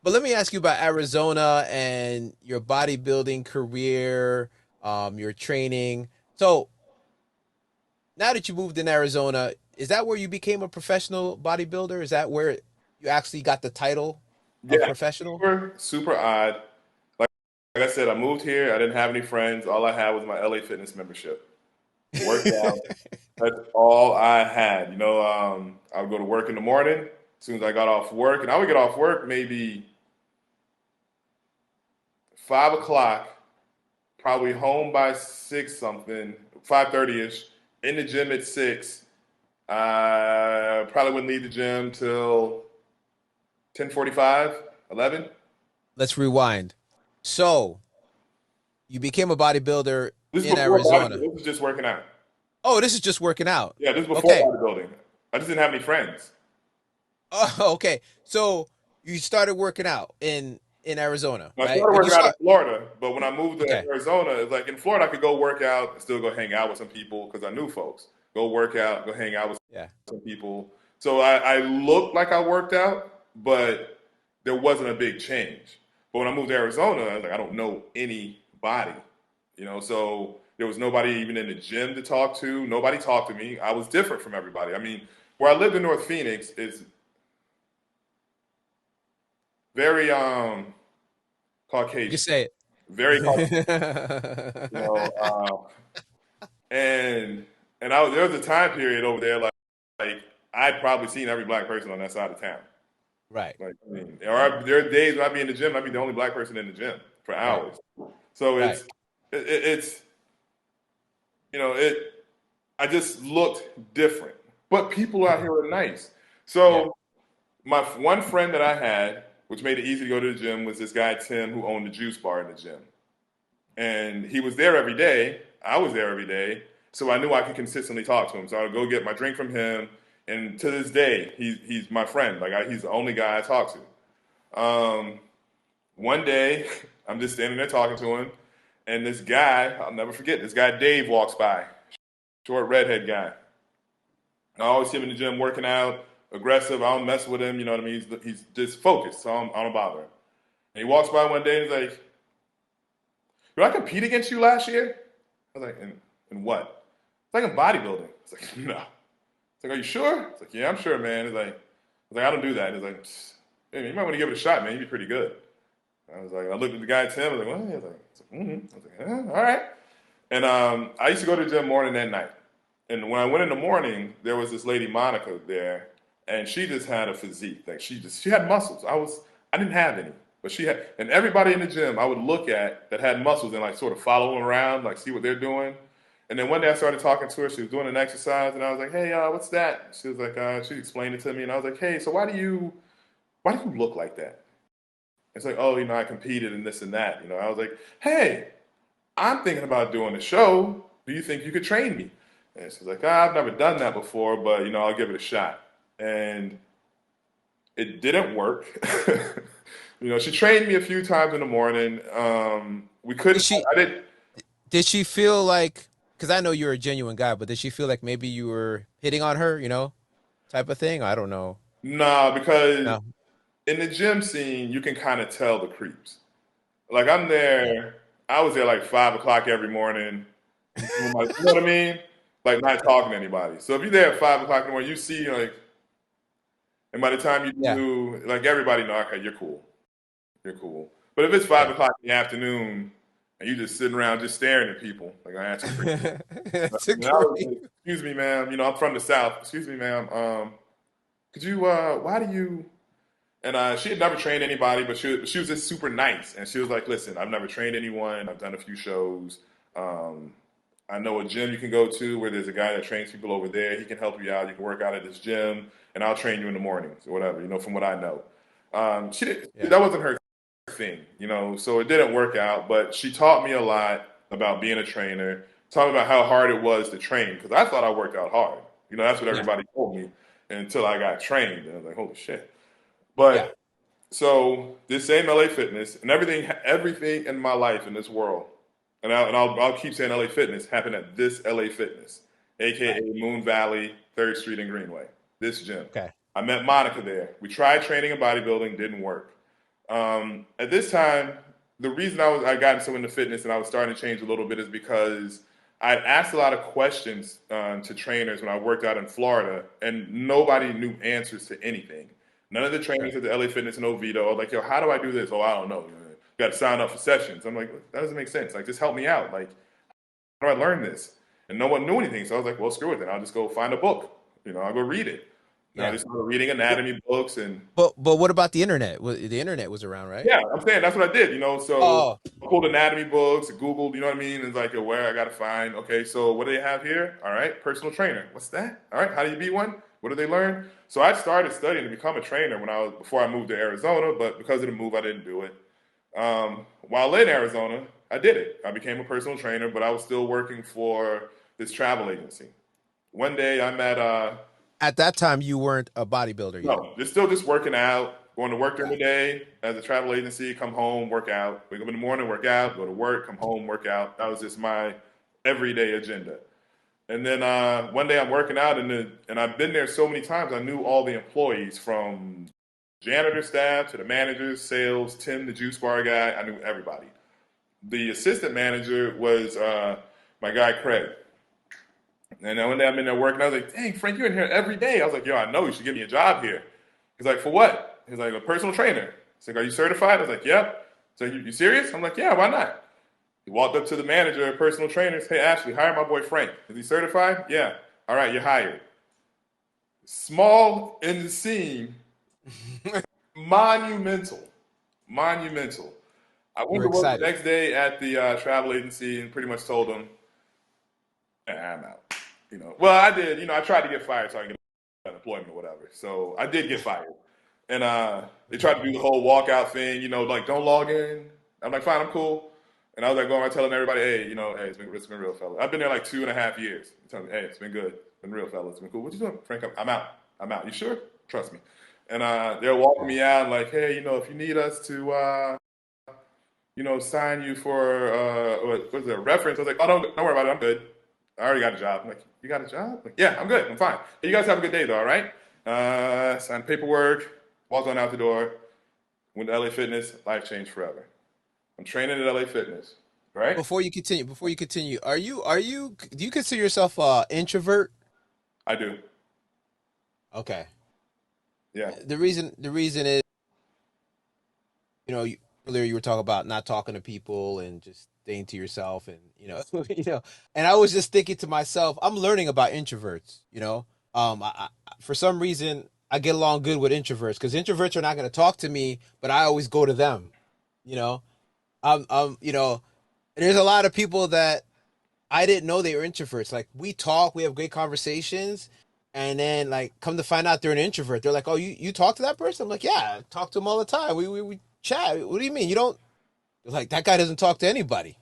But let me ask you about Arizona and your bodybuilding career, your training. So now that you moved in Arizona, is that where you became a professional bodybuilder? Is that where you actually got the title of Yeah, professional? super odd. Like, like I said, I moved here. I didn't have any friends. All I had was my LA Fitness membership. Worked out. That's all I had. I would go to work in the morning as soon as I got off work, and I would get off work maybe 5 o'clock, probably home by 6 something, 5:30 ish. In the gym at 6. Probably wouldn't leave the gym till 10:45, 11. Let's rewind. So you became a bodybuilder This is in before bodybuilding. Arizona. This is just working out. Oh, this is just working out. Yeah, this is before Okay. bodybuilding. I just didn't have any friends. Oh, okay. So you started working out in Arizona, I right? started But you working out in start Florida, but when I moved to okay. Arizona, it's like in Florida, I could go work out and still go hang out with some people because I knew folks. Go work out, go hang out with Yeah. some people. So I looked like I worked out, but there wasn't a big change. But when I moved to Arizona, I was like, I don't know anybody, so there was nobody even in the gym to talk to. Nobody talked to me. I was different from everybody. I mean, where I lived in North Phoenix is very You can Caucasian, say very Caucasian, you know. it. And there was a time period over there like I'd probably seen every black person on that side of town. Right. Like I mean, there are days when I'd be in the gym, I'd be the only black person in the gym for Right. hours. So Right. it's it. I just looked different, but people out Mhm. here are nice. Yeah. So my one friend that I had, which made it easy to go to the gym, was this guy Tim who owned the juice bar in the gym, and he was there every day. I was there every day, so I knew I could consistently talk to him. So I would go get my drink from him, and to this day, he's my friend. He's the only guy I talk to. One day, I'm just standing there talking to him, and this guy, I'll never forget, this guy Dave walks by, short redhead guy. I always see him in the gym working out, aggressive. I don't mess with him, you know what I mean? He's just focused, so I don't bother him. And he walks by one day and he's like, "Did I compete against you last year?" I was like, "In what?" It's like in bodybuilding. It's like, "No." It's like, "Are you sure?" It's like, "Yeah, I'm sure, man." It's like, "I don't do that." It's like, "Hey, you might want to give it a shot, man. You'd be pretty good." I was like, I looked at the guy Tim. I was like, "Well," I was like, "All right." And I used to go to the gym morning and night. And when I went in the morning, there was this lady Monica there, and she just had a physique. Like she had muscles. I didn't have any, but she had. And everybody in the gym I would look at that had muscles and like sort of follow them around, like see what they're doing. And then one day I started talking to her. She was doing an exercise, and I was like, "Hey, what's that?" She was like, she explained it to me, and I was like, "Hey, so why do you look like that?" It's like, "Oh, I competed in this and that." I was like, "Hey, I'm thinking about doing a show. Do you think you could train me?" And she's like, I've never done that before, but I'll give it a shot. And it didn't work. She trained me a few times in the morning. We Did couldn't. she I didn't. did she feel like because I know you're a genuine guy, but did she feel like maybe you were hitting on her, type of thing? I don't know. Nah, because No. in the gym scene, you can kind of tell the creeps. Like I'm Yeah. there. I was there like 5 o'clock every morning. You know what I mean? Like not talking to anybody. So if you're there at 5 o'clock in the morning, you see like, and by the time you Yeah. do, like everybody know, okay, you're cool. You're cool. But if it's five Yeah. o'clock in the afternoon and you just sitting around just staring at people, like that's creepy. That's a And I was great. like, excuse me, ma'am. I'm from the South. Excuse me, ma'am. Could you? Why do you? And she had never trained anybody, but she was just super nice. And she was like, "Listen, I've never trained anyone. I've done a few shows. Um, I know a gym you can go to where there's a guy that trains people over there. He can help you out. You can work out at this gym, and I'll train you in the mornings or whatever. From what I know, she did, Yeah. that wasn't her thing, so it didn't work out. But she taught me a lot about being a trainer, taught me about how hard it was to train because I thought I worked out hard. That's what Yeah. everybody told me until I got trained. And I was like, holy shit. Yeah. But so this same LA Fitness and everything in my life in this world, I'll keep saying LA Fitness happened at this LA Fitness, aka Right. Moon Valley, Third Street and Greenway. This gym. Okay. I met Monica there. We tried training and bodybuilding, didn't work. At this time, the reason I got so into fitness and I was starting to change a little bit is because I'd asked a lot of questions to trainers when I worked out in Florida, and nobody knew answers to anything. None of the trainers Right. at the LA Fitness and Oviedo are like, "Yo, how do I do this?" "Oh, I don't know. You got to sign up for sessions." I'm like, "That doesn't make sense. Like, just help me out. Like, how do I learn this?" And no one knew anything, so I was like, "Well, screw it. Then I'll just go find a book. I'll go read it." And I Yeah. just started reading But anatomy books and but what about the internet? The internet was around, right? yeah, I'm saying that's what I did, So Oh, I pulled anatomy books, Googled, you know what I mean? And it's like, where I got to find, okay, so what do they have here? All right, personal trainer. What's that? All right, how do you be one? What do they learn? So I started studying to become a trainer before I moved to Arizona, but because of the move, I didn't do it. While in Arizona, I did it. I became a personal trainer, but I was still working for this travel agency. One day I met at that time you weren't a bodybuilder yet. no, just still just working out, going to work during the Got day as a travel agency, come home, work out, wake up in the morning, work out, go to work, come home, work out. That was just my everyday agenda. And then one day I'm working out, and I've been there so many times. I knew all the employees from janitor staff to the managers, sales, Tim, the juice bar guy. I knew everybody. The assistant manager was my guy Craig. And then one day I'm in there working. I was like, "Dang, Frank, you're in here every day." I was like, "Yo, I know. You should give me a job here." He's like, "For what?" He's like, "A personal trainer." He's like, "Are you certified?" I was like, "Yep." So you serious? I'm like, "Yeah, why not?" He walked up to the manager, personal trainers. "Hey, Ashley, hire my boy Frank. Is he certified?" "Yeah." "All right, you're hired." Small in the scene, it. monumental, monumental. I You went were to work the excited. next day at the travel agency and pretty much told them, I'm out. Well, I did. I tried to get fired so I could get unemployment or whatever. So I did get fired, and they tried to do the whole walkout thing. Like don't log in. I'm like, fine, I'm cool. And I was like going around telling everybody, hey, hey, it's been real, fella. I've been there like 2.5 years. Telling me, hey, it's been good, it's been real, fella. It's been cool. What you doing, Frank? I'm out. I'm out. You sure? Trust me. And they're walking Yeah. me out like, hey, if you need us to, sign you for what is it, a reference. I was like, oh, don't worry about it. I'm good. I already got a job. I'm like, you got a job? Like, yeah, I'm good. I'm fine. Hey, you guys have a good day, though. All right. Signed paperwork. Walked on out the door. Went to LA Fitness. Life changed forever. I'm training at LA Fitness. Right. Before you continue, are you do you consider yourself introvert? I do. Okay. Yeah. The reason is, earlier you were talking about not talking to people and just staying to yourself, and and I was just thinking to myself, I'm learning about introverts. For some reason I get along good with introverts because introverts are not going to talk to me, but I always go to them. You know, there's a lot of people that I didn't know they were introverts. Like we talk, we have great conversations, and then like come to find out they're an introvert. They're like, "Oh, you talk to that person?" I'm like, "Yeah, I talk to them all the time. We chat. What do you mean you don't?" They're like, "That guy doesn't talk to anybody."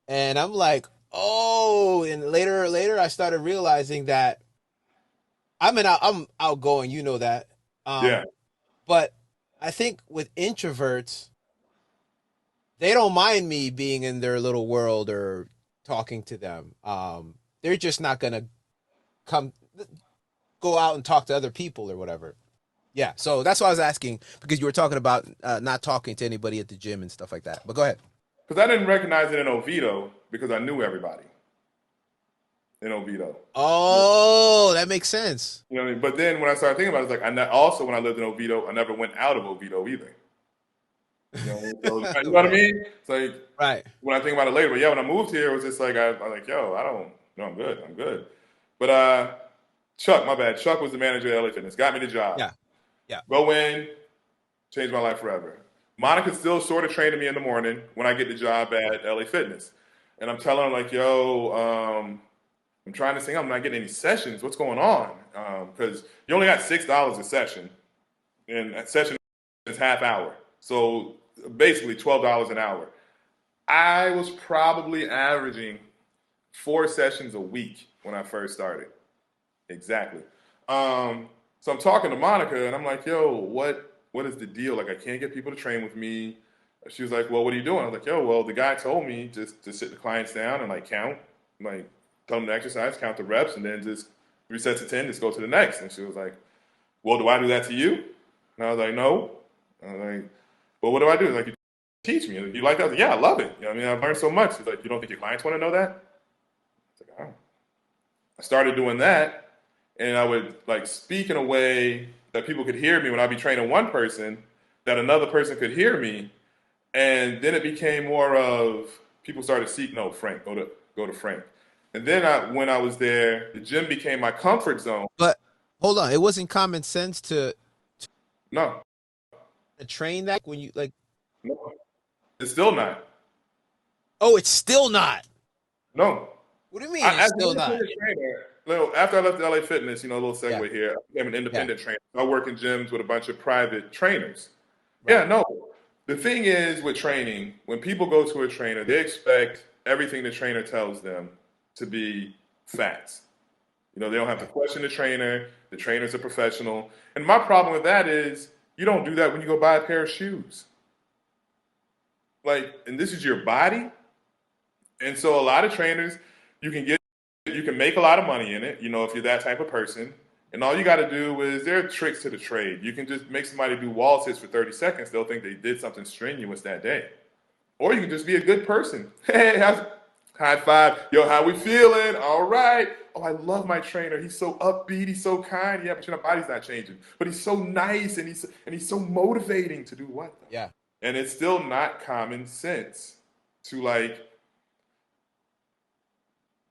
And I'm like, "Oh." And later, I started realizing that I'm outgoing. You know that. Yeah. But I think with introverts, they don't mind me being in their little world or talking to them. They're just not gonna come go out and talk to other people or whatever. Yeah, so that's why I was asking because you were talking about not talking to anybody at the gym and stuff like that. But go ahead. Because I didn't recognize it in Oviedo because I knew everybody in Oviedo. Oh, that makes sense. You know what I mean? But then when I started thinking about it, it's like also when I lived in Oviedo, I never went out of Oviedo either. You know what I Right, mean? It's like right. when I think about it later, but yeah, when I moved here, it was just like I like, yo, I don't, no, I'm good, I'm good. But Chuck, my bad. Chuck was the manager at LA Fitness, got me the job. Yeah, yeah. Go in, changed my life forever. Monica's still sort of training me in the morning when I get the job at LA Fitness, and I'm telling her like, yo, I'm trying to sing. I'm not getting any sessions. What's going on? Because you only got $6 a session, and a session is half hour. So basically $12 an hour. I was probably averaging 4 sessions a week when I first started. Exactly. So I'm talking to Monica and I'm like, yo, what is the deal? Like I can't get people to train with me. She was like, well, what are you doing? I was like, yo, well, the guy told me just to sit the clients down and like count, like tell them to exercise, count the reps, and then just 3 sets of 10, just go to the next. And she was like, well, do I do that to you? And I was like, no. I was like, well, what do I do? He's like, you teach me. You like that? I was like, yeah, I love it. You know what I mean, I've learned so much. He's like, you don't think your clients want to know that? I was like, oh. I started doing that, and I would like speak in a way that people could hear me when I'd be training one person, that another person could hear me, and then it became more of people started seeking. No, Frank, go to Frank. And then when I was there, the gym became my comfort zone. But hold on, it wasn't common sense No, to train that when you like. no, it's still not. Oh, it's still not. No, What do you mean it's as an still not? independent trainer, after I left LA Fitness, a little Yeah, segue here, I became an yeah, independent trainer. I work in gyms with a bunch of private trainers. Yeah, right. no. The thing is with training, when people go to a trainer, they expect everything the trainer tells them to be facts. They don't have to Right. question the trainer. The trainer's a professional. And my problem with that is you don't do that when you go buy a pair of shoes. Like, and this is your body. And so a lot of trainers, you can get, you can make a lot of money in it, if you're that type of person. And all you got to do is there are tricks to the trade. You can just make somebody do wall sits for 30 seconds. They'll think they did something strenuous that day. Or you can just be a good person. Hey, high five. Yo, how we feeling? All right. Oh, I love my trainer. He's so upbeat. He's so kind. Yeah, but your body's not changing. But he's so nice and he's so motivating to do what though? Yeah, And it's still not common sense to like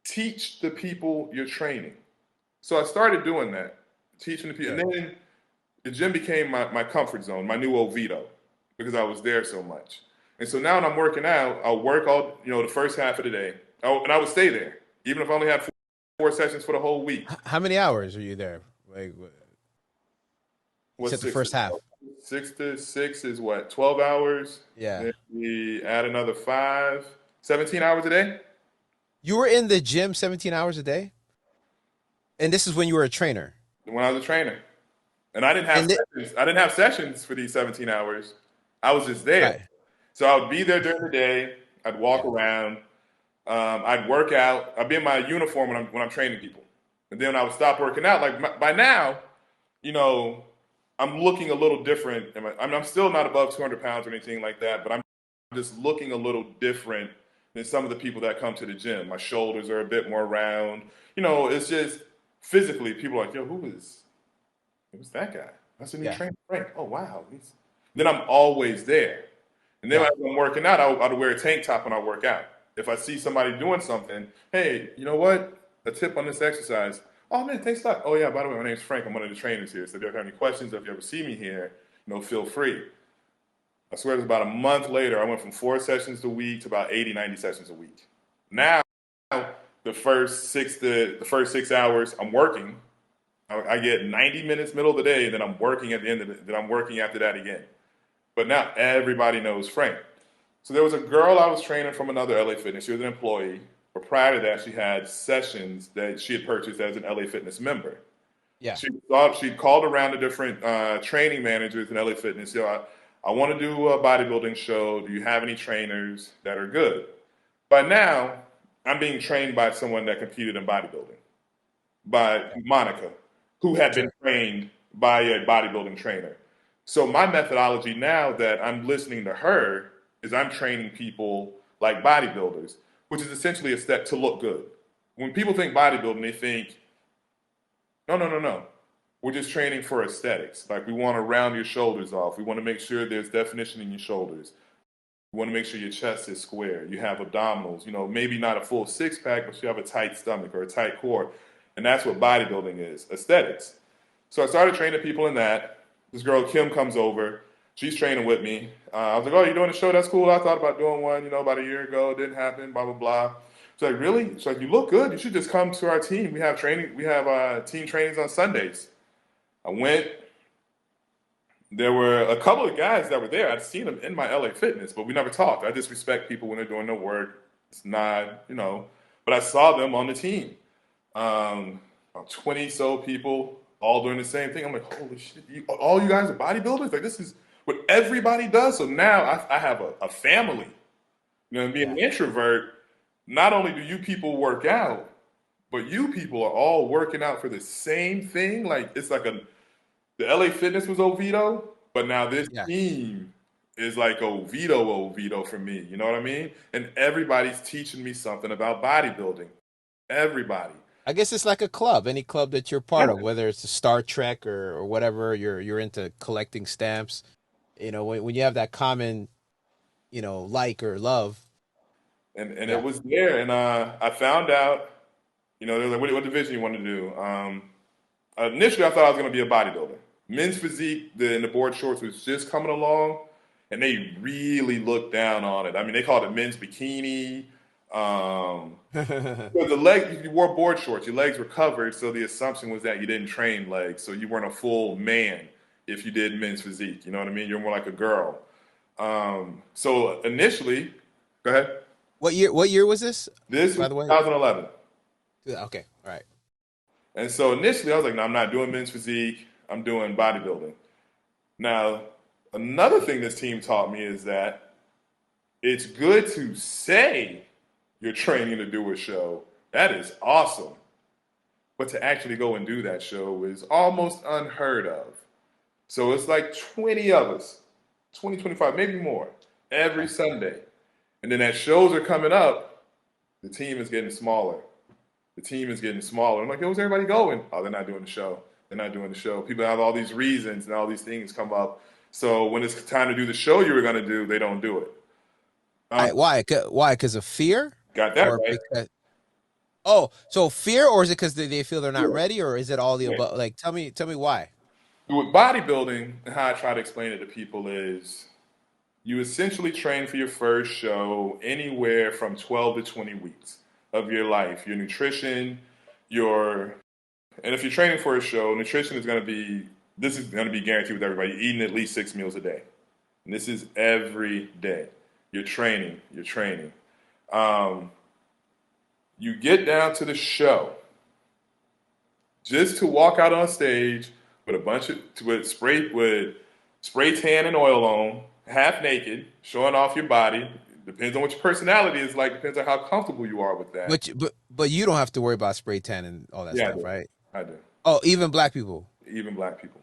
teach the people you're training. So I started doing that, teaching the people. sure. And then the gym became my comfort zone, my new Oviedo, because I was there so much. And so now when I'm working out, I'll work all, the first half of the day. And I would stay there, even if I only had four sessions for the whole week. How many hours are you there? Like, you What's said the six to first half. 12? 6 to 6 is what, 12 hours? Yeah. Then we add another 17 hours a day? You were in the gym 17 hours a day? And this is when you were a trainer. When I was a trainer. And I didn't have And sessions. I didn't have sessions for these 17 hours. I was just there. right. So I would be there during the day. I'd walk Yeah. around. I'd work out. I'd be in my uniform when I'm training people. And then when I would stop working out, like by now, you know, I'm looking a little different. I'm still not above 200 pounds or anything like that, but I'm just looking a little different than some of the people that come to the gym. My shoulders are a bit more round. It's just physically, people are like, yo, who's that guy? That's a new Yeah. trainer, Frank. Oh, wow. Then I'm always there. And then Yeah. as I'm working out, I'll wear a tank top when I work out. If I see somebody doing something, hey, you know what? A tip on this exercise. Oh man, thanks a lot. Oh yeah, by the way, my name's Frank. I'm one of the trainers here. So if you ever have any questions, or if you ever see me here, feel free. I swear it was about a month later, I went from 4 sessions a week to about 80, 90 sessions a week. Now, the first 6 hours, I'm working. I get 90 minutes middle of the day, and then I'm working at the end of it. Then I'm working after that again. But now everybody knows Frank. So there was a girl I was training from another LA Fitness. She was an employee. But prior to that, she had sessions that she had purchased as an LA Fitness member. Yeah. She'd called around the different training managers in LA Fitness. I want to do a bodybuilding show. Do you have any trainers that are good? By now, I'm being trained by someone that competed in bodybuilding, by Yeah. Monica, who had been Sure. trained by a bodybuilding trainer. So my methodology now that I'm listening to her is I'm training people like bodybuilders, which is essentially a step to look good. When people think bodybuilding, they think, no, no, no, no. We're just training for aesthetics. Like we want to round your shoulders off. We want to make sure there's definition in your shoulders. We want to make sure your chest is square. You have abdominals, maybe not a full six pack, but you have a tight stomach or a tight core. And that's what bodybuilding is, aesthetics. So I started training people in that. This girl, Kim, comes over. She's training with me. I was like, oh, you're doing a show? That's cool. I thought about doing one, about a year ago. It didn't happen, blah, blah, blah. She's like, really? She's like, you look good. You should just come to our team. We have training. We have team trainings on Sundays. I went. There were a couple of guys that were there. I'd seen them in my LA Fitness, but we never talked. I just respect people when they're doing their work. It's not. But I saw them on the team. About 20 so people all doing the same thing. I'm like, holy shit, all you guys are bodybuilders? Like, this is what everybody does. So now I have a family. Being Yeah. an introvert, not only do you people work out, but you people are all working out for the same thing. Like, it's like the LA Fitness was Oviedo, but now this Yeah. team is like Oviedo for me. You know what I mean? And everybody's teaching me something about bodybuilding. Everybody. I guess it's like a club, any club that you're Yeah. part of, whether it's a Star Trek or whatever, you're into collecting stamps. When you have that common, like or love. And it Yeah. was there, and I found out. They're like, what division you want to do? Initially, I thought I was going to be a bodybuilder. Men's physique, in the board shorts was just coming along, and they really looked down on it. I mean, they called it men's bikini. But the leg, if you wore board shorts, your legs were covered, so the assumption was that you didn't train legs, so you weren't a full man if you did men's physique. You know what I mean? You're more like a girl. So initially, go ahead. What year was this, This by was the way? 2011. Yeah, okay. All right. And so initially I was like, no, I'm not doing men's physique. I'm doing bodybuilding. Now, another thing this team taught me is that it's good to say you're training to do a show. That is awesome. But to actually go and do that show is almost unheard of. So it's like 20 of us, 20, 25, maybe more, every Okay. Sunday. And then as shows are coming up, the team is getting smaller. The team is getting smaller. I'm like, yo, where's everybody going? Oh, they're not doing the show. They're not doing the show. People have all these reasons and all these things come up. So when it's time to do the show you were going to do, they don't do it. All Um, right. Why? Why? Because of fear, got that or right. because so fear, or is it because they feel they're not Yeah. ready, or is it all the Yeah. above? Like, tell me why. With bodybuilding, how I try to explain it to people is you essentially train for your first show anywhere from 12 to 20 weeks of your life. Your nutrition, your and if you're training for a show, nutrition is going to be this is going to be guaranteed with everybody. You're eating at least 6 meals a day, and this is every day. You're training. You're training. Um, you get down to the show just to walk out on stage with a bunch of with spray tan and oil on, half naked, showing off your body. Depends on what your personality is like. Depends on how comfortable you are with that. But you don't have to worry about spray tan and all that Yeah, I stuff, do. right? I do. Oh, even black people. Even black people.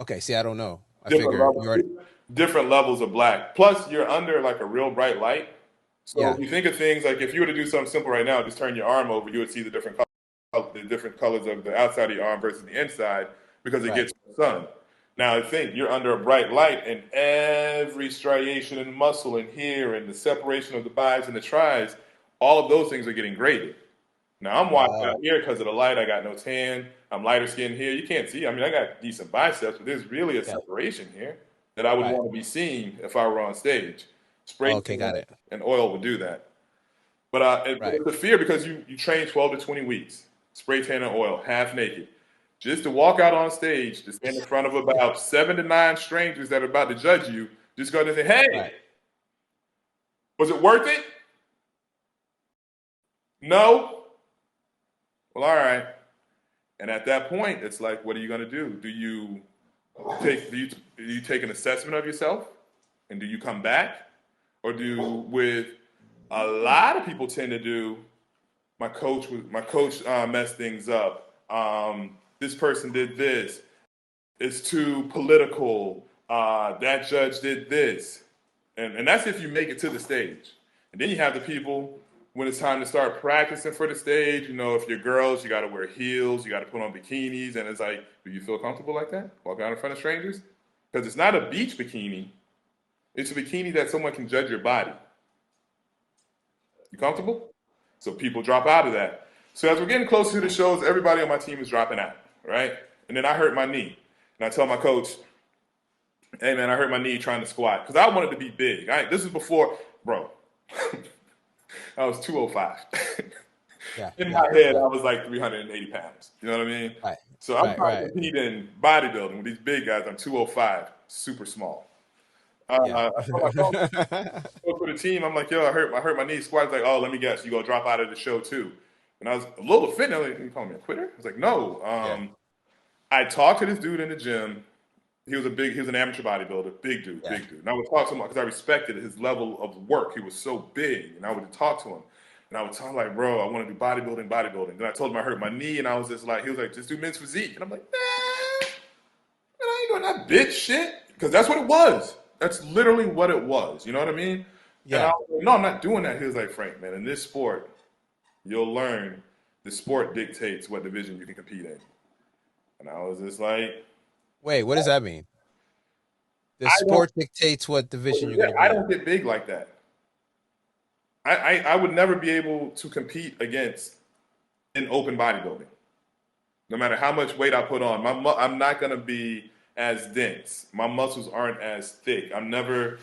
Okay. See, I don't know. I different figure levels, you already. different levels of black. Plus, you're under like a real bright light. So Yeah. if you think of things like if you were to do something simple right now, just turn your arm over, you would see the different colors of the outside of your arm versus the inside because it Right. gets the sun. Now I think you're under a bright light, and every striation and muscle in here, and the separation of the bis and the tris, all of those things are getting graded. Now I'm washed Uh, out here because of the light. I got no tan. I'm lighter skinned here. You can't see. I mean, I got decent biceps, but there's really a yeah. separation here that I would Right. want to be seeing if I were on stage. Spray Okay. tan Got it. and oil would do that. But Right. it's a fear because you train 12 to 20 weeks, spray tan and oil, half naked, just to walk out on stage, to stand in front of about 7 to 9 strangers that are about to judge you, just go to say, hey, Right. was it worth it? No? Well, all right. And at that point, it's like, what are you going to do? Do you take an assessment of yourself, and do you come back, or do with a lot of people tend to do? My coach messed things up. This person did this. It's too political. That judge did this, and that's if you make it to the stage. And then you have the people when it's time to start practicing for the stage. If you're girls, you got to wear heels, you got to put on bikinis, and it's like, do you feel comfortable like that? Walk out in front of strangers? Because it's not a beach bikini. It's a bikini that someone can judge your body. You comfortable? So people drop out of that. So as we're getting closer to the shows, everybody on my team is dropping out, right? And then I hurt my knee. And I tell my coach, hey man, I hurt my knee trying to squat. Because I wanted to be big. This is before, bro. I was 205. Yeah. In Yeah. my head, Yeah. I was like 380 pounds. You know what I mean? Right. So I'm Right. trying to Right. compete in bodybuilding with these big guys. I'm 205, super small. Yeah. I told my coach for the team, I'm like, yo, I hurt my knee. Squad's like, oh, let me guess, you gonna drop out of the show too. And I was a little offended. Like, you calling me a quitter? I was like, no. Yeah. I talked to this dude in the gym. He was an amateur bodybuilder, big dude, Yeah. big dude. And I would talk to him because I respected his level of work. He was so big, and I would talk to him. And I would talk like, bro, I want to do bodybuilding. Then I told him I hurt my knee, and I was just like, he was like, just do men's physique. And I'm like, nah, man, I ain't doing that bitch shit. Because that's what it was. That's literally what it was. You know what I mean? And I Yeah. was like, no, I'm not doing that. He was like, Frank, man, in this sport, you'll learn the sport dictates what division you can compete in. And I was just like, Wait, what does that mean? The I don't, sport dictates what division you're yeah, going to I be in. don't get big like that. I would never be able to compete against in open bodybuilding. No matter how much weight I put on, I'm not going to be as dense. My muscles aren't as thick. I'm never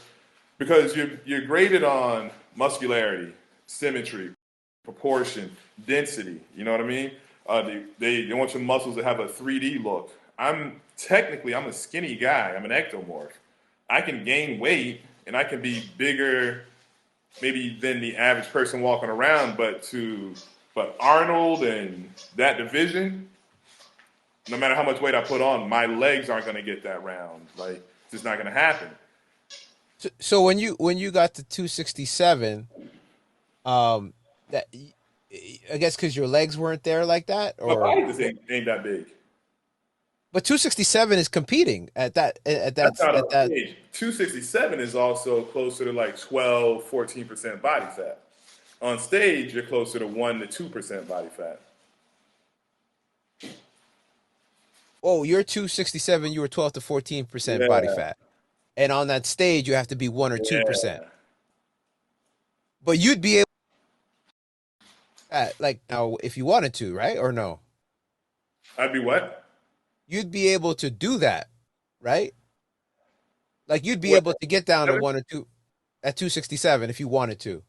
because you're graded on muscularity, symmetry, proportion, density. You know what I mean? They want your muscles to have a 3D look. I'm a skinny guy. I'm an ectomorph. I can gain weight and I can be bigger maybe than the average person walking around, but Arnold and that division, no matter how much weight I put on, my legs aren't going to get that round. Like it's just not going to happen. So when you got to 267, um, that I guess because your legs weren't there like that, My or body just ain't that big. but 267 is competing That's not at on that. stage. 267 is also closer to like 12, 14% body fat. On stage, you're closer to 1 to 2% body fat. Oh, you're 267. You were 12 to 14% body Yeah, fat, and on that stage you have to be 1 or 2%. yeah. But you'd be able at like now if you wanted to, right? Or no? I'd be what? You'd be able to do that, right? Like you'd be What? able to get down to 7? 1 or 2 at 267 if you wanted to.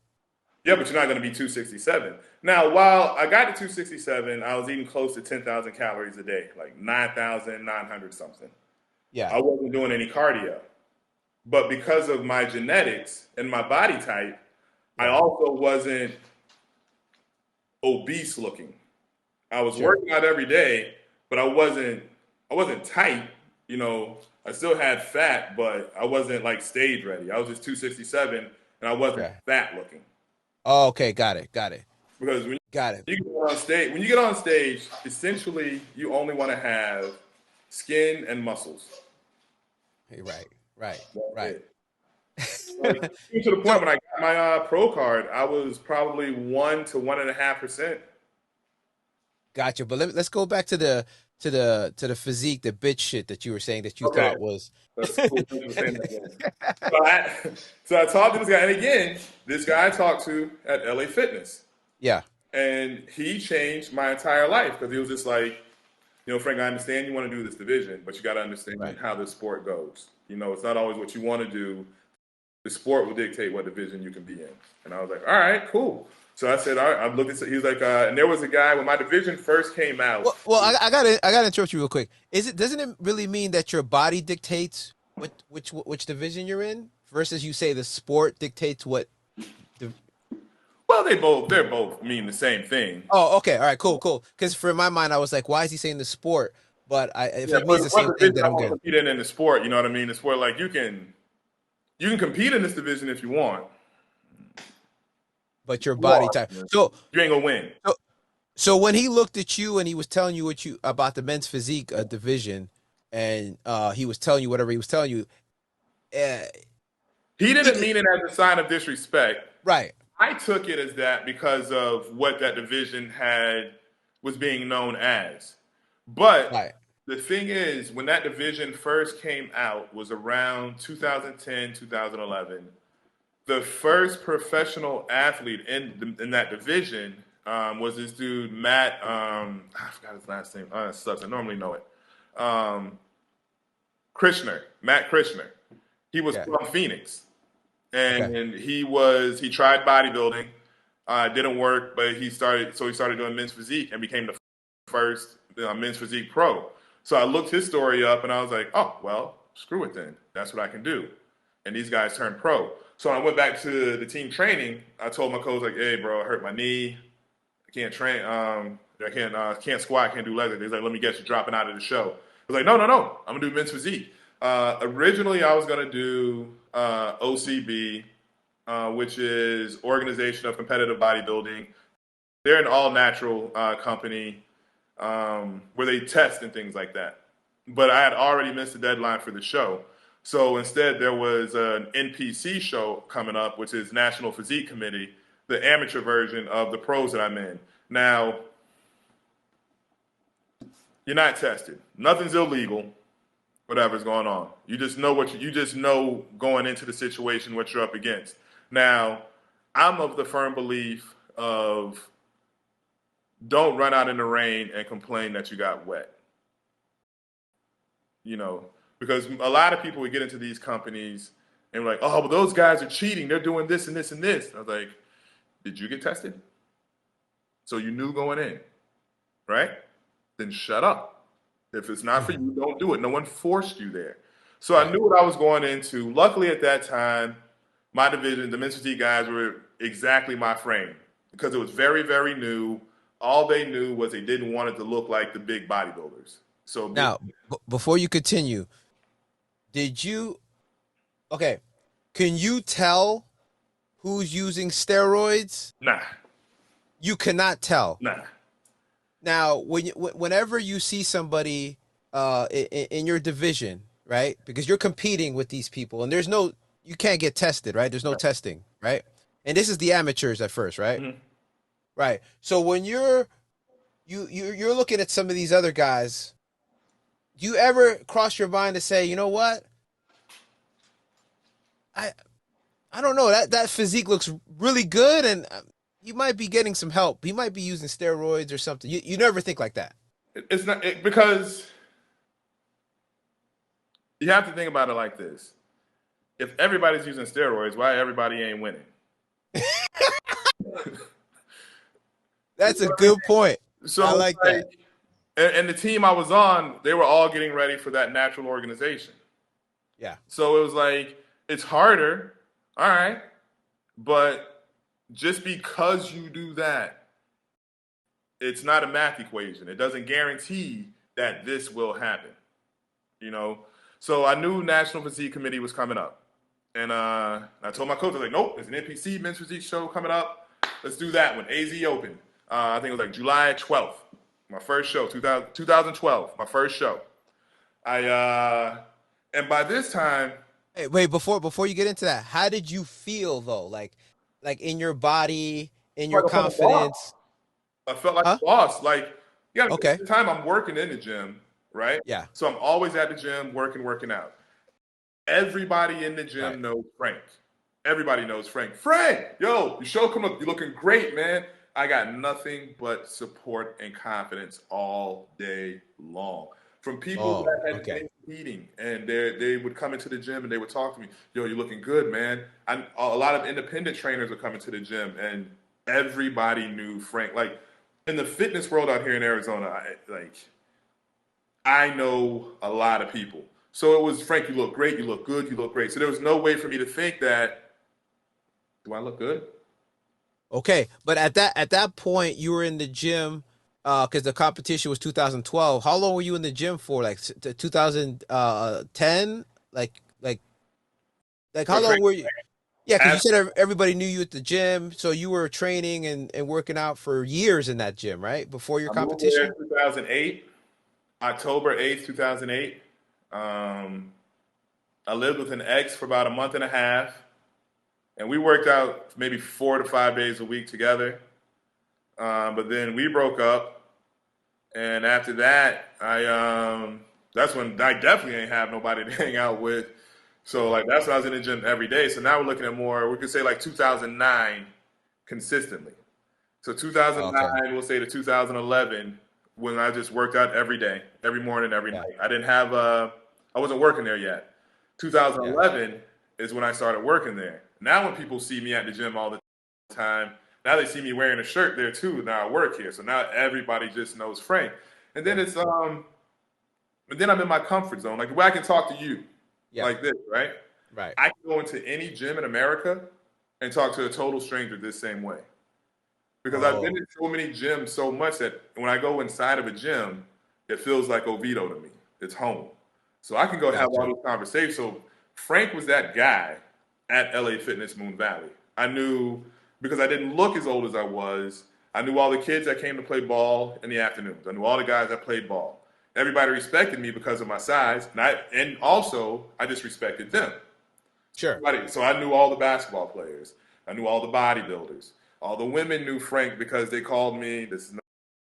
Yeah, but you're not going to be 267. Now, while I got to 267, I was eating close to 10,000 calories a day, like 9,900 something. Yeah. I wasn't doing any cardio. But because of my genetics and my body type, I Yeah. also wasn't obese looking. I was Sure. working out every day, but I wasn't tight. You know, I still had fat, but I wasn't like stage ready. I was just 267 and I wasn't Okay. fat looking. Oh, okay. Got it. Got it. Because when Got it. you get on stage, essentially you only want to have skin and muscles. Hey, right. Right. That's Right. it. Like even to the point So when I got my pro card, I was probably 1 to 1.5%. gotcha. But let's go back to the physique, the bitch shit that you were saying that you Okay, thought was. that's cool. Thanks for saying that again. So I talked to this guy, and again, this guy I talked to at LA Fitness, Yeah. and he changed my entire life because he was just like, Frank, I understand you want to do this division, but you got to understand Right. how this sport goes. It's not always what you want to do. The sport will dictate what division you can be in. And I was like, all right, cool. So I said, all right, I'm looking. He was like, and there was a guy when my division first came out. Well, I gotta interrupt you real quick. Doesn't it really mean that your body dictates which division you're in versus you say the sport dictates what the. Well, they're both mean the same thing. Oh, okay, all right, cool. Because for my mind, I was like, why is he saying the sport? But if Yeah, it means but the what same thing, division then I I'm want to good. compete in the sport? You know what I mean? The sport, like you can compete in this division if you want. But your You body are. type. Man. So You ain't gonna win. so so when he looked at you and he was telling you what you about the men's physique division, and he was telling you whatever he was telling you, uh, He he didn't did, mean it as a sign of disrespect. right, I took it as that because of what that division had was being known as. But right, the thing is, when that division first came out was around 2010, 2011. The first professional athlete in that division was this dude Matt. I forgot his last name. It sucks. I normally know it. Um, Krishner, Matt Krishner. He was yeah, from Phoenix, okay, and he tried bodybuilding. Didn't work, but he started doing men's physique and became the first men's physique pro. So I looked his story up, and I was like, oh well, screw it then. That's what I can do. And these guys turned pro. So I went back to the team training. I told my coach like, hey bro, I hurt my knee. I can't train. I can't squat. I can't do legs. He's like, let me get you dropping out of the show. I was like, no, no, no. I'm gonna do men's physique. Originally, I was gonna do OCB, which is Organization of Competitive Bodybuilding. They're an all natural company where they test and things like that. But I had already missed the deadline for the show. So instead, there was an NPC show coming up, which is National Physique Committee, the amateur version of the pros that I'm in. Now, you're not tested. Nothing's illegal. Whatever's going on, you just know you just know going into the situation what you're up against. Now, I'm of the firm belief of don't run out in the rain and complain that you got wet. You know, because a lot of people would get into these companies and like, oh, but those guys are cheating. They're doing this and this and this. I was like, did you get tested? So you knew going in, right? Then shut up. If it's not for Mhm. you, don't do it. No one forced you there. So I Right. knew what I was going into. Luckily, at that time, my division, the men's physique guys, were exactly my frame because it was very, very new. All they knew was they didn't want it to look like the big bodybuilders. So being Now, before you continue, did you okay? Can you tell who's using steroids? nah, You cannot tell. nah. Now, whenever you see somebody in your division, right? Because you're competing with these people, and you can't get tested, right? There's no testing, right? And this is the amateurs at first, right? Mhm. Right. So when you're looking at some of these other guys, do you ever cross your mind to say, you know what? I I don't know that physique looks really good, and he might be getting some help. He might be using steroids or something. You never think like that. It's not because you have to think about it like this. If everybody's using steroids, why everybody ain't winning? You That's know a what I mean? good point. I So, like like, that. and the team I was on, they were all getting ready for that natural organization. Yeah. So it was like, it's harder, all right, but just because you do that, it's not a math equation. It doesn't guarantee that this will happen, you know? So I knew National Physique Committee was coming up. And I told my coach, I was like, nope, there's an NPC men's physique show coming up. Let's do that one. AZ Open. I think it was like July 12th. My first show, 2012, my first show. And by this time, Hey, wait, before you get into that, how did you feel though? Like in your body, in I your felt like a fucking boss. confidence? I felt like Huh? a boss. Like, yeah, at Okay. the time I'm working in the gym, right? Yeah. So I'm always at the gym working out. Everybody in the Right. gym knows Frank. Everybody knows Frank. Frank, yo, you show come up. You're looking great, man. I got nothing but support and confidence all day long from people Oh, that had okay. been competing, and they would come into the gym and they would talk to me. Yo, you're looking good, man. A lot of independent trainers would come into the gym, and everybody knew Frank. Like in the fitness world out here in Arizona, I know a lot of people. So it was Frank, you look great, you look good, you look great. So there was no way for me to think that, do I look good? Okay. But at that point, you were in the gym because the competition was 2012. How long were you in the gym for? Like 2010? Like how For long Frank, were you? Yeah, because you as, said everybody knew you at the gym, so you were training and working out for years in that gym, right? Before your I moved there competition? in 2008, October 8th, 2008. Um, I lived with an ex for about a month and a half, and we worked out maybe 4 to 5 days a week together. But then we broke up, and after that, that's when I definitely ain't have nobody to hang out with. So Yeah. like that's when I was in the gym every day. So now we're looking at more, we could say like 2009 consistently. So Okay. 2009, we'll say to 2011, when I just worked out every day, every morning, every Yeah. night. I wasn't working there yet. Yeah. 2011 is when I started working there. Now when people see me at the gym all the time, now they see me wearing a shirt there too. Now I work here, so now everybody just knows Frank. And then Yeah. and then I'm in my comfort zone, like where I can talk to you, Yeah. like this, right? Right. I can go into any gym in America and talk to a total stranger this same way because I've been Oh, in so many gyms so much that when I go inside of a gym, it feels like Oviedo to me. It's home. So I can go have all gotcha. these conversations. So Frank was that guy at LA Fitness Moon Valley. I knew because I didn't look as old as I was. I knew all the kids that came to play ball in the afternoons. I knew all the guys that played ball. everybody respected me because of my size, and also I just respected them. Sure. So I knew all the basketball players. I knew all the bodybuilders. All the women knew Frank because they called me. This is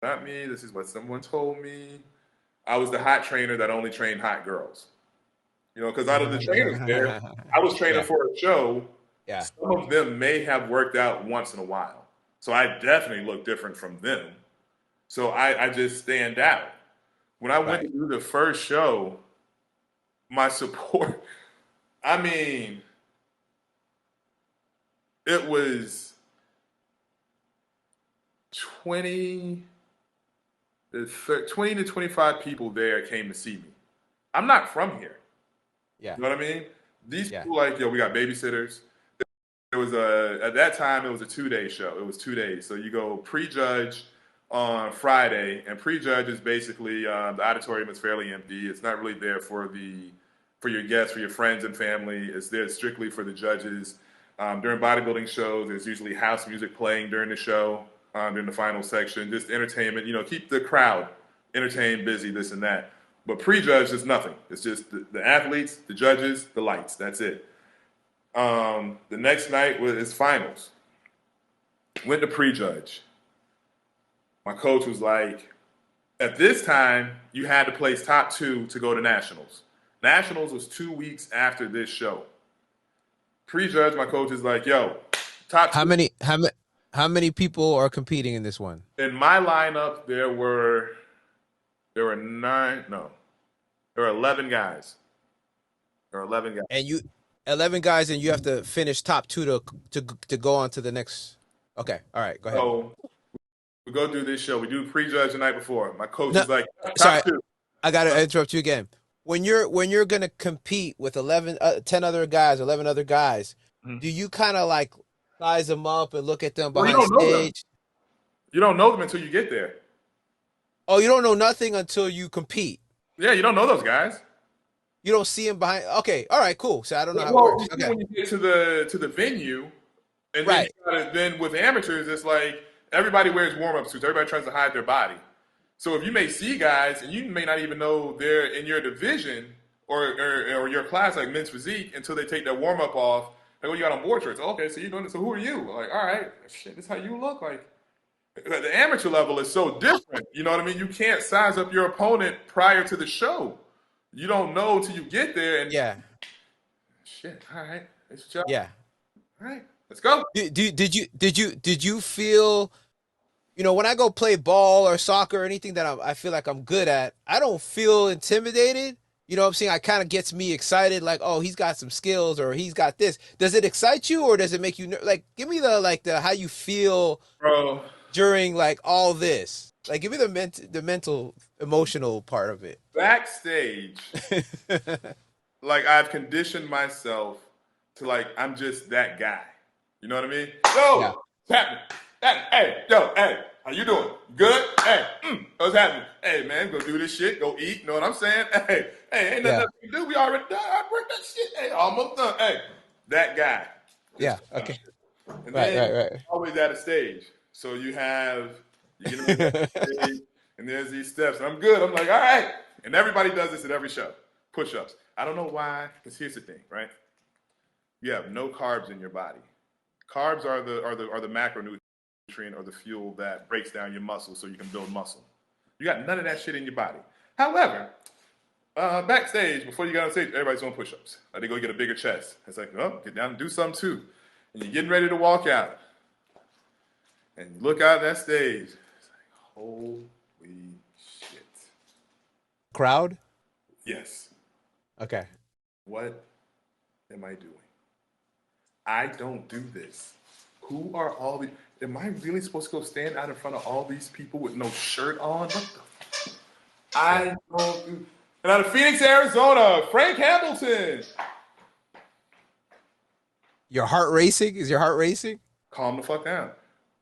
not me. This is what someone told me. I was the hot trainer that only trained hot girls. You know, because out of the trainers there, I was training Yeah. for a show. Yeah. Some of them may have worked out once in a while. So I definitely look different from them. So I just stand out. When I went to Right. do the first show, my support, I mean, it was 20, 20 to 25 people there came to see me. I'm not from here. Yeah. You know what I mean? These Yeah. people like, yo, we got babysitters. It was at that time it was a 2 day show. It was 2 days. So you go prejudge on Friday, and prejudge is basically the auditorium is fairly empty. It's not really there for your guests, for your friends and family. It's there strictly for the judges. During bodybuilding shows, there's usually house music playing during the show, during the final section, just entertainment. You know, keep the crowd entertained, busy, this and that. But prejudge is nothing. It's just the athletes, the judges, the lights. That's it. The next night was finals. Went to prejudge. My coach was like, at this time, you had to place top two to go to nationals. Nationals was 2 weeks after this show. Prejudge, my coach is like, yo, top How two. many how many how many people are competing in this one? In my lineup, there were nine, no, there were 11 guys. There were 11 guys. And you 11 guys and you have to finish top 2 to go on to the next. Okay. All right. Go ahead. So we go do this show. We do prejudge the night before. My coach No, is like, sorry. top two. I got to interrupt you again. When you're going to compete with 11 10 other guys, 11 other guys, Mhm. do you kind of like size them up and look at them Well, you behind don't know them. stage? You don't know them until you get there. Oh, you don't know nothing until you compete. Yeah, you don't know those guys. You don't see them behind. Okay. All right, cool. So I don't know how it Well, works. you see Okay. when you get to the venue, and then Right. then with amateurs, it's like everybody wears warm up suits. Everybody tries to hide their body. So if you may see guys, and you may not even know they're in your division or your class, like men's physique, until they take their warm up off. Like, oh, you got on board shorts. Oh, okay, so you're doing it. So who are you? Like, all right, shit, this is how you look. Like the amateur level is so different. You know what I mean? You can't size up your opponent prior to the show. You don't know till you get there, and Yeah. shit. All right, it's your job. Yeah. All right, let's go. Did you feel, when I go play ball or soccer or anything that I feel like I'm good at, I don't feel intimidated. You know what I'm saying? I kind of gets me excited, like, oh, he's got some skills or he's got this. Does it excite you or does it make you like? Give me the how you feel Bro, during like all this. Like, give me the mental emotional part of it. backstage, like I've conditioned myself to like I'm just that guy. You know what I mean? Yeah, Yo, what's happening? Hey, yo, hey, how you doing? Good? Hey, what's happening? Hey, man, go do this shit. Go eat. You know what I'm saying? Hey, ain't nothing yeah, else we can do. We already done. I break that shit. Hey, almost done. Hey, that guy. yeah. Just Okay. and Right, then right, always at a stage. So you get on that right. stage, and there's these steps. And I'm good. I'm like, all right. And everybody does this at every show. Push-ups. I don't know why, because here's the thing, right? You have no carbs in your body. Carbs are the macronutrient or the fuel that breaks down your muscle so you can build muscle. You got none of that shit in your body. However, backstage, before you got on stage, everybody's doing push-ups. They go get a bigger chest. It's like, oh, get down and do something too. And you're getting ready to walk out. And you look out that stage. It's like, holy shit. Crowd. Yes. Okay. What am I doing? I don't do this. Who are all these? Am I really supposed to go stand out in front of all these people with no shirt on? What the? Yeah. I don't do. And out of Phoenix, Arizona, Frank Hamilton. Your heart racing? Is your heart racing? Calm the fuck down.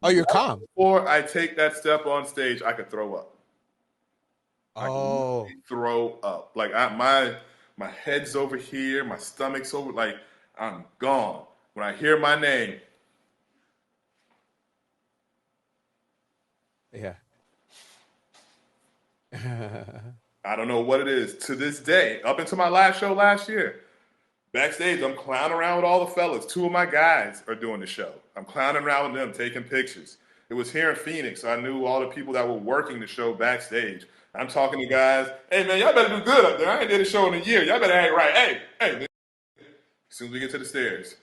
Oh, you're Right calm. before I take that step on stage, I could throw up. I could Oh, literally throw up. Like my head's over here, my stomach's over. Like I'm gone. When I hear my name, yeah. I don't know what it is to this day, up until my last show last year. Backstage, I'm clowning around with all the fellas. Two of my guys are doing the show. I'm clowning around with them, taking pictures. It was here in Phoenix, so I knew all the people that were working the show backstage. I'm talking to guys, hey man, y'all better do good up there. I ain't did a show in a year. Y'all better act right. Hey. As soon as we get to the stairs,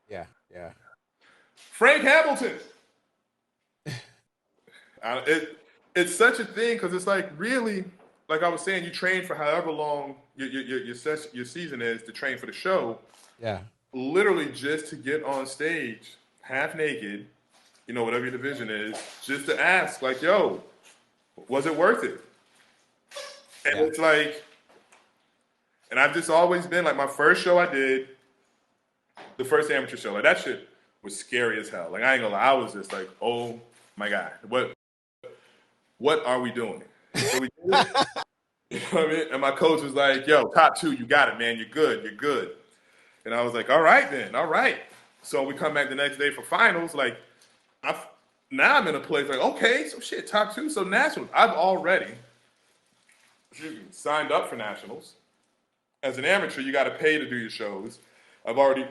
Yeah, yeah, Frank Hamilton. It's such a thing because it's like really, like I was saying, you train for however long your season is to train for the show, yeah, literally just to get on stage half naked, whatever your division is, just to ask, like, yo, was it worth it? And yeah. it's like, and I've just always been like, my first show I did, the first amateur show, like that shit was scary as hell. Like I ain't gonna lie, I was just like, oh my god, what are we doing? So we did it. You know what I mean? And my coach was like, yo, top two, you got it, man. You're good. And I was like, all right then, all right. So we come back the next day for finals. Like, now I'm in a place like, okay, so shit, top two. So nationals, I've already signed up for nationals. As an amateur, you got to pay to do your shows. I've already,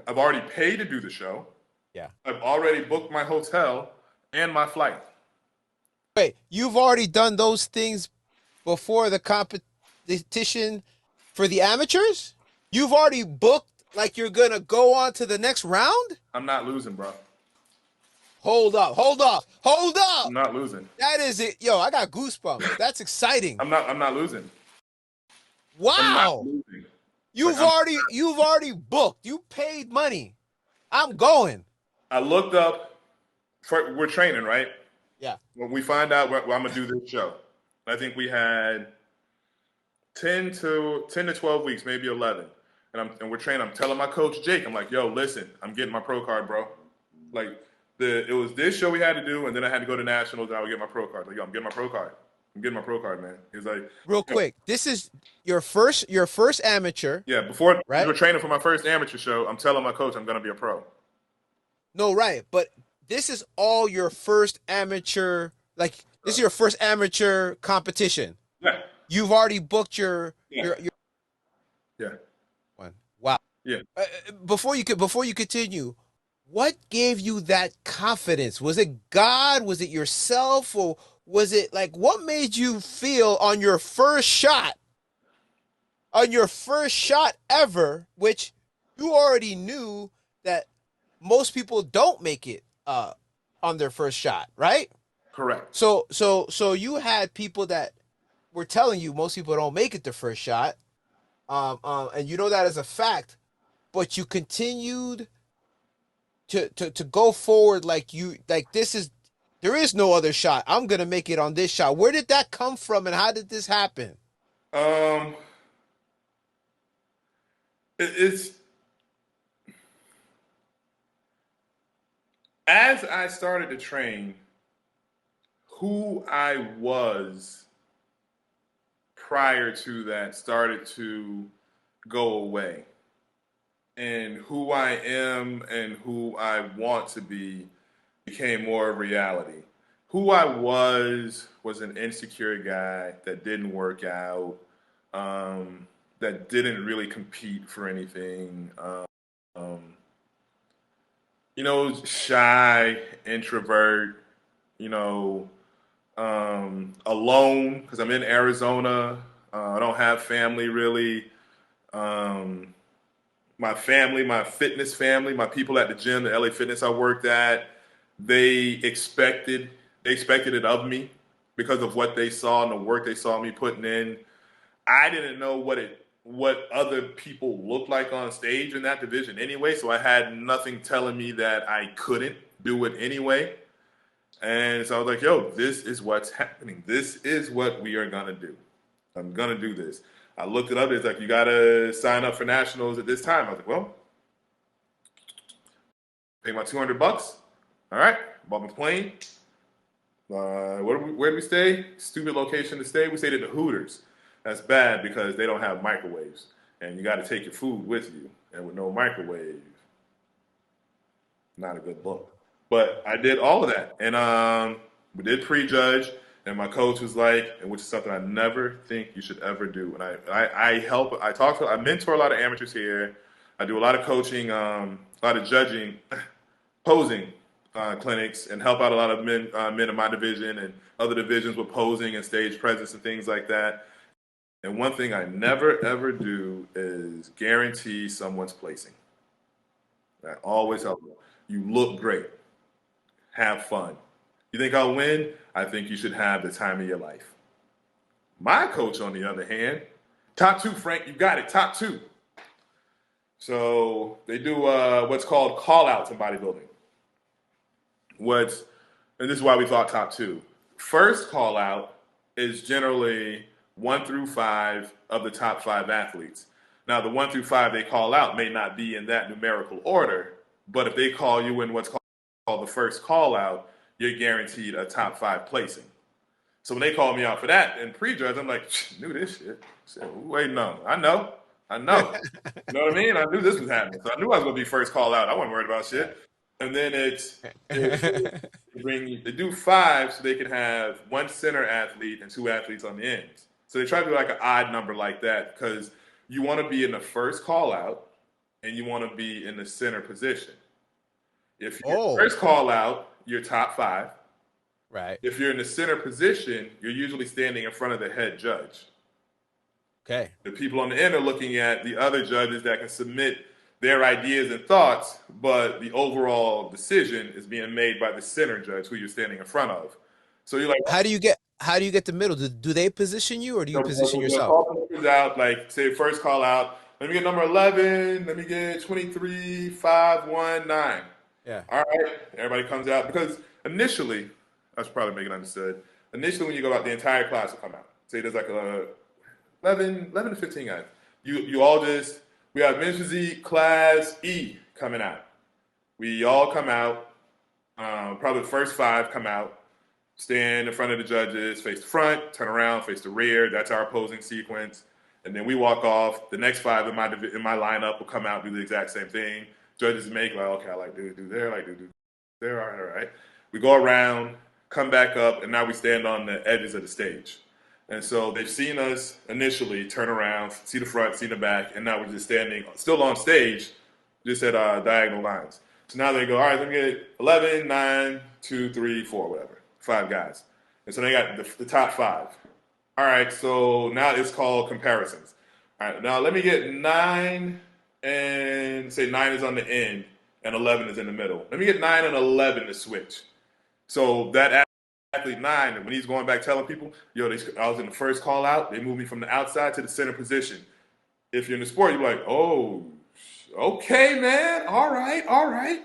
I've already paid to do the show. Yeah. I've already booked my hotel and my flight. Wait, you've already done those things before the competition for the amateurs? You've already booked like you're gonna go on to the next round? I'm not losing, bro. Hold up, hold up, hold I'm up. not losing. That is it. Yo, I got goosebumps. That's exciting. I'm not losing. I'm not Wow. losing. Like You've already booked. You paid money. I'm going. I looked up. We're training, right? Yeah. When we find out where I'm gonna do this show, I think we had 10 to 12 weeks, maybe 11, and we're training. I'm telling my coach Jake, I'm like, yo, listen, I'm getting my pro card, bro. Like it was this show we had to do, and then I had to go to nationals, and I would get my pro card. Like, yo, I'm getting my pro card. I'm getting my pro card, man. He's like, Real yo, quick. This is your first amateur, yeah. Before we right? were training for my first amateur show, I'm telling my coach I'm gonna be a pro. No, right. But this is all your first amateur, like this is your first amateur competition. Yeah, You've already booked your yeah, your yeah, one. Wow. yeah. Before you continue, what gave you that confidence? Was it God? Was it yourself? Or was it like what made you feel on your first shot ever, which you already knew that most people don't make it on their first shot, right? Correct. So you had people that were telling you most people don't make it the first shot, and you know that as a fact, but you continued to go forward like this is there is no other shot. I'm gonna make it on this shot. Where did that come from, and how did this happen? Um, it's as I started to train, who I was prior to that started to go away. And who I am and who I want to be became more of reality. Who I was an insecure guy that didn't work out, that didn't really compete for anything. Shy, introvert, you know, alone because I'm in Arizona. I don't have family really. Um, my family, my fitness family, my people at the gym, the LA Fitness I worked at, they expected they expected it of me because of what they saw and the work they saw me putting in. I didn't know what other people looked like on stage in that division anyway, so I had nothing telling me that I couldn't do it anyway. And so I was like, yo, this is what's happening. This is what we are gonna do. I'm gonna do this. I looked it up. It's like you gotta sign up for nationals at this time. I was like, well, pay my $200. All right, bought my plane. Where do we stay? Stupid location to stay. We stayed at the Hooters. That's bad because they don't have microwaves, and you got to take your food with you. And with no microwave, not a good look. But I did all of that, and we did prejudge. And my coach was like, and which is something I never think you should ever do. And I mentor a lot of amateurs here. I do a lot of coaching, a lot of judging, posing clinics, and help out a lot of men in my division and other divisions with posing and stage presence and things like that. And one thing I never ever do is guarantee someone's placing. I always help them. You look great. Have fun. You think I'll win? I think you should have the time of your life. My coach, on the other hand, top two, Frank, you got it, top two. So they do what's called call outs in bodybuilding. And this is why we thought top two. First call out is generally 1 through 5 of the top 5 athletes. Now, the 1 through 5 they call out may not be in that numerical order, but if they call you in what's called the first call out, you're guaranteed a top 5 placing. So when they called me out for that and prejudge, I'm like, knew this shit. Wait, no, I know. You know what I mean? I knew this was happening. So I knew I was going to be first call out. I wasn't worried about shit. And then they do 5 so they can have 1 center athlete and 2 athletes on the ends. So they try to do like an odd number like that because you want to be in the first call out and you want to be in the center position. If you're first call out, you're top 5. Right. If you're in the center position, you're usually standing in front of the head judge. Okay. The people on the end are looking at the other judges that can submit their ideas and thoughts, but the overall decision is being made by the center judge who you're standing in front of. So you're like, how do you get the middle? Do they position you or do you position we'll yourself? call numbers out, like say first call out, let me get number 11, let me get 23, 5, 1, 9. Yeah. All right, everybody comes out because initially, I should probably make it understood. Initially, when you go out, the entire class will come out. Say there's like 11 to 15 guys. You all just, we have men's physique class E coming out. We all come out. Probably the first 5 come out, stand in front of the judges, face the front, turn around, face the rear. That's our posing sequence. And then we walk off. The next 5 in my lineup will come out, do the exact same thing. Judges make like, okay, I like do there, I like do there. All right. We go around, come back up, and now we stand on the edges of the stage. And so they've seen us initially turn around, see the front, see the back, and now we're just standing, still on stage, just at diagonal lines. So now they go, all right, let me get 11, 9, 2, 3, 4, whatever, 5 guys. And so they got the top 5. All right, so now it's called comparisons. All right, now let me get 9 and say 9 is on the end and 11 is in the middle. Let me get 9 and 11 to switch. So that athlete 9, when he's going back telling people, yo, I was in the first call out, they moved me from the outside to the center position. If you're in the sport, you're like, oh, okay, man, all right.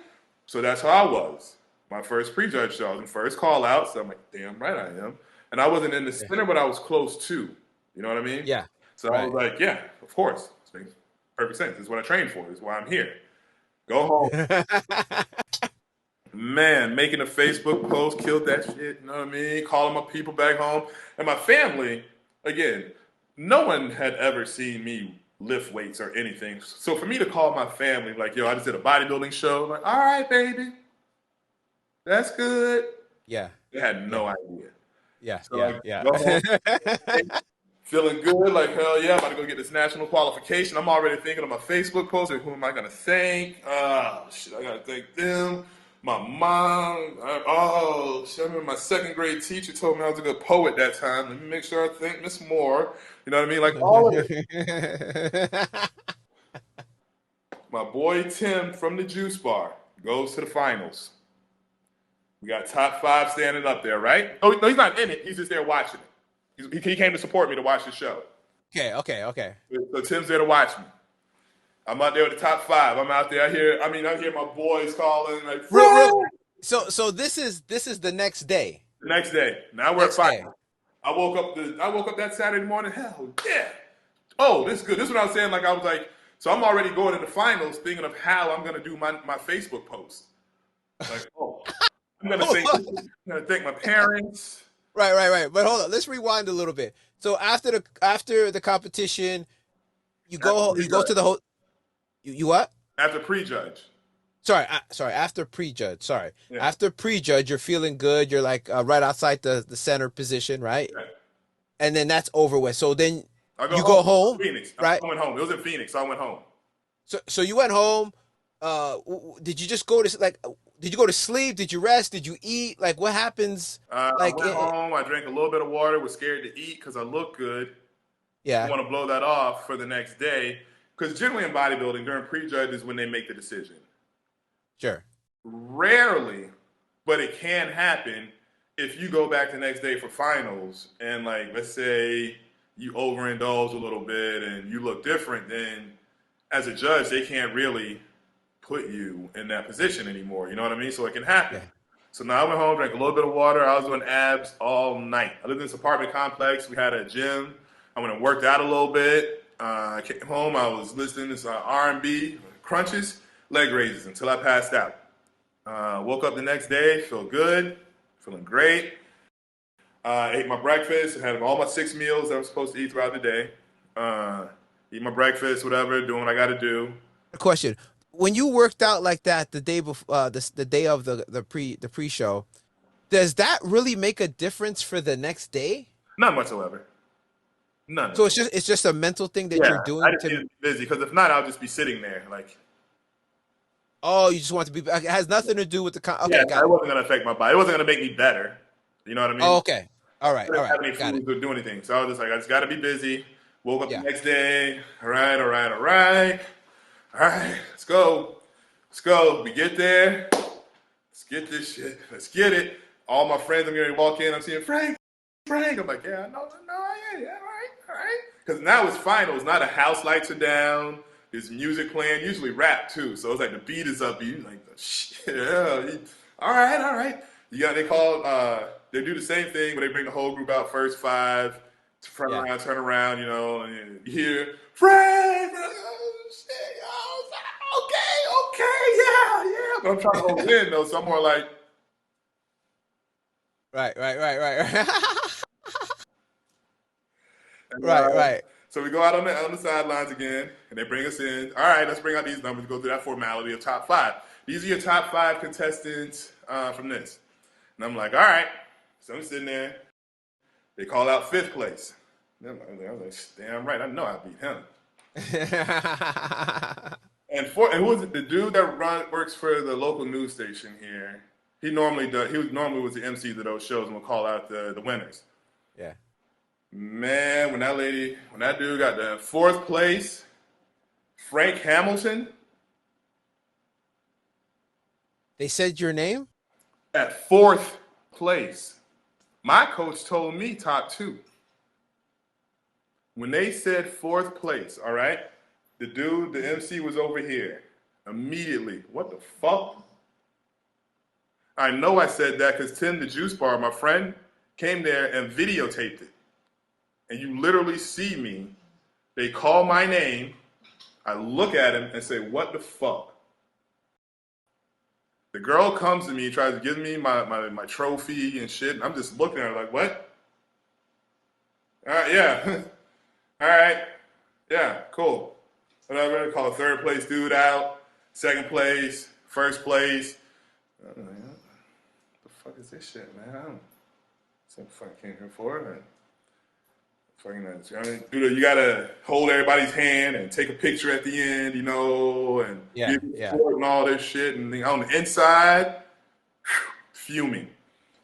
So that's how I was. My first prejudge show, I was in first call out, so I'm like, damn right I am. And I wasn't in the center, but I was close to. You know what I mean? Yeah. So right. I was like, yeah, of course. This makes perfect sense. This is what I trained for. This is why I'm here. Go home. Man, making a Facebook post, killed that shit, you know what I mean? Calling my people back home. And my family, again, no one had ever seen me lift weights or anything. So for me to call my family, like, yo, I just did a bodybuilding show, I'm like, all right, baby, that's good. Yeah. They had no idea. Yeah, so yeah. Go home, feeling good, like, hell yeah, I'm about to go get this national qualification. I'm already thinking of my Facebook post, like, who am I going to thank? Oh, shit, I got to thank them. My mom, I remember my 2nd grade teacher told me I was a good poet that time. Let me make sure I thank Miss Moore. You know what I mean? Like all of it. My boy Tim from the Juice Bar goes to the finals. We got top 5 standing up there, right? Oh, no, he's not in it. He's just there watching it. He came to support me to watch the show. Okay. So Tim's there to watch me. I'm out there with the top 5. I'm out there. I hear my boys calling like, real. So this is the next day. The next day. Now we're at 5. I woke up that Saturday morning. Hell yeah. Oh, this is good. This is what I was saying. Like I was like, so I'm already going to the finals, thinking of how I'm gonna do my Facebook post. Like, I'm gonna thank my parents. Right. But hold on, let's rewind a little bit. So after the competition, you go to the whole. You what? After prejudge. Sorry. After prejudge, sorry. Yeah. After prejudge, you're feeling good. You're like right outside the center position, right? Yeah. And then that's over with. So then I go you home. go home, Phoenix. right? I went home. It was in Phoenix, so I went home. So you went home. Did you just go to like? Did you go to sleep? Did you rest? Did you eat? Like what happens? I Like went home. I drank a little bit of water. Was scared to eat because I looked good. I yeah, want to blow that off for the next day. Because generally in bodybuilding, during prejudge is when they make the decision. sure. Rarely, but it can happen if you go back the next day for finals and, like, let's say you overindulge a little bit and you look different, then as a judge, they can't really put you in that position anymore. You know what I mean? So it can happen. Yeah. So now I went home, drank a little bit of water. I was doing abs all night. I lived in this apartment complex. We had a gym. I went and worked out a little bit. I came home. I was listening to some R&B, crunches, leg raises until I passed out. Woke up the next day, feel good, feeling great. Ate my breakfast, had all my 6 meals that I was supposed to eat throughout the day. Eat my breakfast, whatever, doing what I got to do. Question: when you worked out like that the day before, the day of the pre show, does that really make a difference for the next day? None whatsoever. None So whatsoever. it's just a mental thing that Yeah, you're I doing just need to to. be busy because if not, I'll just be sitting there. Like, Oh, you just want to be. It has nothing to do with the. yeah, Okay, it got it. wasn't going to affect my body. It wasn't going to make me better. You know what I Oh, mean? okay. I All didn't right, have any got it. food or do anything. So I was just like, I just got to be busy. Woke up the Yeah. next day. All right, all right, all right. All right, let's go. Let's go. We get there. Let's get this shit. Let's get it. All my friends, I'm going to walk in. I'm seeing Frank, Frank. I'm like, yeah, no, yeah, all right, all right. Because now it's finals. Now the house lights are down. There's music playing, usually rap too. So it's like the beat is up. You like, shit, yeah. All right, all right. They call, they do the same thing, but they bring the whole group out first five, Yeah. turn around, and you hear, Frank, oh, shit, okay, yeah. But I'm trying to hold it in though, so I'm more like, Right. and, Right. so we go out on the sidelines again, and they bring us in. All right, let's bring out these numbers. Go through that formality of top five. These are your top five contestants from this. And I'm like, all right. So I'm sitting there. They call out fifth place. I was like, damn right, I know I beat him. And who is it? The dude that works for the local news station here. He normally does. Normally was the MC to those shows and will call out the winners. Yeah. Man, when that dude got the fourth place, Frank Hamilton They said your name? at fourth place. My coach told me top two. When they said fourth place, all right, the MC was over here. Immediately, what the fuck? I know I said that because Tim the Juice Bar, my friend, came there and videotaped it. And you literally see me. They call my name. I look at him and say, what the fuck? The girl comes to me, tries to give me my trophy and shit. And I'm just looking at her like, what? All right, yeah. All right. Yeah, cool. Whatever. Call a third place dude out, second place, first place. What the fuck is this shit, man? I don't. What the fuck I came here for? Fucking nuts. I mean, dude, you gotta hold everybody's hand and take a picture at the end, and Yeah, give yeah. support and all this shit. And then on the inside, fuming.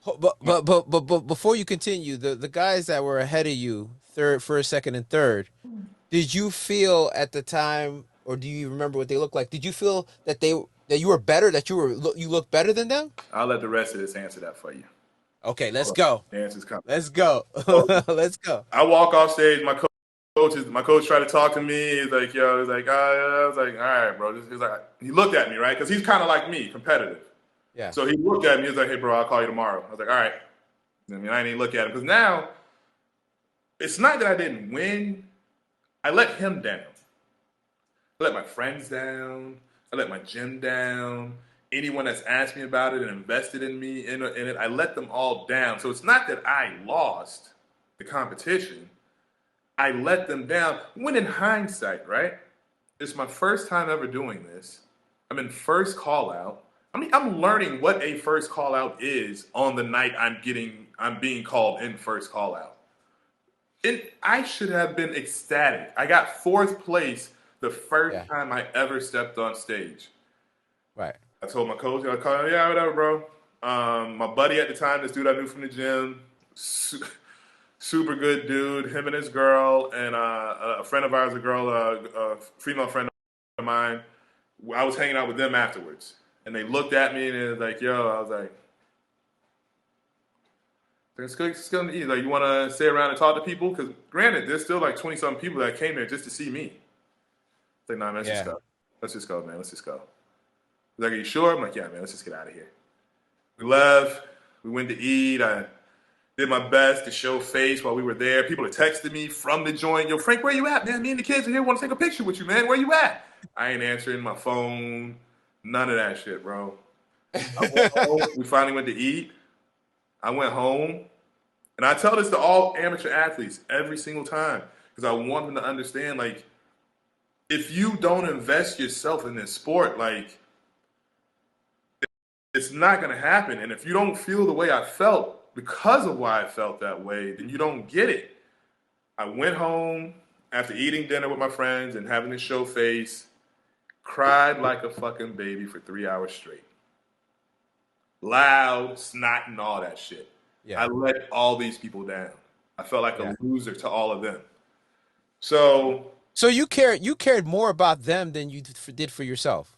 But before you continue, the guys that were ahead of you, third, first, second, and third, did you feel at the time, or do you remember what they looked like? Did you feel that that you were better, that you looked better than them? I'll let the rest of this answer that for you. Okay, let's go. The answer's coming. Let's go. So Let's go. I walk off stage. My coach tried to talk to me. He's like, yo, he's like, I was like, all right, bro. He's like, he looked at me, right? Because he's kind of like me, competitive. Yeah. So he looked at me. He's like, hey, bro, I'll call you tomorrow. I was like, all right. I mean, I didn't even look at him because now it's not that I didn't win. I let him down. I let my friends down. I let my gym down. Anyone that's asked me about it and invested in me in it, I let them all down. So it's not that I lost the competition. I let them down. When in hindsight, right? It's my first time ever doing this. I'm in first call out. I mean, I'm learning what a first call out is on the night I'm being called in first call out. I should have been ecstatic. I got fourth place the first Yeah. time I ever stepped on stage. Right. I told my coach, I called him, yeah, whatever, bro. My buddy at the time, this dude I knew from the gym, super good dude. Him and his girl, and a friend of ours, a female friend of mine. I was hanging out with them afterwards, and they looked at me and they was like, "Yo," I was like, "It's gonna eat. Like, you want to stay around and talk to people? Because granted, there's still like 20 something people that came there just to see me." It's like, "Nah, man, let's just Yeah. go. Let's just go, man. Let's just go." He's like, "Are you sure?" I'm like, "Yeah, man. Let's just get out of here." We left. We went to eat. I did my best to show face while we were there. People had texted me from the joint. Yo, Frank, where you at, man? Me and the kids are here. Want to take a picture with you, man. Where you at? I ain't answering my phone. None of that shit, bro. I went home. We finally went to eat. I went home. And I tell this to all amateur athletes every single time because I want them to understand, like, if you don't invest yourself in this sport, like, it's not going to happen. And if you don't feel the way I felt because of why I felt that way, then you don't get it. I went home after eating dinner with my friends and having to show face, cried like a fucking baby for 3 hours straight. Loud, snot, and all that shit. I Yeah. let all these people down. I felt like Yeah. a loser to all of them. So So you cared more about them than you did for yourself.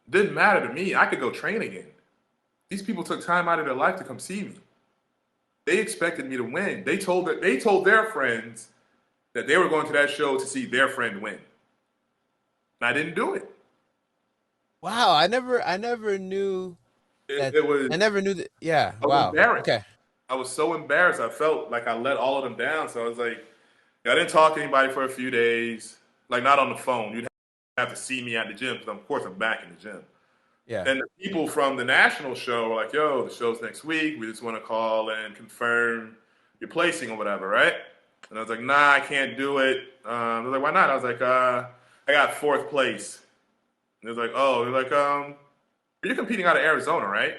it didn't matter to me. I could go train again. These people took time out of their life to come see me. They expected me to win. They told their friends that they were going to that show to see their friend win. And I didn't do it. Wow, I never knew It, that. it was I never knew that. Yeah. I was Wow. embarrassed. Okay. I was so embarrassed. I felt like I let all of them down. So I was like, I didn't talk to anybody for a few days. Like not on the phone. You'd have to see me at the gym because of course I'm back in the gym. Yeah. And the people from the national show were like, "Yo, the show's next week. We just want to call and confirm your placing or whatever, right?" And I was like, "Nah, I can't do it." They're like, "Why not?" I was like, "I got fourth place." And they're like, "Oh," they're like, "You're competing out of Arizona, right?"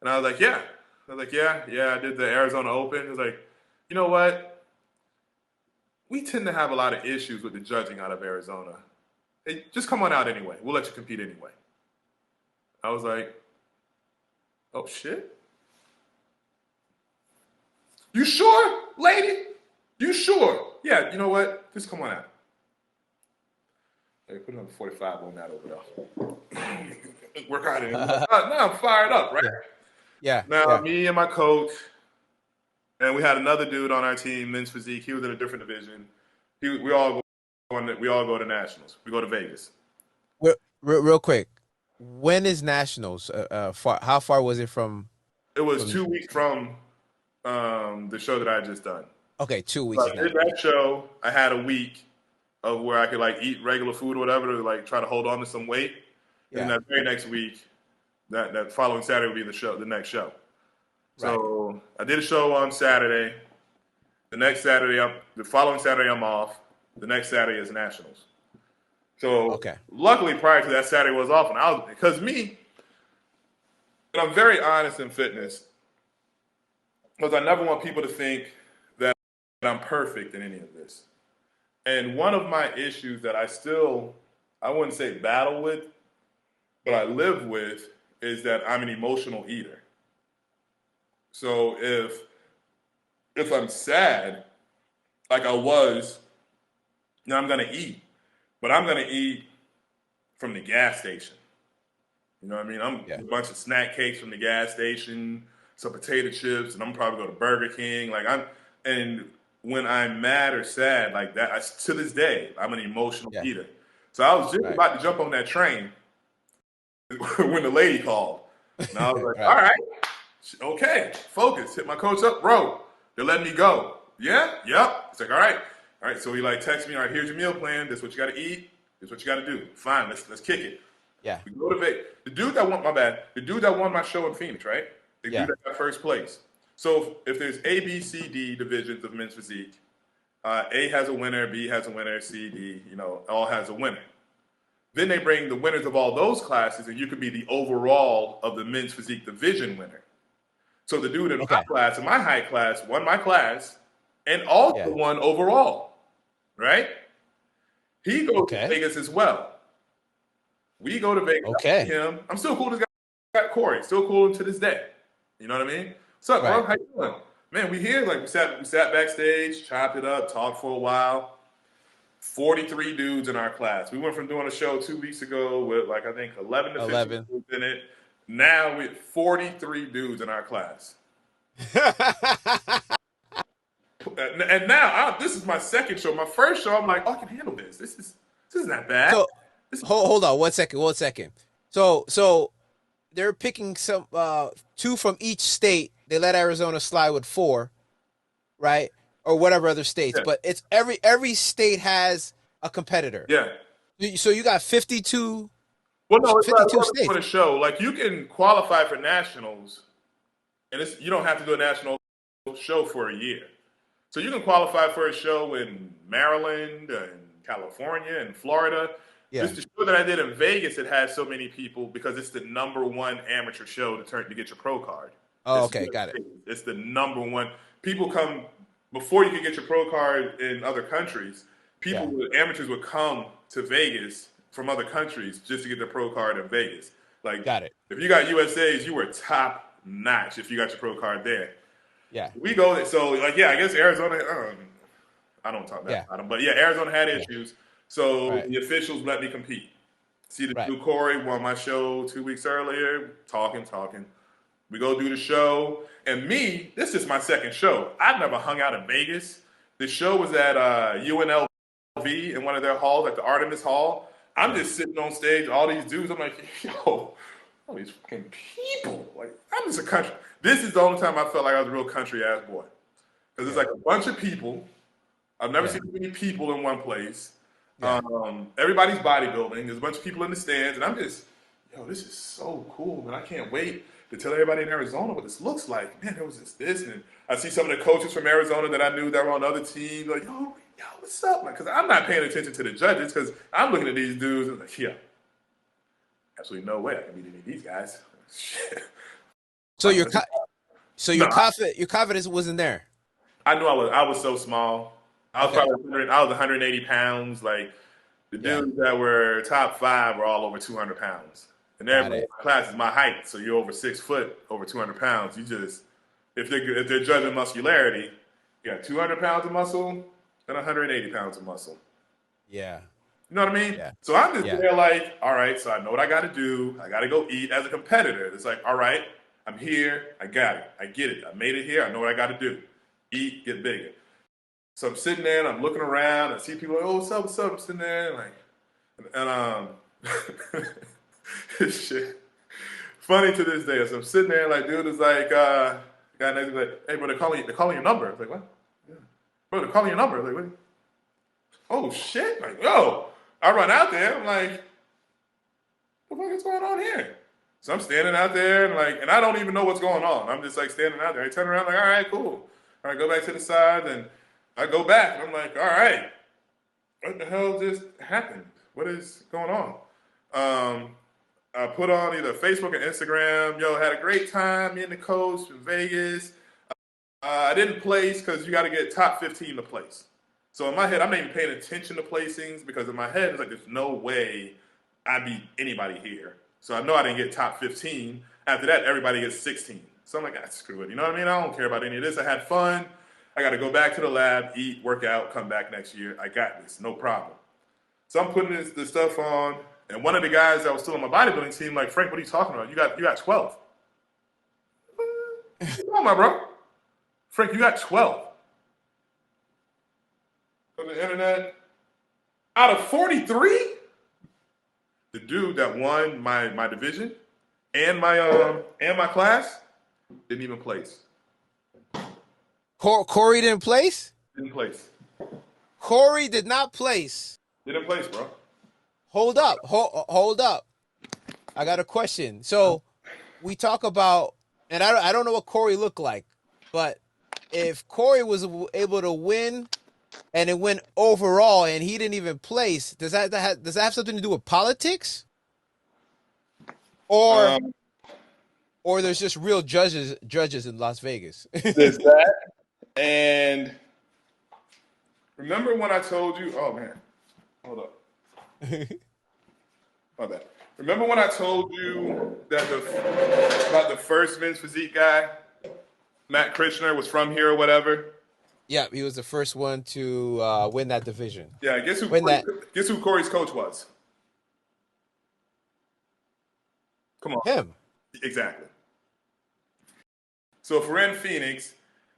And I was like, "Yeah." I was like, "Yeah, I did the Arizona Open." It was like, "You know what? We tend to have a lot of issues with the judging out of Arizona. Hey, just come on out anyway. We'll let you compete anyway." I was like, "Oh shit." You sure, lady? You sure? Yeah, you know what? Just come on out. Hey, put another 45 on that over there. Work out of it. Now I'm fired up, right? Yeah. Yeah. Now, Yeah. me and my coach, and we had another dude on our team, men's physique. He was in a different division. We all go to nationals. We go to Vegas. Real quick, when is nationals? How far was it It was from? 2 weeks from the show that I had just done. Okay, 2 weeks So is I did nationals. that show. I had a week of where I could like eat regular food or whatever to like try to hold on to some weight. And then Yeah. that very next week, that following Saturday would be the next show. Right. So I did a show on Saturday. The following Saturday I'm off. The next Saturday is nationals. So Okay. luckily, prior to that Saturday was off, and I was because me, and I'm very honest in fitness because I never want people to think that I'm perfect in any of this. And one of my issues that I wouldn't say battle with, but I live with, is that I'm an emotional eater. So if I'm sad, like I was, then I'm gonna eat. But I'm gonna eat from the gas station. You know what I mean? I'm Yeah. a bunch of snack cakes from the gas station, some potato chips, and I'm probably go to Burger King. And when I'm mad or sad like that, to this day, I'm an emotional Yeah. eater. So I was just Right. about to jump on that train when the lady called. And I was like, all Right. right, okay, focus. Hit my coach up, bro. They're letting me go. Yeah, yep. It's like, all right. So he like texts me, all right, here's your meal plan. This is what you got to eat. This is what you got to do. Fine, let's kick it. Yeah. We go to Vegas. The dude that won my show in Phoenix, right? The dude Yeah. that got first place. So if there's A, B, C, D divisions of men's physique, A has a winner, B has a winner, C, D, all has a winner. Then they bring the winners of all those classes, and you could be the overall of the men's physique division winner. So the dude in my Okay. class, in my height class, won my class and also Yeah. won overall, right? He goes to Okay. Vegas as well. We go to Vegas. I see Okay. him. I'm still cool with this guy, Corey. Still cool to this day. You know what I mean? What's up, bro? Right. How you doing? Man, we here. Like we sat backstage, chopped it up, talked for a while. 43 dudes in our class. We went from doing a show 2 weeks ago with like I think 11 to 15 11. dudes in it. Now we have 43 dudes in our class. And now this is my second show. My first show, I'm like, oh, I can handle this. This is not bad. So This is hold on 1 second. 1 second. So they're picking some two from each state. They let Arizona slide with four, right? Or whatever other states. yeah, But it's every state has a competitor. yeah. So you got 52, Well, no, it's not 52 whoever's doing states. a show. Like you can qualify for nationals, and you don't have to do a national show for a year. So you can qualify for a show in Maryland and California and Florida. Yeah. Just the show that I did in Vegas, it has so many people because it's the number one amateur show to get your pro card. Oh, It's, okay, got it. it's the number one. People come before you can get your pro card in other countries. Yeah, Amateurs would come to Vegas from other countries just to get their pro card in Vegas. Like got it. if you got USA's, you were top notch if you got your pro card there. Yeah, We go there, so like yeah, I guess Arizona. I don't talk that yeah, about them, but yeah, Arizona had yeah. issues, so Right, the officials let me compete. See the right. dude Corey won my show 2 weeks earlier. Talking. We go do the show, and me, this is my second show. I've never hung out in Vegas. The show was at UNLV in one of their halls, like the Artemis Hall. I'm Yeah, just sitting on stage, all these dudes. I'm like, yo, all these fucking people. Like, I'm just a country. This is the only time I felt like I was a real country ass boy. Because it's yeah, like a bunch of people. I've never yeah, seen so many people in one place. yeah. Everybody's bodybuilding. There's a bunch of people in the stands, and I'm just, yo, this is so cool, man. I can't wait to tell everybody in Arizona what this looks like. Man, there was this, and I see some of the coaches from Arizona that I knew that were on other teams. Like, yo, what's up, man? Because I'm not paying attention to the judges because I'm looking at these dudes and like, yeah, absolutely no way I can beat any of these guys. Shit. So No, your confidence wasn't there. I knew I was so small. I was Okay. probably 100, I was 180 pounds. Like the Yeah, dudes that were top five were all over 200 pounds. And got everybody in it. my class is my height, so you're over 6 foot, over 200 pounds. You just if they're judging muscularity, you got 200 pounds of muscle and 180 pounds of muscle. Yeah, You know what I mean? yeah, So I'm just yeah, there like, all right, so I know what I got to do. I got to go eat as a competitor. It's like, all right, I'm here. I got it. I get it. I made it here. I know what I got to do. Eat, get bigger. So I'm sitting there and I'm looking around. I see people like, oh, what's up, what's up? I'm sitting there and shit. Funny to this day. So I'm sitting there like, dude is like, guy next to me like, hey, bro, they're calling your number. I was like, what? Yeah. Bro, they're calling your number. I was like, what? Oh shit! Like, yo, I run out there. I'm like, what the fuck is going on here? So I'm standing out there and I don't even know what's going on. I'm just like standing out there. I turn around like, all right, cool. All right, go back to the side, and I go back, and I'm like, all right, what the hell just happened? What is going on? Um, I put on either Facebook or Instagram. Yo, had a great time. Me and the coach in Vegas. I didn't place because you got to get top 15 to place. So in my head, I'm not even paying attention to placings because in my head, it's like there's no way I beat anybody here. So I know I didn't get top 15. After that, everybody gets 16. So I'm like, ah, screw it. You know what I mean? I don't care about any of this. I had fun. I got to go back to the lab, eat, work out, come back next year. I got this, no problem. So I'm putting this stuff on, and one of the guys that was still on my bodybuilding team, like, Frank, what are you talking about? You got 12. What you talking about, bro? Frank, you got 12 on the internet. Out of 43, the dude that won my division and my class didn't even place. Corey didn't place. Didn't place. Corey did not place. Didn't place, bro. Hold up. I got a question. So we talk about, and I don't know what Corey looked like, but if Corey was able to win and it went overall, and he didn't even place. Does that have something to do with politics, or Um, there's just real judges in Las Vegas? there's that. And remember when I told you? Oh man, hold up, my bad. Remember when I told you that about the first men's physique guy, Matt Krishner, was from here or whatever? Yeah, he was the first one to win that division. Yeah, Win that Guess who Corey's coach was? Come on, him. exactly. So if we're in Phoenix,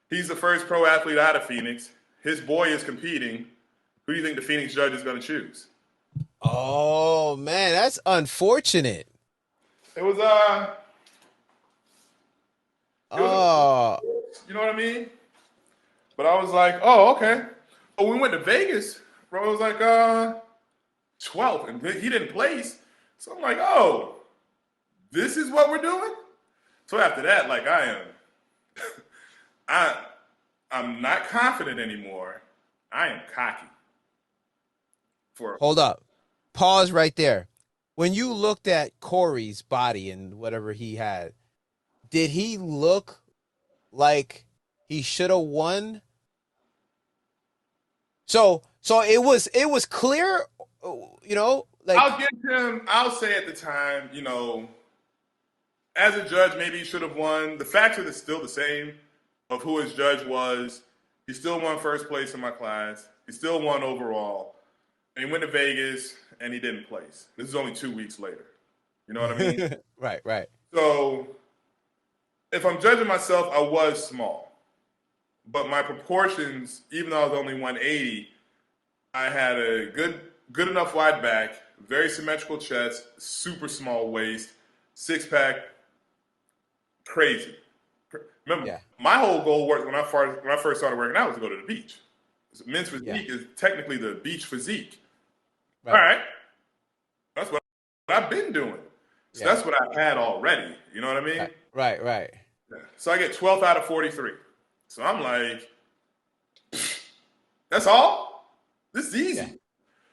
he's the first pro athlete out of Phoenix. His boy is competing. Who do you think the Phoenix judge is going to choose? Oh man, that's unfortunate. It was it was Oh, you know what I mean? But I was like, oh okay. But when we went to Vegas, bro, it was like 12th, and he didn't place. So I'm like, oh, this is what we're doing. So after that, like I am, I I'm not confident anymore. I am cocky for hold up. Pause right there. When you looked at Corey's body and whatever he had, did he look like he should have won? So it was clear, I'll like give him. I'll say at the time, as a judge, maybe he should have won. The facts are still the same of who his judge was. He still won first place in my class. He still won overall. And he went to Vegas and he didn't place. This is only 2 weeks later. You know what I mean? right, right. So if I'm judging myself, I was small. But my proportions, even though I was only 180, I had a good enough wide back, very symmetrical chest, super small waist, six pack, crazy. Remember, Yeah, my whole goal was when I first started working out was to go to the beach. Men's yeah, physique is technically the beach physique. All right, right, that's what I've been doing. So yeah, that's what I had already. You know what I mean? right, right, right. Yeah. So I get 12th out of 43. So I'm like, that's all? This is Yeah, easy. So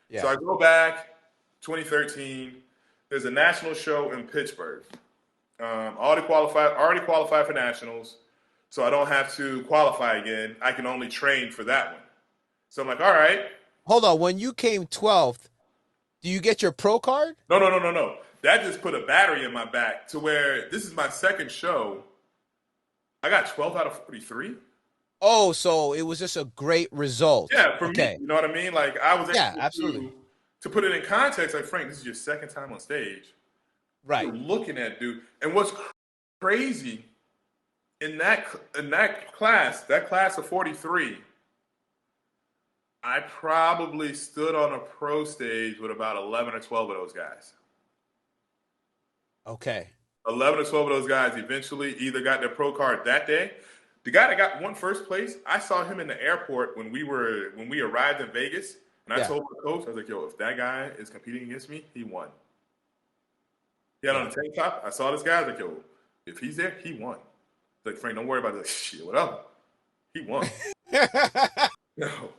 yeah, I go back, 2013. There's a national show in Pittsburgh. Already qualified for nationals, so I don't have to qualify again. I can only train for that one. So I'm like, all right, hold on. When you came 12th, do you get your pro card? no, no, no, no, no. That just put a battery in my back to where this is my second show. I got 12 out of 43. Oh, so it was just a great result. Yeah, for me, Okay. you know what I mean? Like I was Yeah, able absolutely. to put it in context. Like Frank, this is your second time on stage. You're Right. looking at dude, and what's crazy that class of 43, I probably stood on a pro stage with about 11 or 12 of those guys. Okay. 11 or 12 of those guys eventually either got their pro card that day. The guy that got one first place, I saw him in the airport when we arrived in Vegas, and I Yeah. told the coach, I was like, "Yo, if that guy is competing against me, he won." He had on Yeah. a tank top. I saw this guy. I was like, "Yo, if he's there, he won." Like Frank, don't worry about this. Shit, whatever. He won. No.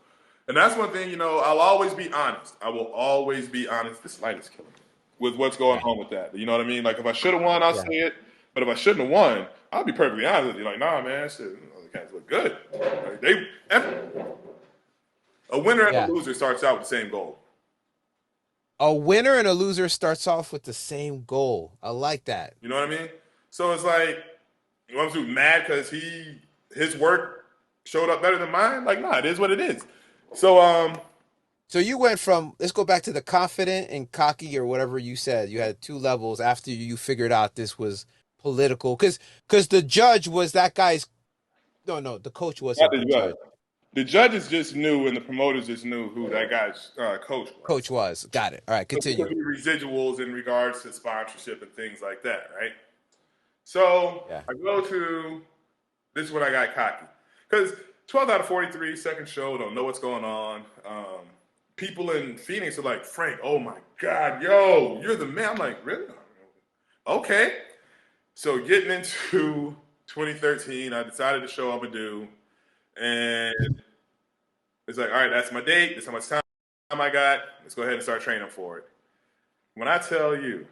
And that's one thing, I'll always be honest. I will always be honest. This light is killing me with what's going yeah. on with that. You know what I mean? Like, if I should have won, I'll Yeah. say it. But if I shouldn't have won, I'll be perfectly honest with you. Like, nah, man, shit, the guys look good. Like, a winner and a Yeah. loser starts out with the same goal. A winner and a loser starts off with the same goal. I like that. You know what I mean? So it's like, I'm too mad because his work showed up better than mine. Like, nah, it is what it is. So, So you went from, let's go back to the confident and cocky or whatever you said. You had two levels after you figured out this was political. Because the judge was that guy's, no, no, the coach not wasn't the the judge. judge. The judges just knew, and the promoters just knew who that guy's coach was. Coach was. Got it. All right, So there continue. could be residuals in regards to sponsorship and things like that, right? So Yeah. I go to this is when I got cocky because 12 out of 43, second show, don't know what's going on. People in Phoenix are like, Frank, oh my God, yo, you're the man. I'm like, really? Okay. So getting into 2013, I decided to show up and do, and It's like, all right, that's my date. This is how much time I got. Let's go ahead and start training for it. When I tell you,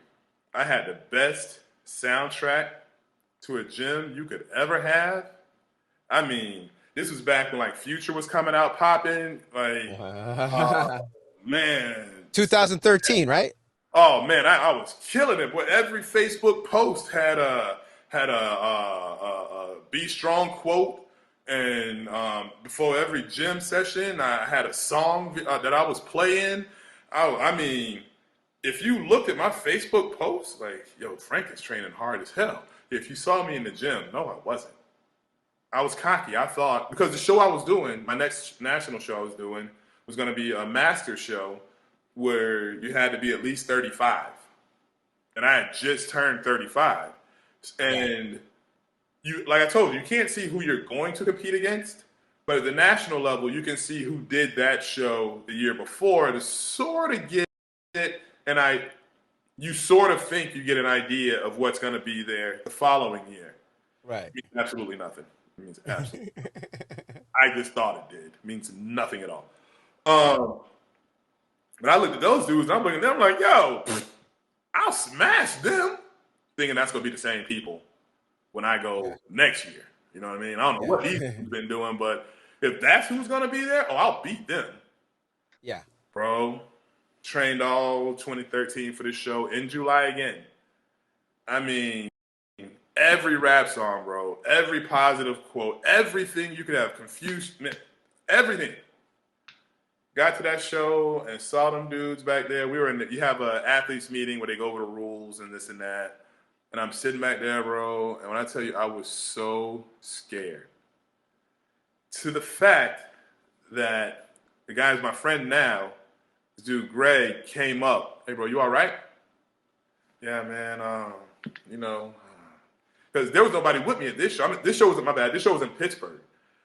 I had the best soundtrack to a gym you could ever have. I mean, this was back when like Future was coming out popping. Like, man, 2013, right? oh man, I was killing it. But every Facebook post had a be strong quote, and before every gym session, I had a song that I was playing. I mean, if you looked at my Facebook post, like, yo, Frank is training hard as hell. If you saw me in the gym, no, I wasn't. I was cocky. I thought because the show I was doing, my next national show I was doing, was going to be a master show where you had to be at least 35, and I had just turned 35, Yeah. and you, like I told you, you can't see who you're going to compete against, but at the national level, you can see who did that show the year before to sort of get it, and you sort of think you get an idea of what's going to be there the following year. Right. It means absolutely nothing. It means absolutely. I just thought it did. It means nothing at all. Right. But I looked at those dudes and I'm looking at them like, yo, I'll smash them. Thinking that's gonna be the same people when I Yeah. go next year. You know what I mean? I don't know what these Yeah. dudes been doing, but if that's who's gonna be there, oh, I'll beat them, Yeah. bro. Trained all 2013 for this show in July again. I mean, every rap song, bro, every positive quote, everything you could have confused, everything. Got to that show and saw them dudes back there. We were in. You have a athletes meeting where they go over the rules and this and that. And I'm sitting back there, bro. And when I tell you, I was so scared to the fact that the guy's my friend now. This dude Greg came up. Hey, bro, you all right? Yeah, man. You know, because there was nobody with me at this show. I mean, this show wasn't my bad. This show was in Pittsburgh.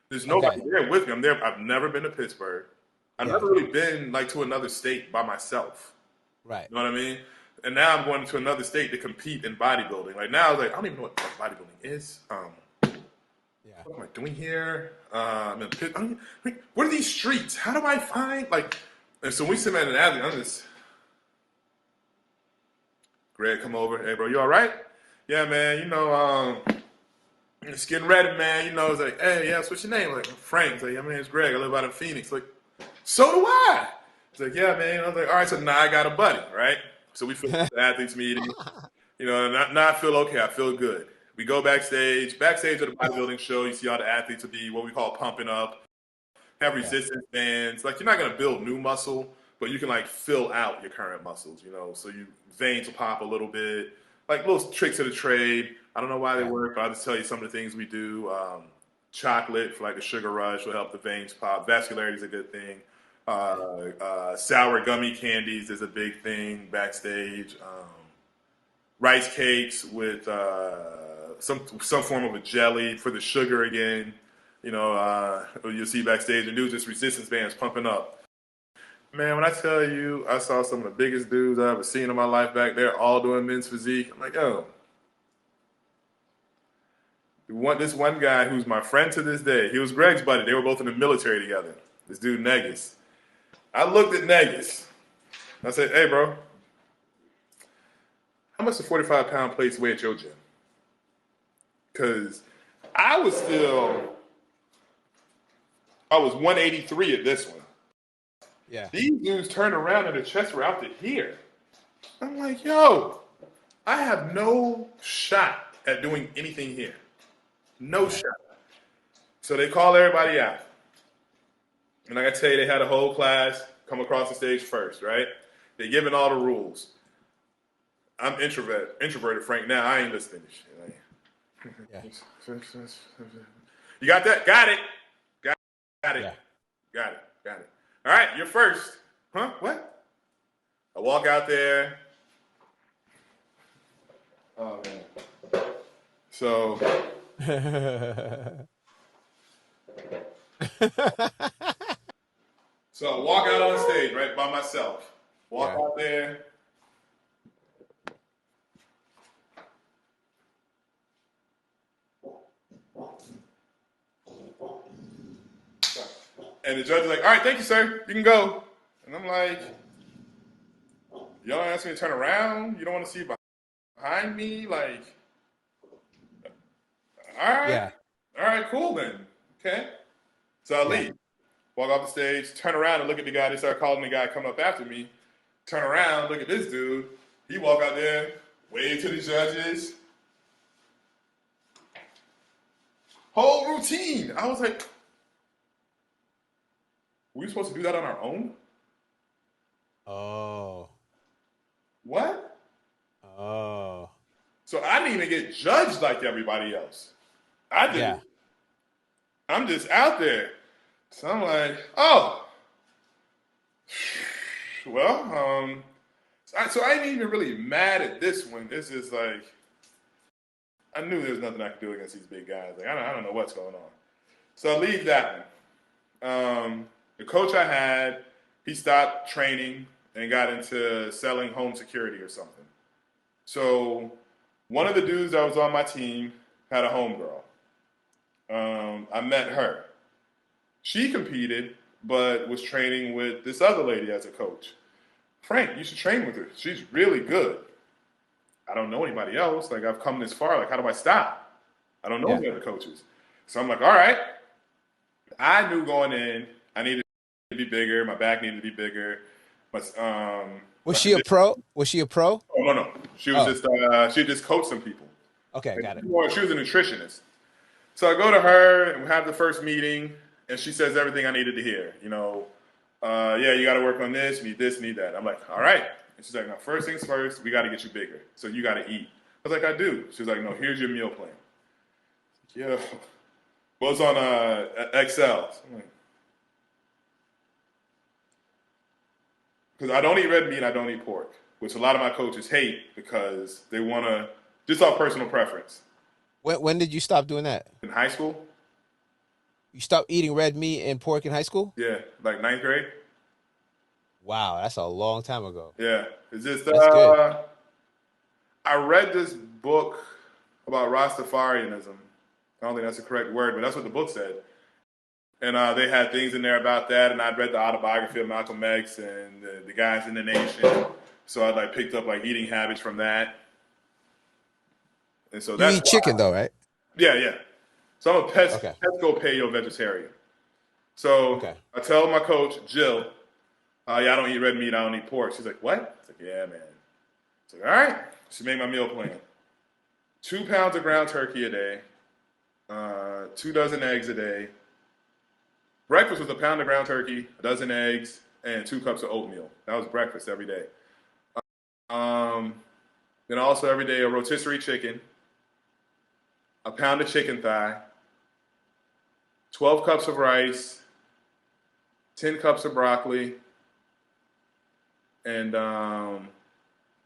There's nobody Okay. there with me. I'm there. I've never been to Pittsburgh. I've Yeah. never really been like to another state by myself. Right. You know what I mean? And now I'm going to another state to compete in bodybuilding. Like now, I was like, I don't even know what bodybuilding is. Yeah. What am I doing here? What are these streets? How do I find like? And so we sit at an athlete. I'm just Greg, come over. Hey, bro, you all right? Yeah, man. It's getting ready, man. It's like, hey, yeah, what's your name? Like, Frank. It's like, yeah, my name's Greg. I live out in Phoenix. Like, so do I. It's like, yeah, man. I was like, all right, so now I got a buddy, right? So we finish the athletes meeting. Now I feel okay. I feel good. We go backstage. Backstage at the bodybuilding show, you see all the athletes will be what we call pumping up, have Yeah. resistance bands. Like, you're not going to build new muscle, but you can, like, fill out your current muscles, So your veins will pop a little bit. Like, little tricks of the trade. I don't know why they Yeah. work, but I'll just tell you some of the things we do. Chocolate for, like, a sugar rush will help the veins pop. Vascularity is a good thing. Sour gummy candies is a big thing backstage. Rice cakes with some form of a jelly for the sugar again. You'll see backstage and dudes just resistance bands pumping up. Man, when I tell you, I saw some of the biggest dudes I've ever seen in my life back there, all doing men's physique. I'm like, oh, this one guy who's my friend to this day. He was Greg's buddy. They were both in the military together. This dude Negus. I looked at Negus. I said, hey, bro, how much do 45-pound plates weigh at your gym? Because I was 183 at this one. Yeah. These dudes turned around and the chests were out to here. I'm like, yo, I have no shot at doing anything here. No Yeah. shot. So they call everybody out. And like I tell you, they had a whole class come across the stage first, right? They giving all the rules. I'm introverted, Frank. Now I ain't listening to shit. Yeah. You got that? Got it. Got it. Yeah. Got it. Got it. All right, you're first. Huh? What? I walk out there. Oh man. So I walk out on stage, right, by myself. Walk Yeah. out there. And the judge is like, all right, thank you, sir. You can go. And I'm like, y'all ask me to turn around? You don't want to see behind me? Like, all right. Yeah. All right, cool then. Okay. So I Yeah. leave. Walk off the stage, turn around and look at the guy. They start calling the guy coming up after me. Turn around, look at this dude. He walk out there, wave to the judges. Whole routine. I was like, we supposed to do that on our own? Oh. What? Oh. So I didn't even get judged like everybody else. I Yeah. didn't. I'm just out there. So I'm like, oh, well, so I ain't even really mad at this one. This is like, I knew there was nothing I could do against these big guys. Like, I don't know what's going on. So I leave that one. The coach I had, he stopped training and got into selling home security or something. So one of the dudes that was on my team had a homegirl. I met her. She competed, but was training with this other lady as a coach. Frank, you should train with her. She's really good. I don't know anybody else. Like, I've come this far. Like, how do I stop? I don't know Yeah. any other coaches. So I'm like, all right. I knew going in, I needed to be bigger. My back needed to be bigger. Was My she a condition. pro? Was she a pro? Oh, no, no. Oh, She just coached some people. okay, And got it. she was a nutritionist. So I go to her and we have the first meeting, and she says everything I needed to hear. Yeah, you got to work on this, need this, need that. I'm like, all right. And she's like, no, first things first, we got to get you bigger. So you got to eat. I was like, I do. She's like, no, here's your meal plan. Yeah. Well, it's on Excel. So I'm like, because I don't eat red meat, I don't eat pork, which a lot of my coaches hate because they want to, just off personal preference. When did you stop doing that? In high school, You stopped eating red meat and pork in high school? yeah, like ninth grade, Wow, that's a long time ago. yeah. It's just, That's good. I read this book about Rastafarianism. I don't think that's the correct word, but that's what the book said. And they had things in there about that, and I'd read the autobiography of Malcolm X and the guys in the nation. So I like picked up like eating habits from that, and so You that's eat why. chicken though, right? Yeah, yeah. So I'm a Okay. pesco paleo vegetarian. So Okay. I tell my coach Jill, yeah, I don't eat red meat, I don't eat pork. She's like, what? It's like, yeah, man. It's like, all right. She made my meal plan: 2 pounds of ground turkey a day, 2 dozen eggs a day. Breakfast was a pound of ground turkey, a dozen eggs, and 2 cups of oatmeal. That was breakfast every day. Um, then also every day a rotisserie chicken, a pound of chicken thigh, 12 cups of rice, 10 cups of broccoli, and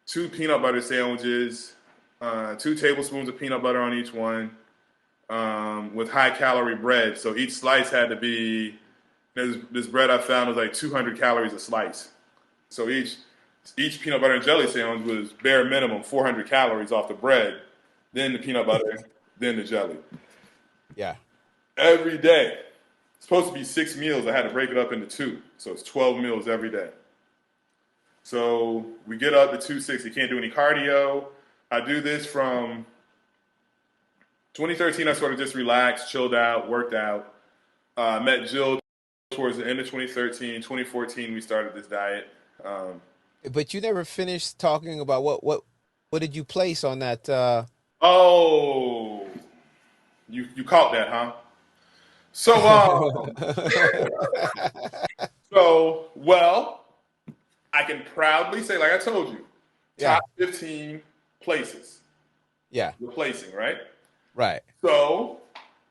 2 peanut butter sandwiches, 2 tablespoons of peanut butter on each one, with high calorie bread. So each slice had to be, this bread I found was like 200 calories a slice. So each peanut butter and jelly sandwich was bare minimum 400 calories off the bread, then the peanut butter, then the jelly. Yeah. Every day. It's supposed to be 6 meals. I had to break it up into two. So it's 12 meals every day. So we get up to 260. Can't do any cardio. I do this from 2013. I sort of just relaxed, chilled out, worked out. Met Jill towards the end of 2013. 2014, we started this diet. But you never finished talking about what did you place on that Oh, you caught that, huh? So, well, I can proudly say, like I told you, Yeah. top 15 places Yeah. replacing, right? Right. So,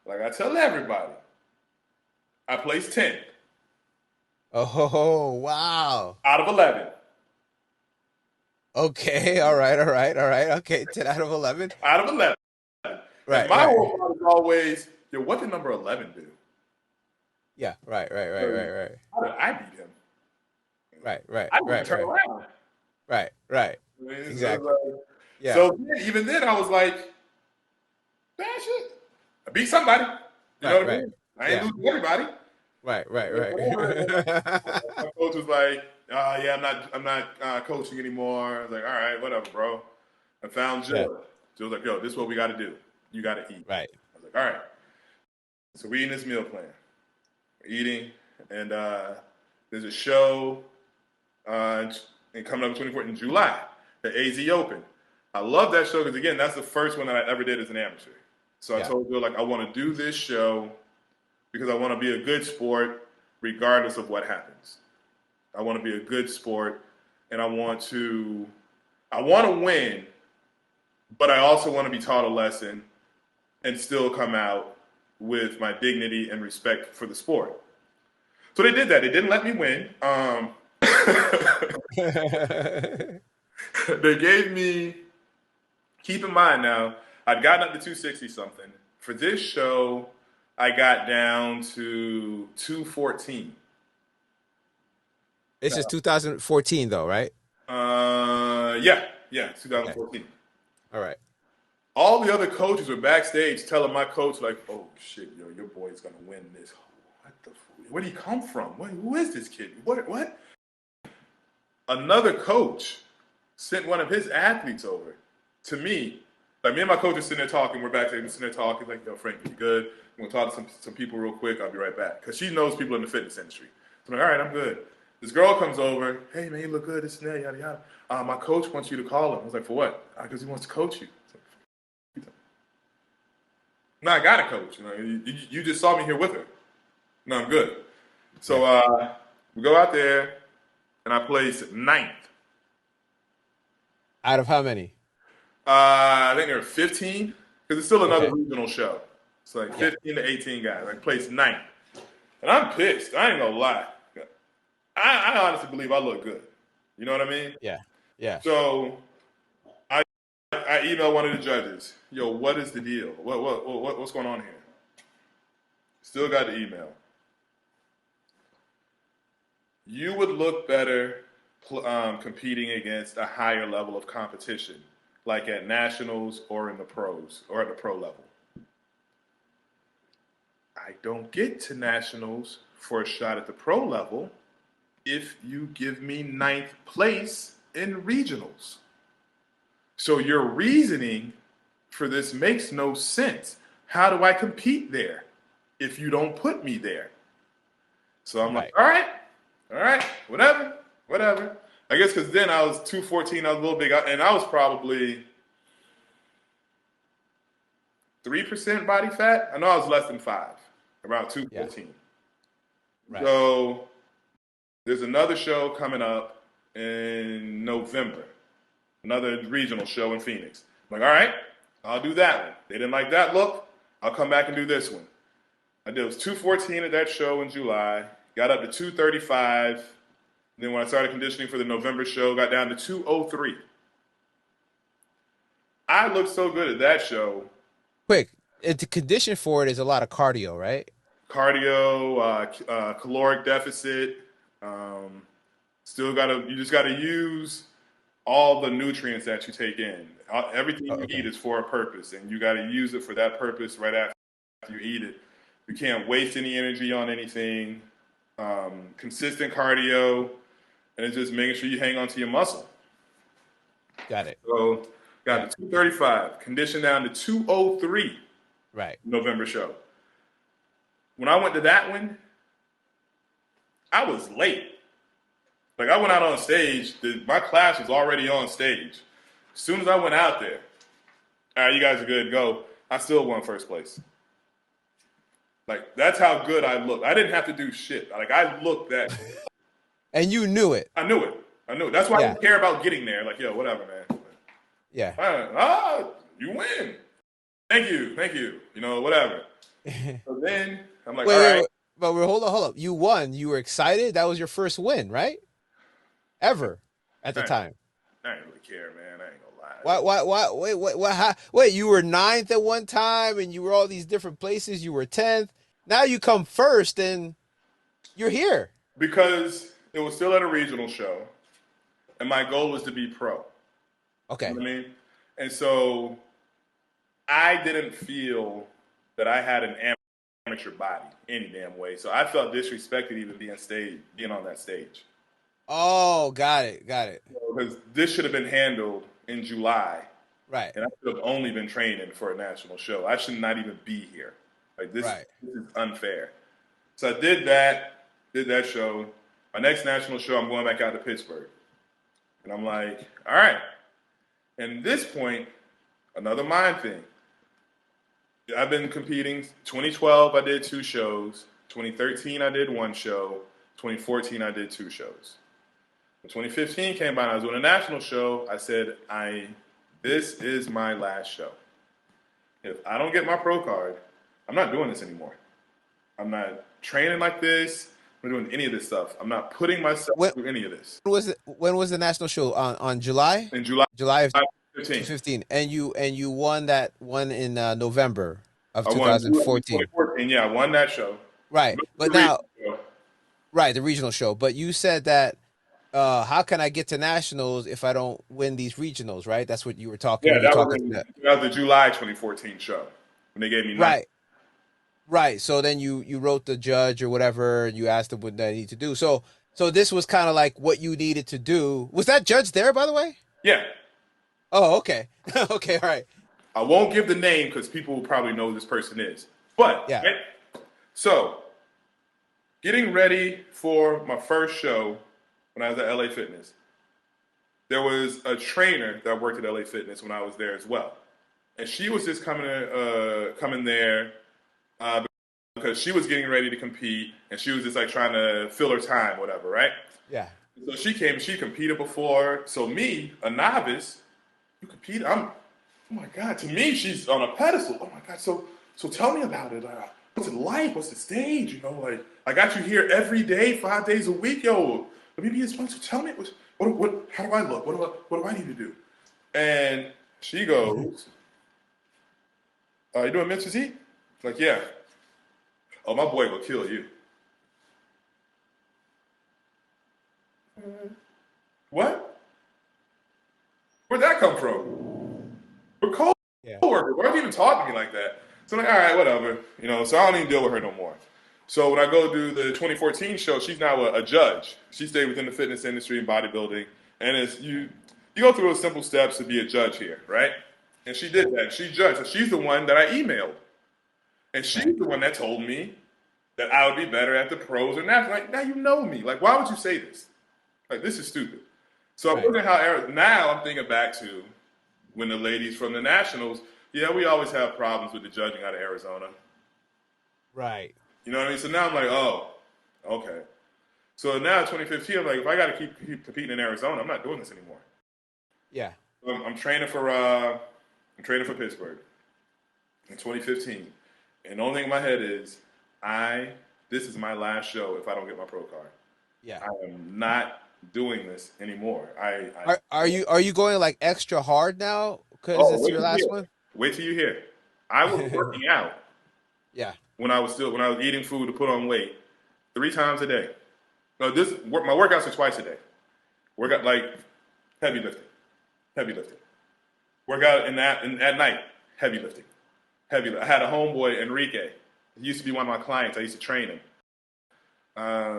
like I tell everybody, I placed 10 Oh, wow. out of 11. Okay. All right. All right. All right. Okay. 10 out of 11. Out of 11. And Right. my Right. whole thought is always, yo, what did number 11 do? Yeah. Right. Right. Right. Right. Right. How did I beat him? Right. Right. I didn't even Right. turn Right. around. Right. Right. I mean, Exactly. Yeah. so even then, I was like, man, shit. I beat somebody. You know Right. what I Right. mean? I ain't Yeah. losing everybody. Right, right, Whatever. right. My coach was like, yeah, I'm not coaching anymore. I was like, all right, whatever, bro. I found Yeah, Jill. Jill was like, yo, this is what we got to do. You got to eat. right. I was like, all right. So we eating this meal plan. We're eating, and there's a show and coming up 24th in July, the AZ Open. I love that show because again, that's the first one that I ever did as an amateur. So I Yeah, told Bill like I want to do this show because I want to be a good sport regardless of what happens. I want to be a good sport, and I want to win, but I also want to be taught a lesson and still come out with my dignity and respect for the sport. So they did that. They didn't let me win. They gave me. Keep in mind now, I'd gotten up to 260 something. For this show, I got down to 214. This is 2014 though, right? Yeah, Okay. 2014. All right. All the other coaches were backstage telling my coach, like, oh shit, yo, your boy's gonna win this. What the where did he come from? Who is this kid? What? Another coach sent one of his athletes over to me. Like me and my coach are sitting there talking, we're backstage, we're sitting there talking, like, yo, Frank, you good? I'm gonna talk to some people real quick, I'll be right back. Cause she knows people in the fitness industry. So I'm like, all right, I'm good. This girl comes over, hey man, you look good, this and that, yada yada. My coach wants you to call him. I was like, for what? Because he wants to coach you. No, I got a coach. You just saw me here with her. No, I'm good. Yeah. So we go out there, and I place ninth. Out of how many? I think there were 15, because it's still another Okay. regional show. It's like Yeah. 15 to 18 guys. I placed ninth. And I'm pissed. I ain't gonna lie. I honestly believe I look good. You know what I mean? Yeah. Yeah. So I I emailed one of the judges. Yo, what is the deal? What's going on here? Still got the email. You would look better competing against a higher level of competition, like at nationals or in the pros or at the pro level. I don't get to nationals for a shot at the pro level if you give me ninth place in regionals. So your reasoning for this makes no sense. How do I compete there if you don't put me there? So I'm like, Right. all right, whatever. I guess because then I was 214, I was a little big, and I was probably 3% body fat. I know I was less than 5, around Yeah. 214. Right. So there's another show coming up in November, another regional show in Phoenix. I'm like, all right, I'll do that one. They didn't like that look. I'll come back and do this one. I did it was 214 at that show in July, got up to 235. Then when I started conditioning for the November show, got down to 203. I looked so good at that show. Quick. The condition for it is a lot of cardio, right? Cardio, caloric deficit. Um, you just gotta use all the nutrients that you take in. Everything Oh, you eat okay. is for a purpose, and you gotta use it for that purpose right after you eat it. You can't waste any energy on anything. Consistent cardio, and it's just making sure you hang on to your muscle. Got it. So got Yeah. to 235, conditioned down to 203 Right. November show. When I went to that one, I was late. Like I went out on stage, my class was already on stage. As soon as I went out there, all right, you guys are good, go. I still won first place. Like that's how good I looked. I didn't have to do shit. Like I looked that good. And you knew it. I knew it. I knew it. That's why I Yeah. didn't care about getting there. Like, yo, whatever, man. Yeah. You win. Thank you. Whatever. wait, So then I'm like, all wait, right. wait. But hold up. You won. You were excited. That was your first win, right? Ever at the I, time. I ain't really care, man. I ain't gonna lie. Why, wait, you were ninth at one time and you were all these different places. You were 10th. Now you come first and you're here. Because it was still at a regional show, and my goal was to be pro. You Okay. know what I mean? And so I didn't feel that I had an amateur body any damn way. So I felt disrespected even being on that stage. Oh, got it. Got it. Because this should have been handled in July, Right. and I should have only been training for a national show. I should not even be here. Like Right. this is unfair. So I did that show. My next national show, I'm going back out to Pittsburgh, and I'm like, all right. And at this point, another mind thing. I've been competing. 2012, I did 2 shows. 2013, I did 1 show. 2014, I did 2 shows. When 2015 came by and I was doing a national show, I said, this is my last show. If I don't get my pro card, I'm not doing this anymore. I'm not training like this. I'm not doing any of this stuff. I'm not putting myself When through any of this. when was the national show on July? In July July of 15, 2015, and you won that one in November of I won 2014. 2014. Yeah, I won that show. Right. The But regional now, show. right, the regional show. But you said that how can I get to nationals if I don't win these regionals, right? That's what you were talking Yeah, when you're talking to that. that was the July 2014 show when they gave me 9. Right. Right. So then you wrote the judge or whatever, and you asked them what they need to do. So this was kind of like what you needed to do. Was that judge there, by the way? Yeah, Oh, okay. Okay, all right. I won't give the name because people will probably know who this person is. But Yeah. right? So getting ready for my first show when I was at LA Fitness, there was a trainer that worked at LA Fitness when I was there as well, and she was just coming there uh, because she was getting ready to compete, and she was just like trying to fill her time, whatever, right? Yeah. So she came, she competed before. So me, a novice, you compete. Oh my God, to me, she's on a pedestal. Oh my God, so tell me about it. What's it like? What's the stage? You know, like I got you here every day, 5 days a week, yo. Let me be a sponsor. Tell me what how do I look? What do I need to do? And she goes, you doing men's physique? Like, yeah. Oh, my boy will kill you. What? Where'd that come from? We're Yeah. coworkers. Why are you even talking to me like that? So I'm like, all right, whatever. You know, so I don't even deal with her no more. So when I go do the 2014 show, she's now a judge. She stayed within the fitness industry and bodybuilding. And it's you go through those simple steps to be a judge here, right? And she did that. She judged. So she's the one that I emailed. And Right. she's the one that told me that I would be better at the pros or nationals. Like, now you know me. Like, why would you say this? Like, this is stupid. So I'm Right. looking at how now I'm thinking back to when the ladies from the nationals, yeah, we always have problems with the judging out of Arizona. Right. You know what I mean? So now I'm like, oh, okay. So now 2015, I'm like, if I got to keep competing in Arizona, I'm not doing this anymore. Yeah. I'm training for Pittsburgh in 2015, and the only thing in my head is, this is my last show if I don't get my pro card. Yeah. I am not doing this anymore. Are you going like extra hard now because Oh, it's wait your till you last hear. one? Wait till you hear. I was working out Yeah. when I was eating food to put on weight 3 times a day. No, my workouts are twice a day. Workout like heavy lifting, heavy lifting. Workout at night, heavy lifting, heavy. I had a homeboy Enrique. He used to be one of my clients. I used to train him.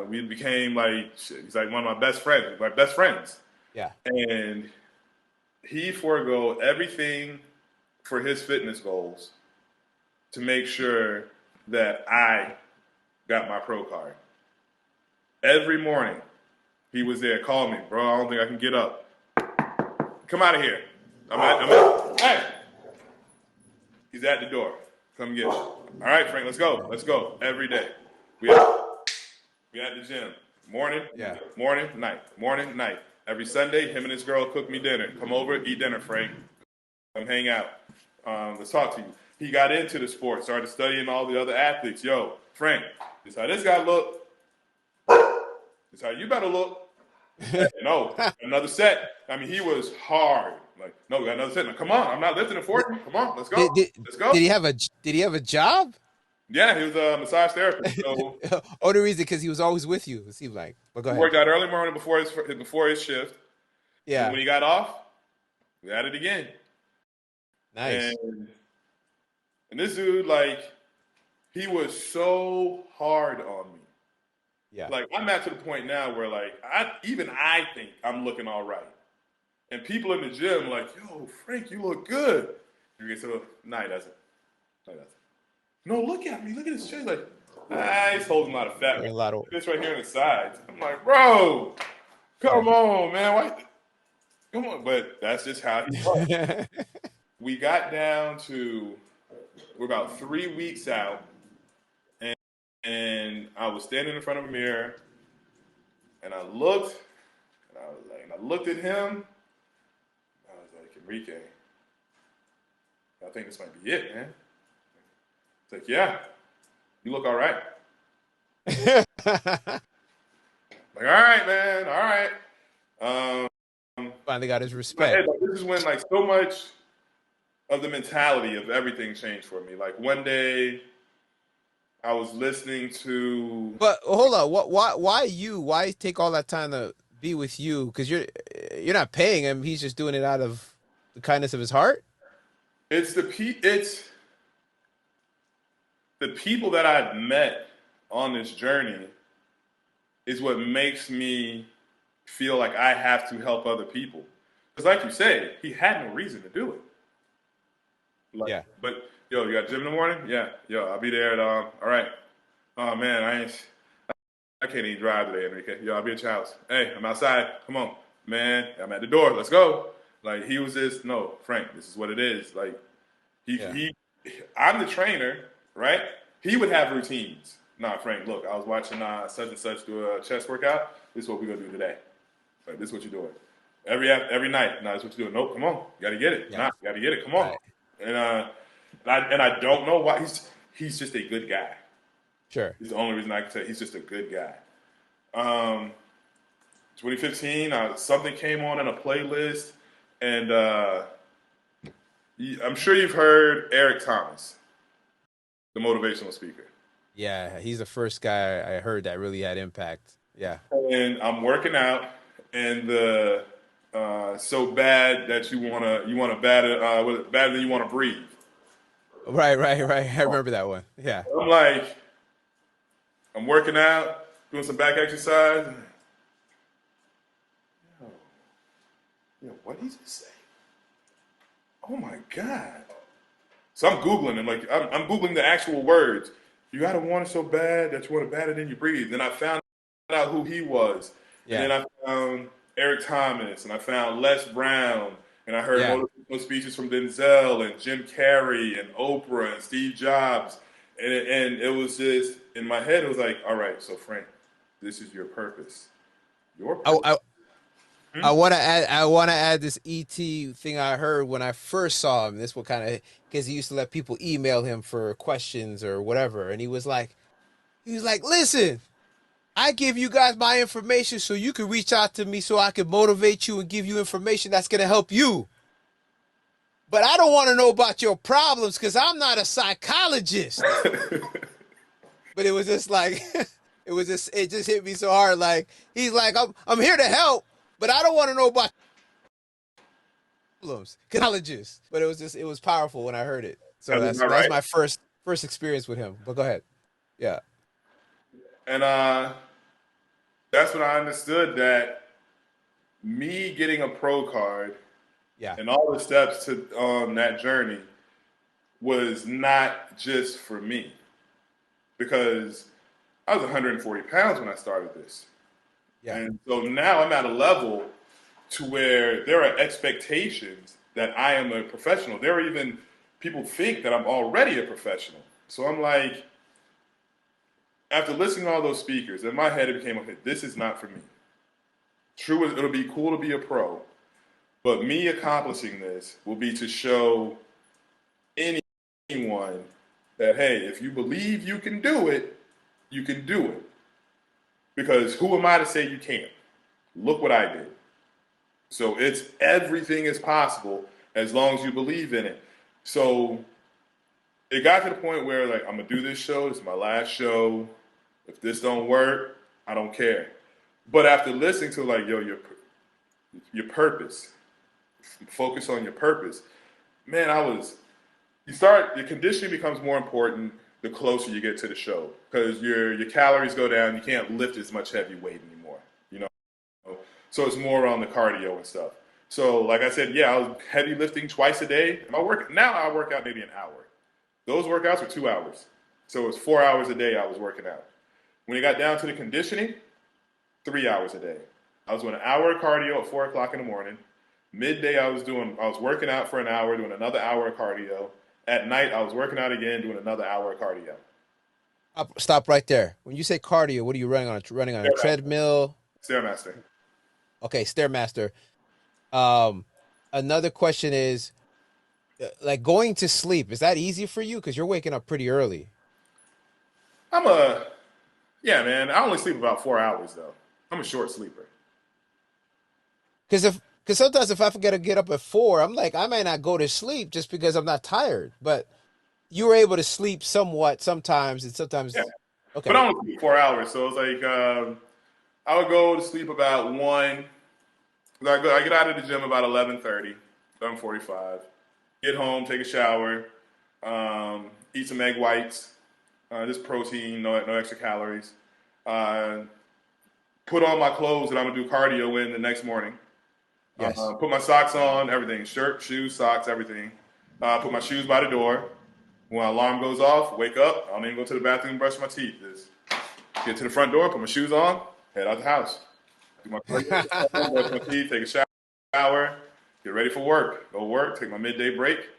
We became like he's like one of my best friends, Yeah. and he forego everything for his fitness goals to make sure that I got my pro card. Every morning, he was there, called me, bro. I don't think I can get up. Come out of here. Hey, he's at the door. Come get you. All right, Frank, let's go. Let's go. Every day. We at, we at the gym. Yeah. Morning, night. Every Sunday, him and his girl cook me dinner. Come over, eat dinner, Frank. Come hang out. Let's talk to you. He got into the sport, started studying all the other athletes. Yo, Frank, this is how this guy look. This is how you better look. No, another set. I mean, he was hard. Like, no, we got another set. Now, come on, I'm not lifting a 40. Come on, let's go. Did, did Let's go. did he have a job? Yeah, he was a massage therapist. So Only reason because he was always with you. It seemed like. But go he ahead. worked out early morning before his shift. And Yeah. when he got off, we had it again. Nice. And and this dude, like, he was so hard on me. Yeah. Like I'm at to the point now where like I think I'm looking all right, and people in the gym like, yo, Frank, you look good. You get so no, he doesn't. No, he doesn't. No, look at me. Look at his chest. Like, he's holding a lot of fat. A lot of This right here on the sides. I'm like, bro, come on, man. Why? Come on. But that's just how he was. yeah. We got down to we're about 3 weeks out, and I was standing in front of a mirror, and I looked, and I was like, and I looked at him. I was like, Enrique, I think this might be it, man. It's like, yeah, you look all right. Like, all right, man, all right. Finally got his My respect. head, like, this is when like so much of the mentality of everything changed for me. Like one day, I was listening to. But hold on, why you? Why take all that time to be with you? Because you're not paying him. He's just doing it out of the kindness of his heart. It's the people that I've met on this journey is what makes me feel like I have to help other people. Because, like you said, he had no reason to do it. Like, Yeah. but yo, you got gym in the morning? Yeah, yo, I'll be there at all right. Oh man, I can't even drive today, Enrique. Yo, I'll be at your house. Hey, I'm outside. Come on, man. I'm at the door. Let's go. Like he was just no, Frank. This is what it is. Like Yeah. he I'm the trainer, right? He would have routines. Nah, Frank, look, I was watching such and such do a chest workout. This is what we're gonna do today. Like, this is what you're doing. Every night. Nah, this is what you're doing. Nope, come on. You gotta get it. Yeah. Nah, you gotta get it. Come on. Right. And I don't know why he's just a good guy. Sure. He's the only reason I can say he's just a good guy. Um 2015, something came on in a playlist, and I'm sure you've heard Eric Thomas, the motivational speaker. Yeah. He's the first guy I heard that really had impact. Yeah. And I'm working out, and the so bad that you wanna bad better than you wanna breathe. Right. Right. Right. I remember that one. Yeah. I'm like, I'm working out, doing some back exercise. What did he just say? Oh my god! So I'm googling and like I'm googling the actual words. You gotta want it so bad that you want it better than you breathe. Then I found out who he was, and Yeah. then I found Eric Thomas, and I found Les Brown, and I heard Yeah. motivational speeches from Denzel and Jim Carrey and Oprah and Steve Jobs, and it was just in my head. It was like, all right, so Frank, this is your purpose. Your I, purpose. I I want to add this ET thing I heard when I first saw him. This what kind of because he used to let people email him for questions or whatever, and he was like, listen, I give you guys my information so you can reach out to me so I can motivate you and give you information that's gonna help you. But I don't want to know about your problems because I'm not a psychologist. But it was just like it just hit me so hard. Like he's like, I'm here to help, but I don't want to know about problems. Psychologist. But it was powerful when I heard it. So That's that's about that's right. my first experience with him. But go ahead. Yeah. And that's when I understood that me getting a pro card Yeah. and all the steps to on that journey was not just for me because I was 140 pounds when I started this. Yeah. And so now I'm at a level to where there are expectations that I am a professional. There are even people think that I'm already a professional. So I'm like, after listening to all those speakers, in my head it became, okay, this is not for me. True, it'll be cool to be a pro, but me accomplishing this will be to show anyone that, hey, if you believe you can do it, you can do it. Because who am I to say you can't? Look what I did. So it's everything is possible as long as you believe in it. So it got to the point where like I'm gonna do this show. This is my last show. If this don't work, I don't care. But after listening to like your purpose, focus on your purpose. Man, your conditioning becomes more important. the closer you get to the show because your calories go down. You can't lift as much heavy weight anymore. You know, so it's more around the cardio and stuff. So, like I said, yeah, I was heavy lifting twice a day. Now I work out maybe an hour. Those workouts were 2 hours. So it was 4 hours a day I was working out. When it got down to the conditioning, 3 hours a day. I was doing an hour of cardio at 4 o'clock in the morning. Midday I was working out for an hour, doing another hour of cardio. At night I was working out again, doing another hour of cardio. Stop right there. When you say cardio, what are you running on? Running on a Stairmaster. treadmill? Stairmaster. Okay, Stairmaster. Um, Another question is like going to sleep. Is that easy for you? Because you're waking up pretty early. I'm a Yeah, man. I only sleep about 4 hours though. I'm a short sleeper. Because sometimes if I forget to get up at 4, I'm like I might not go to sleep just because I'm not tired. But you were able to sleep somewhat sometimes, and Yeah, sometimes. but I Okay, only sleep 4 hours, so it's like I would go to sleep about one. I get out of the gym about 11:30, 11:45. Get home, take a shower, eat some egg whites, just protein, no extra calories. Uh, Put on my clothes that I'm gonna do cardio in the next morning. yes. Put my socks on, everything, shirt, shoes, socks, everything. Put my shoes by the door. When my alarm goes off, wake up. I don't even go to the bathroom and brush my teeth. Just get to the front door, put my shoes on, head out the house. Do my cardio, brush my teeth, take a shower, get ready for work. Go work, take my midday break,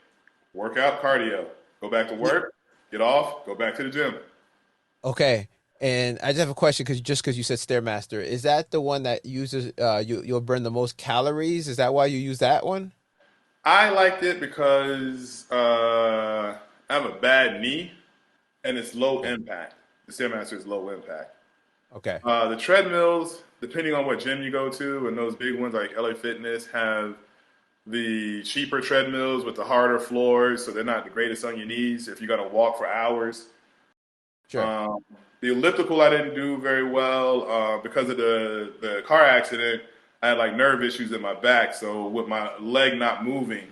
work out, cardio. Go back to Yeah. work, get off, go back to the gym. Okay. And I just have a question because you said Stairmaster, is that the one that uses you'll burn the most calories? Is that why you use that one? I liked it because I have a bad knee and it's low Okay. impact. The Stairmaster is low impact. Okay. The treadmills, depending on what gym you go to, and those big ones like LA Fitness have the cheaper treadmills with the harder floors, so they're not the greatest on your knees if you got to walk for hours. Sure. Um, the elliptical I didn't do very well because of the car accident. I had like nerve issues in my back, so with my leg not moving,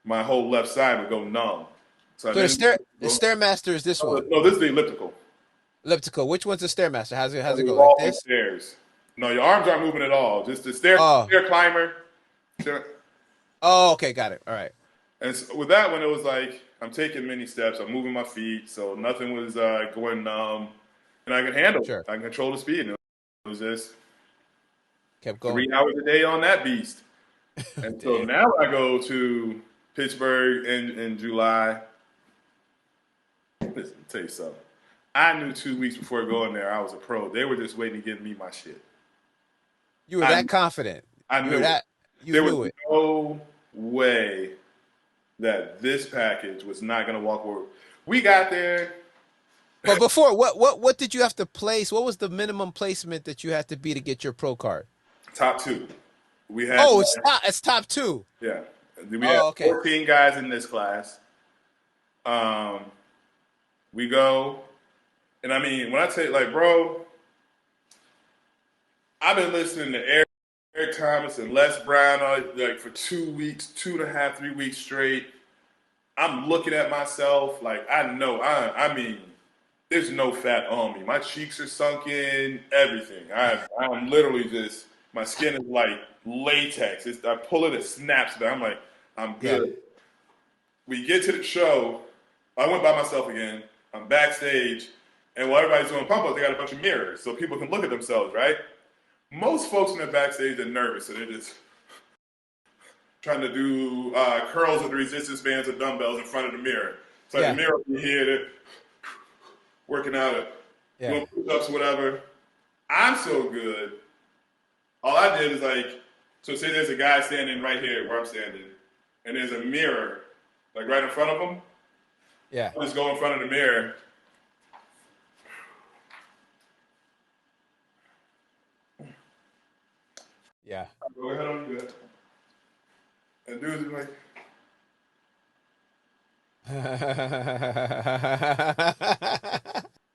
my whole left side would go numb. So I So didn't. the Stairmaster is this one. No, this is the elliptical. Elliptical. Which one's the Stairmaster? How's it The go? Like walking this? stairs. No, your arms aren't moving at all. Just the Oh. stair climber. Stair- Oh, okay, got it. All right. And so with that one, it was like I'm taking many steps. I'm moving my feet, so nothing was going numb, and I can handle it. Sure. I can control the speed. And it was just Kept going. 3 hours a day on that beast. And so Damn. now I go to Pittsburgh in July. Listen, let me tell you something. I knew 2 weeks before going there I was a pro. They were just waiting to give me my shit. You were I that confident. I You were knew it. that you There was knew it. no way that this package was not going to walk over. We got there But before, what did you have to place? What was the minimum placement that you had to be to get your pro card? top two. We had Oh, it's top two. yeah. We had Oh, okay. 14 guys in this class. Um, we go, and I mean, when I tell you, like, bro, I've been listening to Eric Thomas and Les Brown like for 2 weeks, 2.5, 3 weeks straight. I'm looking at myself like I know. I mean, there's no fat on me. My cheeks are sunken. Everything. I'm literally just my skin is like latex. I pull it, it snaps. But I'm like I'm Yeah. good. We get to the show. I went by myself again. I'm backstage, and while everybody's doing pump ups, they got a bunch of mirrors so people can look at themselves, right? Most folks in the backstage are nervous, so they're just trying to do curls with resistance bands or dumbbells in front of the mirror. It's like the Yeah. mirror over here, they're working out, Yeah. doing push-ups, whatever. I'm so good. All I did is like, so say there's a guy standing right here where I'm standing, and there's a mirror like right in front of him. Yeah. I just go in front of the mirror. Yeah. Go ahead on, do that. And dudes are like,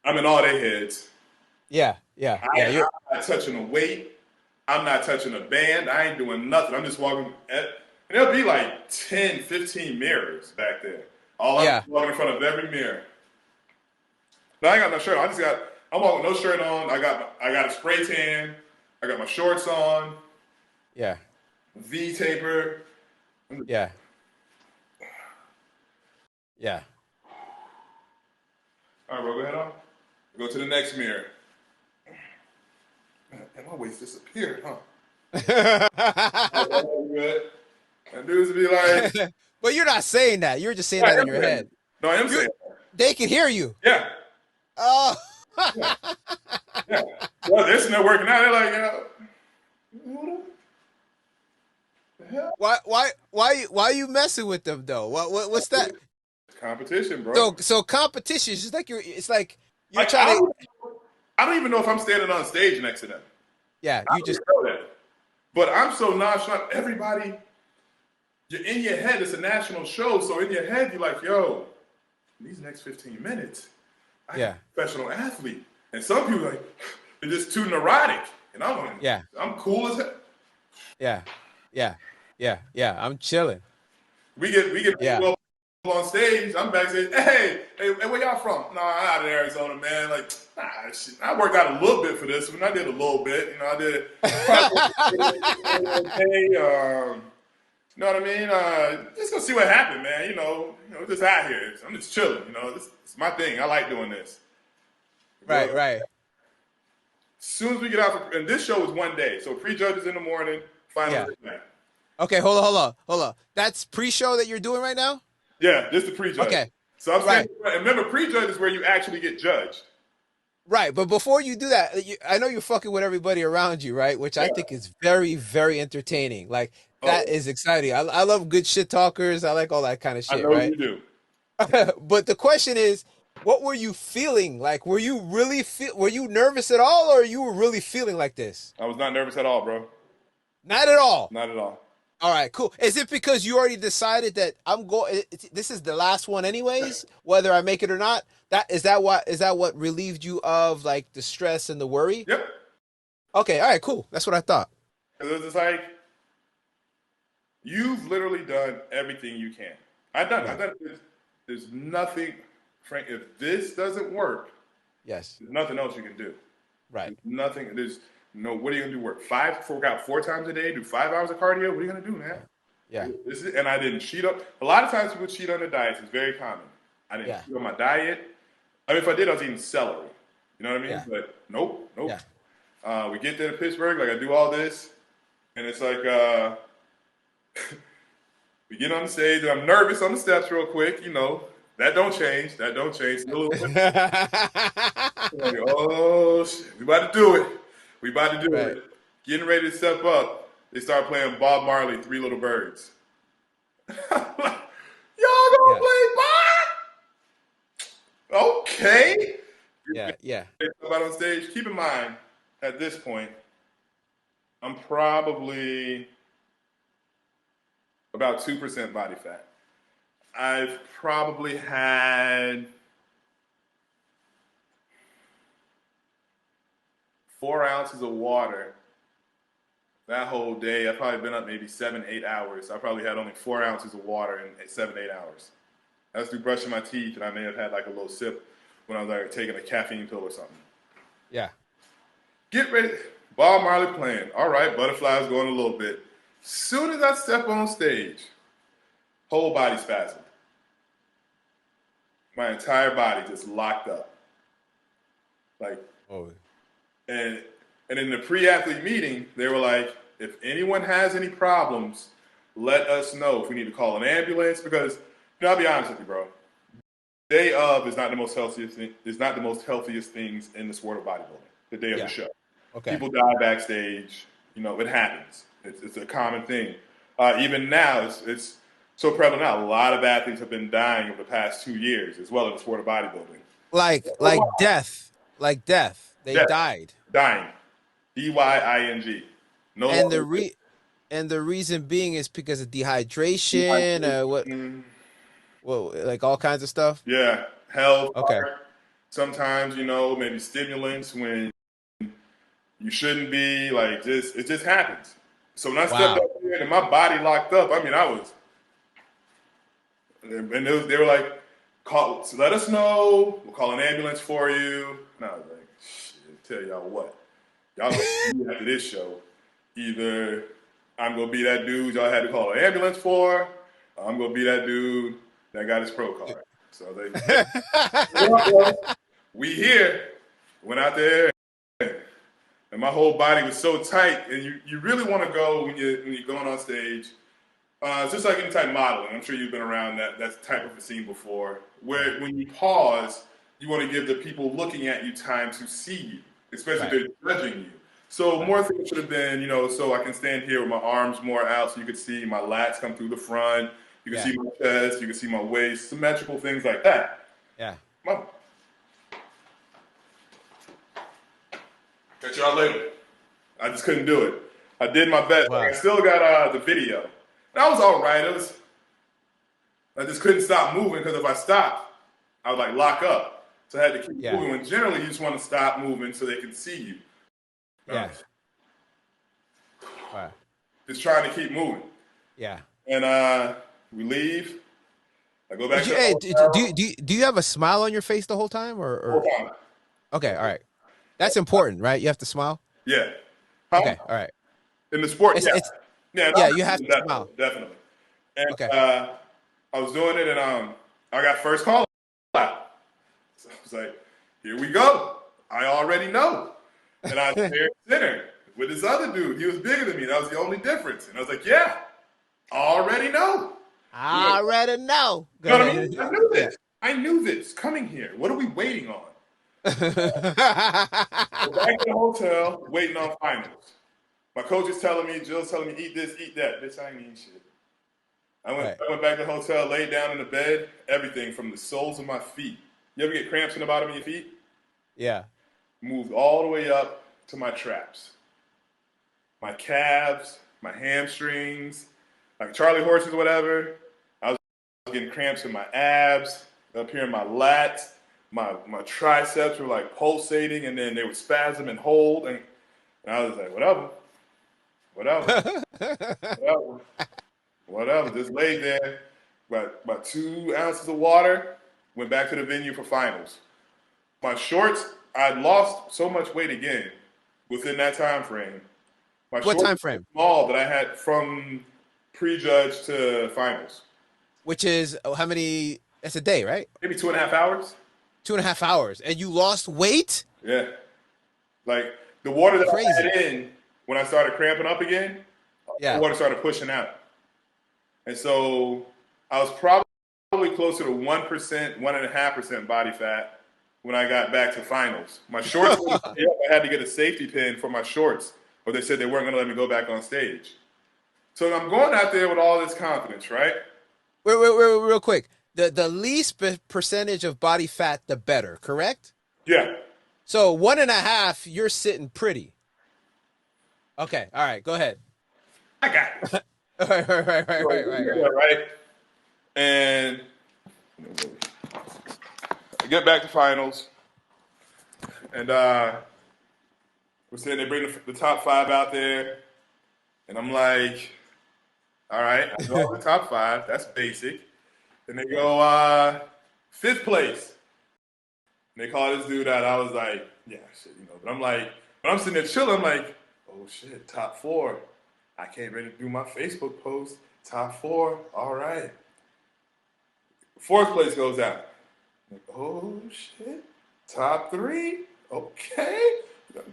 I'm in all their heads. Yeah. Yeah. Yeah. I'm not touching a weight. I'm not touching a band. I ain't doing nothing. I'm just walking at, and there'll be like 10, 15 mirrors back there. All I'm Yeah. walking in front of every mirror. No, I ain't got no shirt on. I'm walking with no shirt on. I got a spray tan. I got my shorts on, Yeah. V taper. Yeah. Yeah. All right, bro, go ahead on. Go to the next mirror. Man, my waist disappeared, huh? Oh, good. And dudes be like, But you're not saying that. You're just saying yeah, I that in am your saying that. head. No, I am You saying that. they can hear you. Yeah, Oh. yeah, yeah. Well, they're sitting there working out. They're like, what the hell? Why you messing with them though? What's that? Competition, bro. So competition is just like it's like you're Like, trying to I don't even know if I'm standing on stage next to them. yeah, I you don't just even know that. But I'm so nonchalant. Everybody, you're in your head. It's a national show, so in your head, you're like, yo, these next 15 minutes, I can be yeah. a professional athlete. And some people are like, they're just too neurotic. And Yeah. I'm cool as hell. Yeah. Yeah. Yeah. Yeah. I'm chilling. We get Yeah. people up on stage. I'm backstage. Hey, where y'all from? Nah, I'm out of Arizona, man. Like, nah, shit. I worked out a little bit for this one. I did a little bit. You know, I did probably okay. You know what I mean? Just gonna see what happened, man. Just out here. I'm just chilling. This it's my thing. I like doing this. Right, Well, right. as soon as we get out, and this show is one day, so pre-judges in the morning, finals Yeah. at night. Okay, hold on. That's pre-show that you're doing right now? Yeah, just the pre-judge. Okay. So I'm Right. standing. And remember, pre-judge is where you actually get judged. Right, but before you do that, I know you're fucking with everybody around you, right? Which I Yeah. think is very, very entertaining. Like that Oh, is exciting. I love good shit talkers. I like all that kind of I shit, know right? you do. But the question is, what were you feeling? Like, were you nervous at all, or you were really feeling like this? I was not nervous at all, bro. Not at all. Not at all. All right, cool. Is it because you already decided that I'm going? This is the last one, anyways, whether I make it or not. That what relieved you of like the stress and the worry? Yep. Okay, all right, cool. That's what I thought. Because it was just like you've literally done everything you can. I've done. I've Right. done. There's nothing, Frank. If this doesn't work, Yes. there's nothing else you can do. Right. There's nothing. There's no. What are you gonna do? Work out 4 times a day? Do 5 hours of cardio? What are you gonna do, man? Yeah. Yeah. And I didn't cheat up. A lot of times people cheat on their diets. It's very common. I didn't Yeah. cheat on my diet. I mean, if I did, I was eating celery. You know what I mean? Yeah. But nope, nope. Yeah. We get there to Pittsburgh, like I do all this, and it's like we get on the stage, and I'm nervous on the steps real quick. That don't change. That don't change. Like, oh shit, we about to do it. We about to do Right. it. Getting ready to step up. They start playing Bob Marley, Three Little Birds. Y'all gonna Yeah. play Bob? Okay. Yeah. Yeah. Step out on stage. Keep in mind, at this point, I'm probably about 2% body fat. I've probably had 4 ounces of water that whole day. I've probably been up maybe 7, 8 hours. I probably had only 4 ounces of water in 7, 8 hours. That's through brushing my teeth, and I may have had like a little sip when I was like taking a caffeine pill or something. Yeah. Get ready. Bob Marley playing. All right, butterflies going a little bit. Soon as I step on stage, whole body spasm. My entire body just locked up. Like, Oh. and in the pre-athlete meeting, they were like, if anyone has any problems, let us know if we need to call an ambulance. Because, I'll be honest with you, bro. Day of is not the most healthiest thing. Is not the most healthiest things in the sport of bodybuilding. The day of the Yeah. show, Okay. people die backstage. It happens. It's a common thing. Even now, it's so prevalent now. A lot of athletes have been dying over the past 2 years, as well in the sport of bodybuilding. Like death. Like death. They Death, died. dying, DYING. No And the longer re and the reason being is because of dehydration, dehydration. well, like all kinds of stuff. Yeah, health, Okay. heart. Sometimes maybe stimulants when you shouldn't be. Like it just happens. So when I stepped Wow. up there and my body locked up, I mean, I was, and they were like, let us know. We'll call an ambulance for you. And I was like, shit, tell y'all what. Y'all gonna see me after this show. Either I'm gonna be that dude y'all had to call an ambulance for, or I'm gonna be that dude that got his pro card. So I was like, well, we here. Went out there, and my whole body was so tight. And you really want to go when you're going on stage. It's just like any type of modeling. I'm sure you've been around that type of a scene before, where when you pause, you want to give the people looking at you time to see you, especially if Right. they're judging you. So Right. more things should have been, so I can stand here with my arms more out so you could see my lats come through the front. You can Yeah. see my chest. You can see my waist. Symmetrical things like that. Yeah. Come on. Catch y'all later. I just couldn't do it. I did my best. Like, Wow. I still got the video. That was all right. I just couldn't stop moving because if I stopped, I would like lock up. So I had to keep Yeah. moving. When generally you just want to stop moving so they can see you. Yeah. Wow. Just trying to keep moving. Yeah. And we leave. I go back to the Hey, hotel. do you have a smile on your face the whole time, Whole or time. okay, all right, that's important, right? You have to smile. Yeah. Huh? Okay, all right. In the sport, yeah. It's Yeah, yeah, you have to definitely, smile. definitely. And Okay. I was doing it, and I got first call out. So I was like, here we go. I already know. And I was there center with this other dude. He was bigger than me. That was the only difference. And I was like, yeah, I already know. You know, I already know. you Go know what I mean? ahead. I knew Yeah. this. I knew this coming here. What are we waiting on? We're back in the hotel, waiting on finals. My coach is telling me, Jill's telling me, eat this, eat that. Bitch, I ain't eating shit. I went, Right. I went back to the hotel, laid down in the bed, everything from the soles of my feet. You ever get cramps in the bottom of your feet? Yeah. Moved all the way up to my traps. My calves, my hamstrings, like Charlie horses, whatever. I was getting cramps in my abs, up here in my lats. My triceps were like pulsating, and then they would spasm and hold. And I was like, whatever, whatever, whatever, whatever. Just laid there, about 2 ounces of water, went back to the venue for finals. My shorts, I'd lost so much weight again within that time frame. My What shorts time were frame? small that I had from prejudge to finals. Which is how many? That's a day, right? Maybe 2.5 hours. 2.5 hours, and you lost weight. Yeah. Like the water that I Crazy. had in when I started cramping up again, the Yeah. water started pushing out. And so I was probably closer to 1%, 1.5% body fat when I got back to finals. My shorts, I had to get a safety pin for my shorts, or they said they weren't going to let me go back on stage. So I'm going out there with all this confidence, right? Wait, real quick. The least percentage of body fat, the better. Correct. Yeah, So 1.5, you're sitting pretty. Okay. All right. Go ahead. I got this. Right. Yeah, right. And I get back to finals, and we're saying they bring the top five out there, and I'm like, all right, I know the top five. That's basic. And they go fifth place. And they call this dude out. I was like, yeah, shit, But I'm sitting there chilling. I'm like, oh shit, top four. I can't ready to do my Facebook post. Top four. All right. Fourth place goes out. Like, oh shit. Top three. Okay.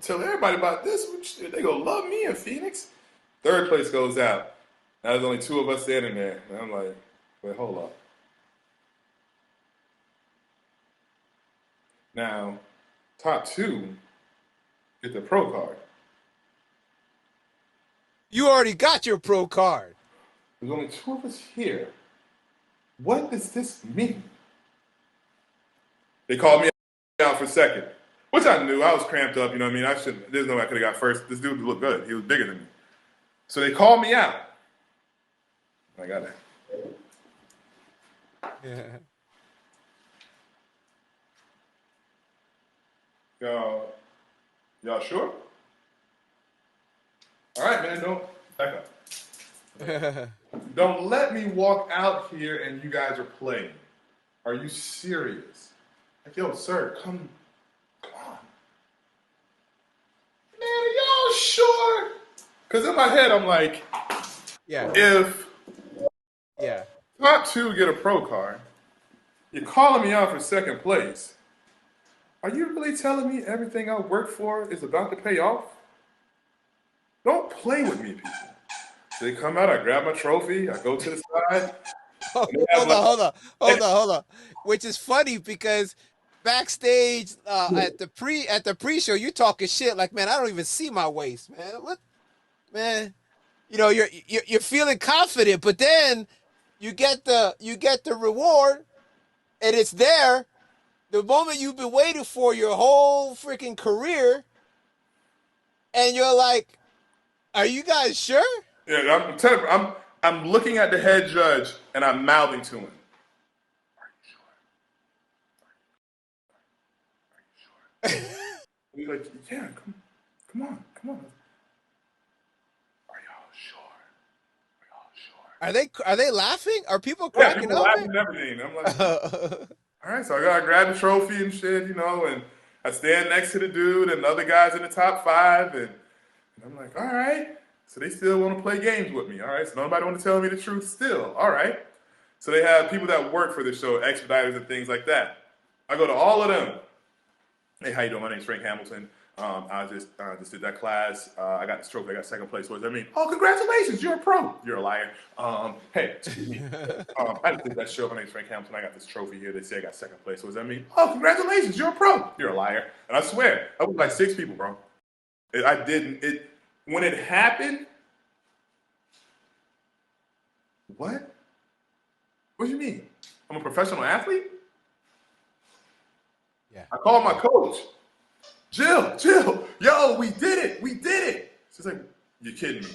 Tell everybody about this one. Shit, they gonna love me in Phoenix. Third place goes out. Now there's only two of us standing there. And I'm like, wait, hold up. Now, top two get the pro card. You already got your pro card. There's only two of us here. What does this mean? They called me out for second, which I knew. I was cramped up, you know what I mean? I shouldn't, there's no way I could have got first. This dude looked good. He was bigger than me. So they called me out. I got it. Yeah. Y'all sure? All right, man, don't back up. Don't let me walk out here and you guys are playing. Are you serious? Like, yo, sir, come on. Man, are y'all sure? Because in my head, I'm like, Yeah. if Yeah. top two get a pro card, you're calling me out for second place. Are you really telling me everything I worked for is about to pay off? Don't play with me, people. So they come out, I grab my trophy, I go to the side, and they have Hold like, on, hold on, hold on, hold on. Which is funny because backstage at the pre-show, you talking shit like, man, I don't even see my waist, man. What, man? You know, you're feeling confident, but then you get the reward, and it's there. The moment you've been waiting for your whole freaking career, and you're like, "Are you guys sure?" yeah, I'm telling you, I'm looking at the head judge and I'm mouthing to him. Are you sure? He's like, yeah, come on. Are y'all sure? Are y'all sure? Are they laughing? Are people Yeah, cracking people up? laughing and everything. I'm like, all right, so I gotta grab the trophy and shit, and I stand next to the dude and the other guys in the top five, and I'm like, all right. So they still want to play games with me, all right. So nobody want to tell me the truth still, all right. So they have people that work for the show, expediters and things like that. I go to all of them. Hey, how you doing? My name's Frank Hamilton. I just did that class. I got this trophy. I got second place. What does that mean? Oh, congratulations! You're a pro. You're a liar. Hey, excuse me. I just did that show. My name's Frank Hamilton. I got this trophy here. They say I got second place. What does that mean? Oh, congratulations! You're a pro. You're a liar. And I swear, I was like six people, bro. I didn't. It when it happened. What? What do you mean? I'm a professional athlete. Yeah, I called my yeah, coach. Jill, yo, we did it. We did it. She's like, you're kidding me.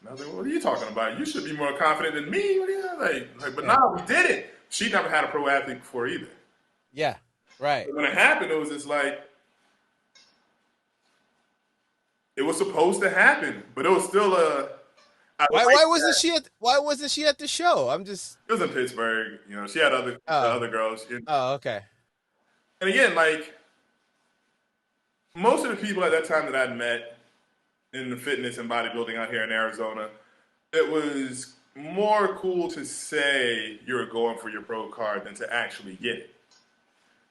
And I was like, what are you talking about? You should be more confident than me. What are you but yeah, nah, we did it. She never had a pro athlete before either. yeah. Right. But when it happened, it was just like, it was supposed to happen, but it was still I like that. Why wasn't she at the show? I'm just. It was in Pittsburgh. She had Oh, other girls. oh, okay. And again, like, most of the people at that time that I'd met in the fitness and bodybuilding out here in Arizona, it was more cool to say you're going for your pro card than to actually get it.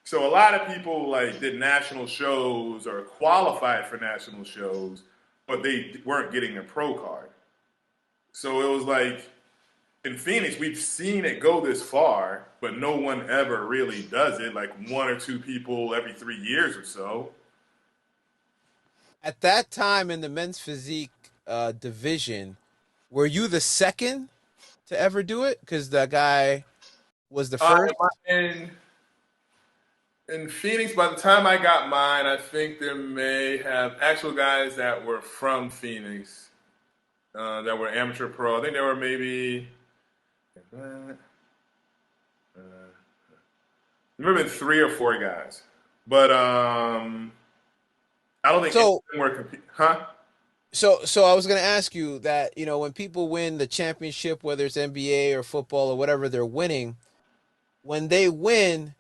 So a lot of people like did national shows or qualified for national shows, but they weren't getting a pro card. So it was like in Phoenix, we've seen it go this far, but no one ever really does it. Like one or two people every 3 years or so. At that time in the men's physique division, were you the second to ever do it? Because the guy was the Uh, first. in, in Phoenix, by the time I got mine, I think there may have actual guys that were from Phoenix that were amateur pro. I think there were maybe there have been three or four guys, but I don't think any of So them were competing. Huh? so I was gonna ask you that, when people win the championship, whether it's NBA or football or whatever they're winning, when they win,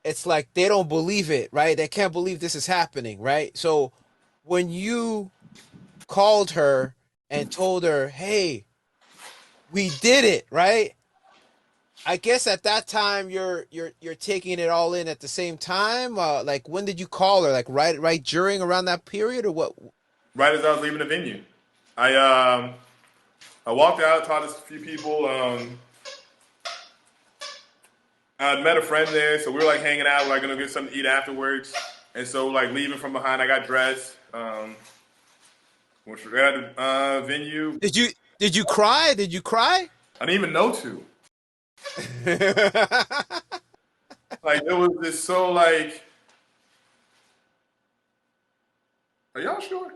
it's like they don't believe it, right? They can't believe this is happening, right? So when you called her and told her, "Hey, we did it," right? I guess at that time you're taking it all in at the same time. Like when did you call her? Like right during around that period or what? Right as I was leaving the venue, I um, I walked out, talked to a few people. I met a friend there, so we were like hanging out. We're like gonna get something to eat afterwards, and so like leaving from behind, I got dressed. Went right at the venue. Did you cry? Did you cry? I didn't even know to. Like it was just so like, are y'all sure? Like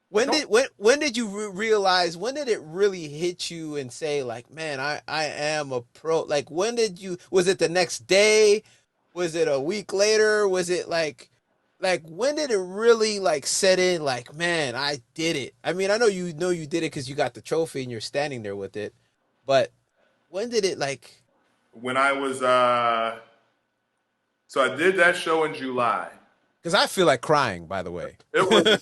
When don't. did you realize, when did it really hit you and say like, man, I am a pro? Like when did you, was it the next day? Was it a week later? Was it like when did it really like set in like, man, I did it? I mean, I know you did it because you got the trophy and you're standing there with it, but when did it like when I was so I did that show in July. Because I feel like crying, by the way. It was it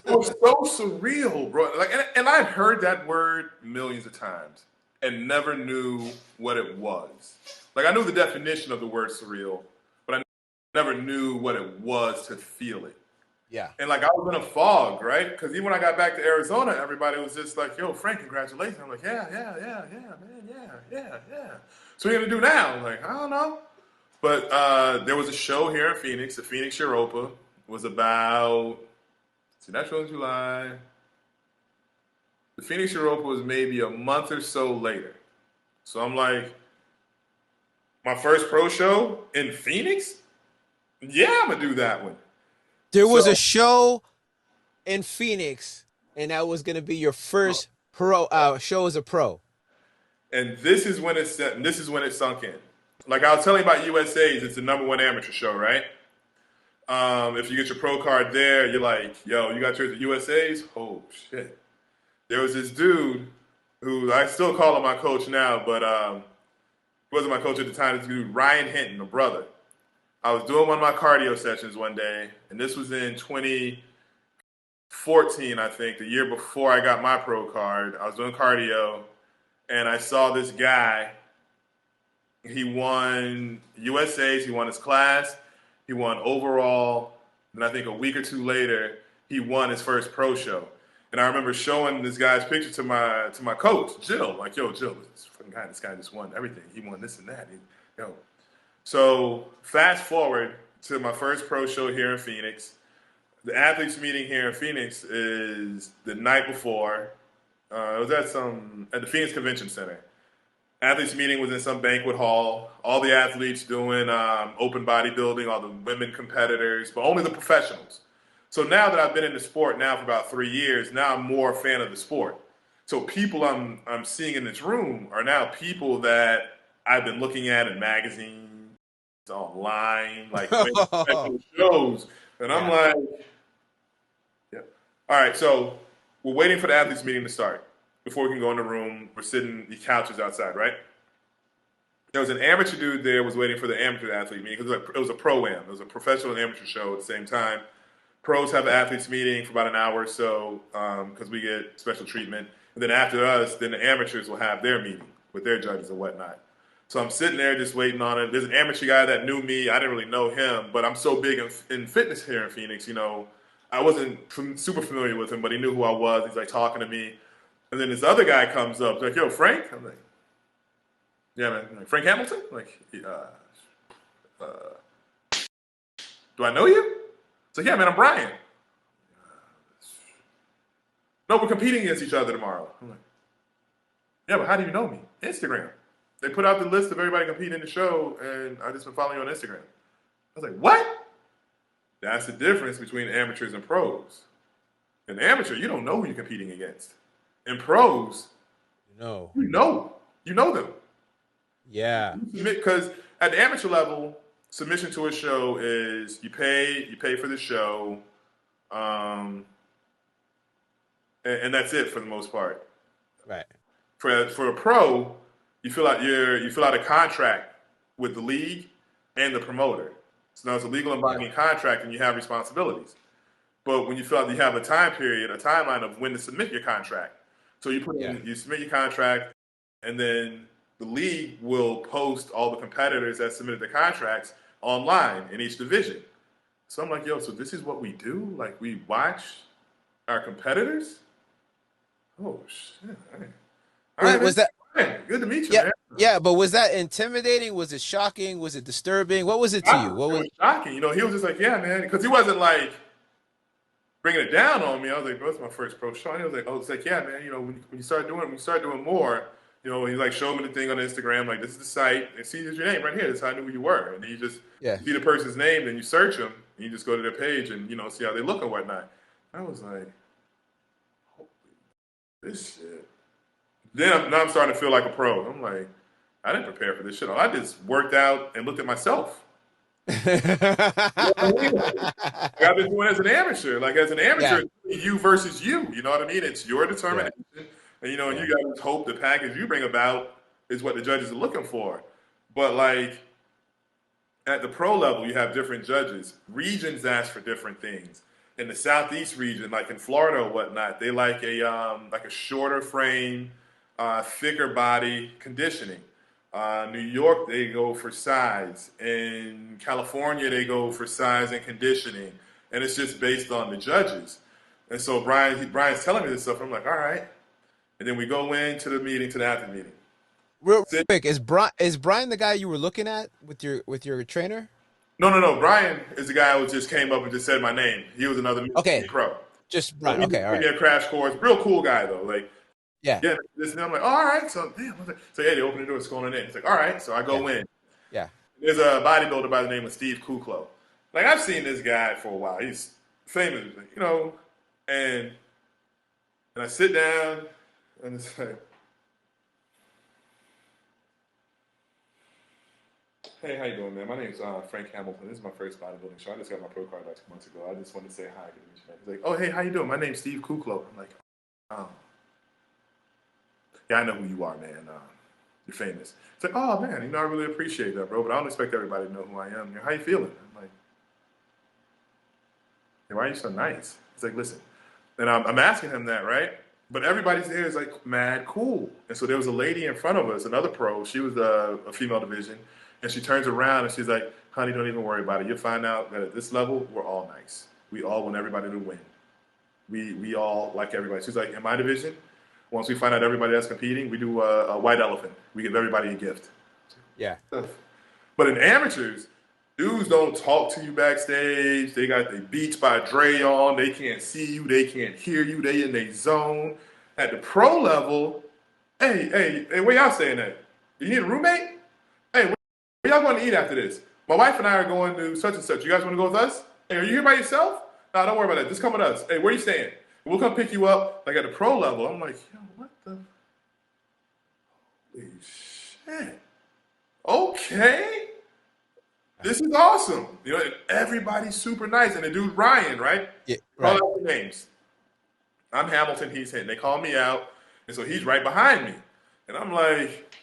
was so surreal, bro. Like, and I'd heard that word millions of times and never knew what it was. Like, I knew the definition of the word surreal, but I never knew what it was to feel it. Yeah. And like, I was in a fog, right? Because even when I got back to Arizona, everybody was just like, "Yo, Frank, congratulations!" I'm like, "Yeah, yeah, yeah, yeah, man, yeah, yeah, yeah." So what are you gonna do now? I'm like, I don't know. But there was a show here in Phoenix, the Phoenix Europa. Was about, see, that show in July. The Phoenix Europa was maybe a month or so later. So I'm like, my first pro show in Phoenix? Yeah, I'm gonna do that one. There was a So, show in Phoenix, and that was going to be your first pro show as a pro. and this is when it's set, and this is when it sunk in. Like I was telling you about USA's, it's the number one amateur show, right? If you get your pro card there, you're like, yo, you got yours at USA's? Oh shit. There was this dude who I still call him my coach now, but he wasn't my coach at the time. This dude, Ryan Hinton, a brother. I was doing one of my cardio sessions one day, and this was in 2014, I think, the year before I got my pro card. I was doing cardio, and I saw this guy. He won USA's, he won his class, he won overall, and I think a week or two later, he won his first pro show. And I remember showing this guy's picture to my coach, Jill. Like, yo, Jill, this guy just won everything. He won this and that. Yo. So fast forward to my first pro show here in Phoenix. The athletes meeting here in Phoenix is the night before. It was at the Phoenix Convention Center. Athletes meeting was in some banquet hall. All the athletes doing open bodybuilding, all the women competitors, but only the professionals. So now that I've been in the sport now for about 3 years, now I'm more a fan of the sport. So people I'm seeing in this room are now people that I've been looking at in magazines, online, like professional shows, and I'm Yeah. like, yeah. All right, so we're waiting for the athletes meeting to start before we can go in the room. We're sitting the couches outside, right? There was an amateur dude there was waiting for the amateur athlete meeting because it was a pro-am. It was a professional and amateur show at the same time. Pros have the athletes meeting for about an hour or so because we get special treatment. And then after us, then the amateurs will have their meeting with their judges and whatnot. So I'm sitting there just waiting on it. There's an amateur guy that knew me. I didn't really know him, but I'm so big in fitness here in Phoenix, I wasn't super familiar with him, but he knew who I was. He's like talking to me. And then this other guy comes up, like, yo, Frank? I'm like, yeah, man. I'm like, Frank Hamilton? I'm like, do I know you? It's like, yeah, man, I'm Brian. No, we're competing against each other tomorrow. I'm like, yeah, but how do you know me? Instagram. They put out the list of everybody competing in the show, and I just been following you on Instagram. I was like, what? That's the difference between amateurs and pros. In amateur, you don't know who you're competing against. In pros, No. you know them. Yeah. Because at the amateur level, submission to a show is you pay for the show, and that's it for the most part. Right. For a pro, you fill out a contract with the league and the promoter. So now it's a legal and binding contract, and you have responsibilities. But when you fill out, you have a time period, a timeline of when to submit your contract. So you submit your contract, and then the league will post all the competitors that submitted the contracts online in each division. So I'm like, yo, so this is what we do? Like, we watch our competitors? Oh, shit. All right, Was man. that? Good to meet you, Yeah. man. Yeah, but was that intimidating? Was it shocking? Was it disturbing? What was it to you? What It was? was shocking. He was just like, yeah, man. Because he wasn't like bringing it down on me. I was like, bro, it's my first pro show. And he was like, oh, it's like, yeah, man. When you start doing more, he like showed me the thing on Instagram, like, this is the site, and see, there's your name right here. That's how I knew who you were. And then you just Yeah. see the person's name, then you search them, and you just go to their page and see how they look and whatnot. I was like, holy this shit. Then now I'm starting to feel like a pro. I'm like, I didn't prepare for this shit. I just worked out and looked at myself. You know what I mean? Like, I've been doing it as an amateur. Like, as an Yeah. amateur, it's you versus you. You know what I mean? It's your Yeah. determination. And, and Yeah. you got to hope the package you bring about is what the judges are looking for. But like at the pro level, you have different judges. Regions ask for different things. In the southeast region, like in Florida or whatnot, they like a shorter frame, thicker body conditioning. New York, they go for size. In California, they go for size and conditioning, and it's just based on the judges. And so Brian's telling me this stuff. I'm like, all right. And then we go into the meeting, to the after meeting. Real Sit. quick, is Brian the guy you were looking at with your trainer? No, no, no. Brian is the guy who just came up and just said my name. He was another Okay, pro. just So Brian. he Okay, just all gave me right. a crash course. Real cool guy though. Like, Yeah, yeah, this and I'm like, oh, all right. So damn, so yeah, they open the door, it's going in. It's like, all right. So I yeah, go in. yeah. There's a bodybuilder by the name of Steve Kuklo. Like I've seen this guy for a while. He's famous, and and I sit down and it's like, hey, how you doing, man? My name's Frank Hamilton. This is my first bodybuilding show. I just got my pro card like 2 months ago. I just wanted to say hi. He's like, oh, hey, how you doing? My name's Steve Kuklo. I'm like, oh, yeah, I know who you are, man. You're famous. It's like, oh man, I really appreciate that, bro. But I don't expect everybody to know who I am. How you feeling? I'm like, hey, why are you so nice? He's like, listen, and I'm asking him that, right? But everybody's there is like mad cool. And so there was a lady in front of us, another pro. She was a female division, and she turns around and she's like, honey, don't even worry about it. You'll find out that at this level, we're all nice. We all want everybody to win. We all like everybody. She's like, in my division, once we find out everybody that's competing, we do a white elephant. We give everybody a gift. Yeah. But in amateurs, dudes don't talk to you backstage. They got their Beats by Dre on. They can't see you. They can't hear you. They in their zone. At the pro level, hey, where y'all staying at? You need a roommate? Hey, where y'all going to eat after this? My wife and I are going to such and such. You guys want to go with us? Hey, are you here by yourself? No, don't worry about that. Just come with us. Hey, where you staying? We'll come pick you up. Like at the pro level, I'm like, yo, what the? Holy shit. Okay. This is awesome. And everybody's super nice. And the dude Ryan, right? Yeah, Call right. out the names. I'm Hamilton, he's hitting. They call me out. And so he's right behind me. And I'm like,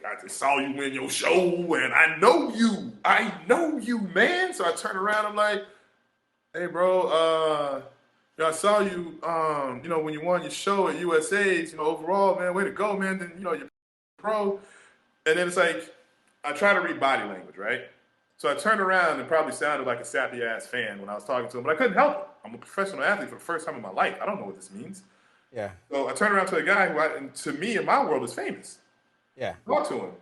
I just saw you in your show and I know you. I know you, man. So I turn around, I'm like, hey bro, I saw you when you won your show at USA's, overall, man, way to go, man. Then you're pro. And then it's like I try to read body language, right? So I turned around and probably sounded like a sappy ass fan when I was talking to him, but I couldn't help it. I'm a professional athlete for the first time in my life. I don't know what this means. Yeah, So I turned around to a guy who, to me, in my world, is famous. yeah. Talk to him.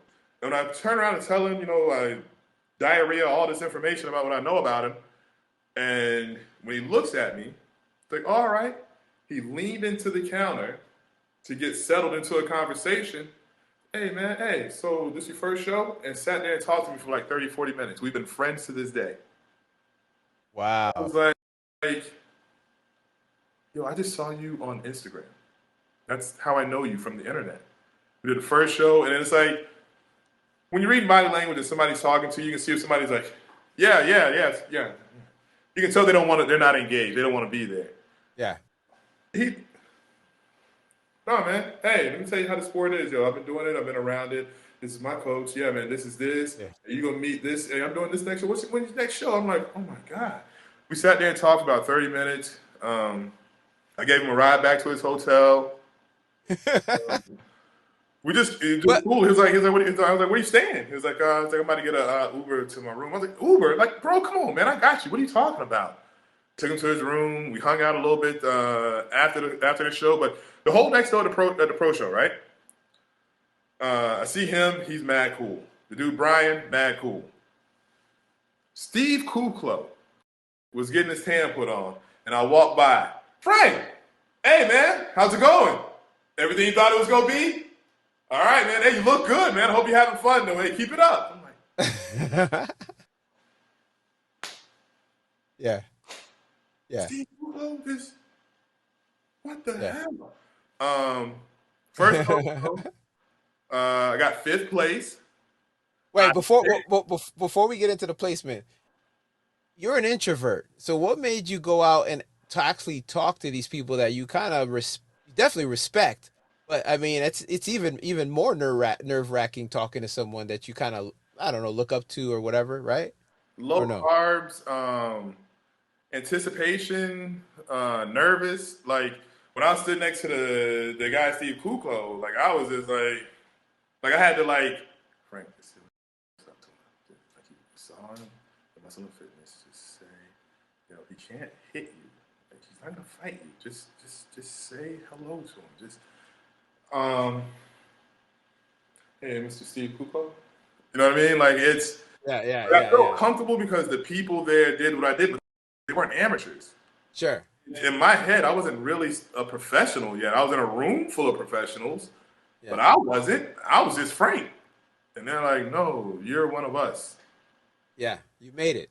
And when I turn around and tell him, diarrhea, all this information about what I know about him, and when he looks at me, it's like, all right. He leaned into the counter to get settled into a conversation. Hey, man, hey, so this your first show? And sat there and talked to me for like 30, 40 minutes. We've been friends to this day. I Wow. was like, yo, I just saw you on Instagram. That's how I know you from the internet. We did the first show, and it's like, when you read body language and somebody's talking to you, you can see if somebody's like, yeah. You can tell they don't want to, they're not engaged. They don't want to be there. Yeah. He, no, man. Hey, let me tell you how the sport is, yo. I've been doing it. I've been around it. This is my coach. Yeah, man. This is this. Yeah. You gonna meet this? Hey, I'm doing this next show. When's your next show? I'm like, oh my god. We sat there and talked for about 30 minutes. I gave him a ride back to his hotel. It was But cool. I was like, where you staying? He was like, I'm about to get a Uber to my room. I was like, Uber? Like, bro, come on, man. I got you. What are you talking about? Took him to his room. We hung out a little bit after the show, but the whole next day at the pro show, right? I see him. He's mad cool. The dude Brian, mad cool. Steve Kuklo was getting his tan put on, and I walked by. Frank, hey man, how's it going? Everything you thought it was gonna be? All right, man. Hey, you look good, man. I hope you're having fun though. Hey, keep it up. I'm like, yeah, yeah, Steve Kuklo, what the yeah. hell? First photo, I got fifth place. Wait, before we get into the placement, you're an introvert. So what made you go out and to actually talk to these people that you kind of definitely respect? But I mean, it's even more nerve wracking talking to someone that you kind of, I don't know, look up to or whatever, right? Or Low no? carbs, anticipation, nervous. Like when I stood next to the guy Steve Kuko, like I was just like I had to like Frank, this is up to him. Like you saw him, the muscle and fitness. Just say, he can't hit you. Like he's not gonna fight you. Just say hello to him. Just um, hey, Mr. Steve Kuko. You know what I mean? Like it's. Yeah, yeah, I yeah, felt yeah. comfortable because the people there did what I did, but they weren't amateurs. Sure. In my head, I wasn't really a professional yet. I was in a room full of professionals, but Yeah. I wasn't. I was just Frank. And they're like, no, you're one of us. Yeah. You made it.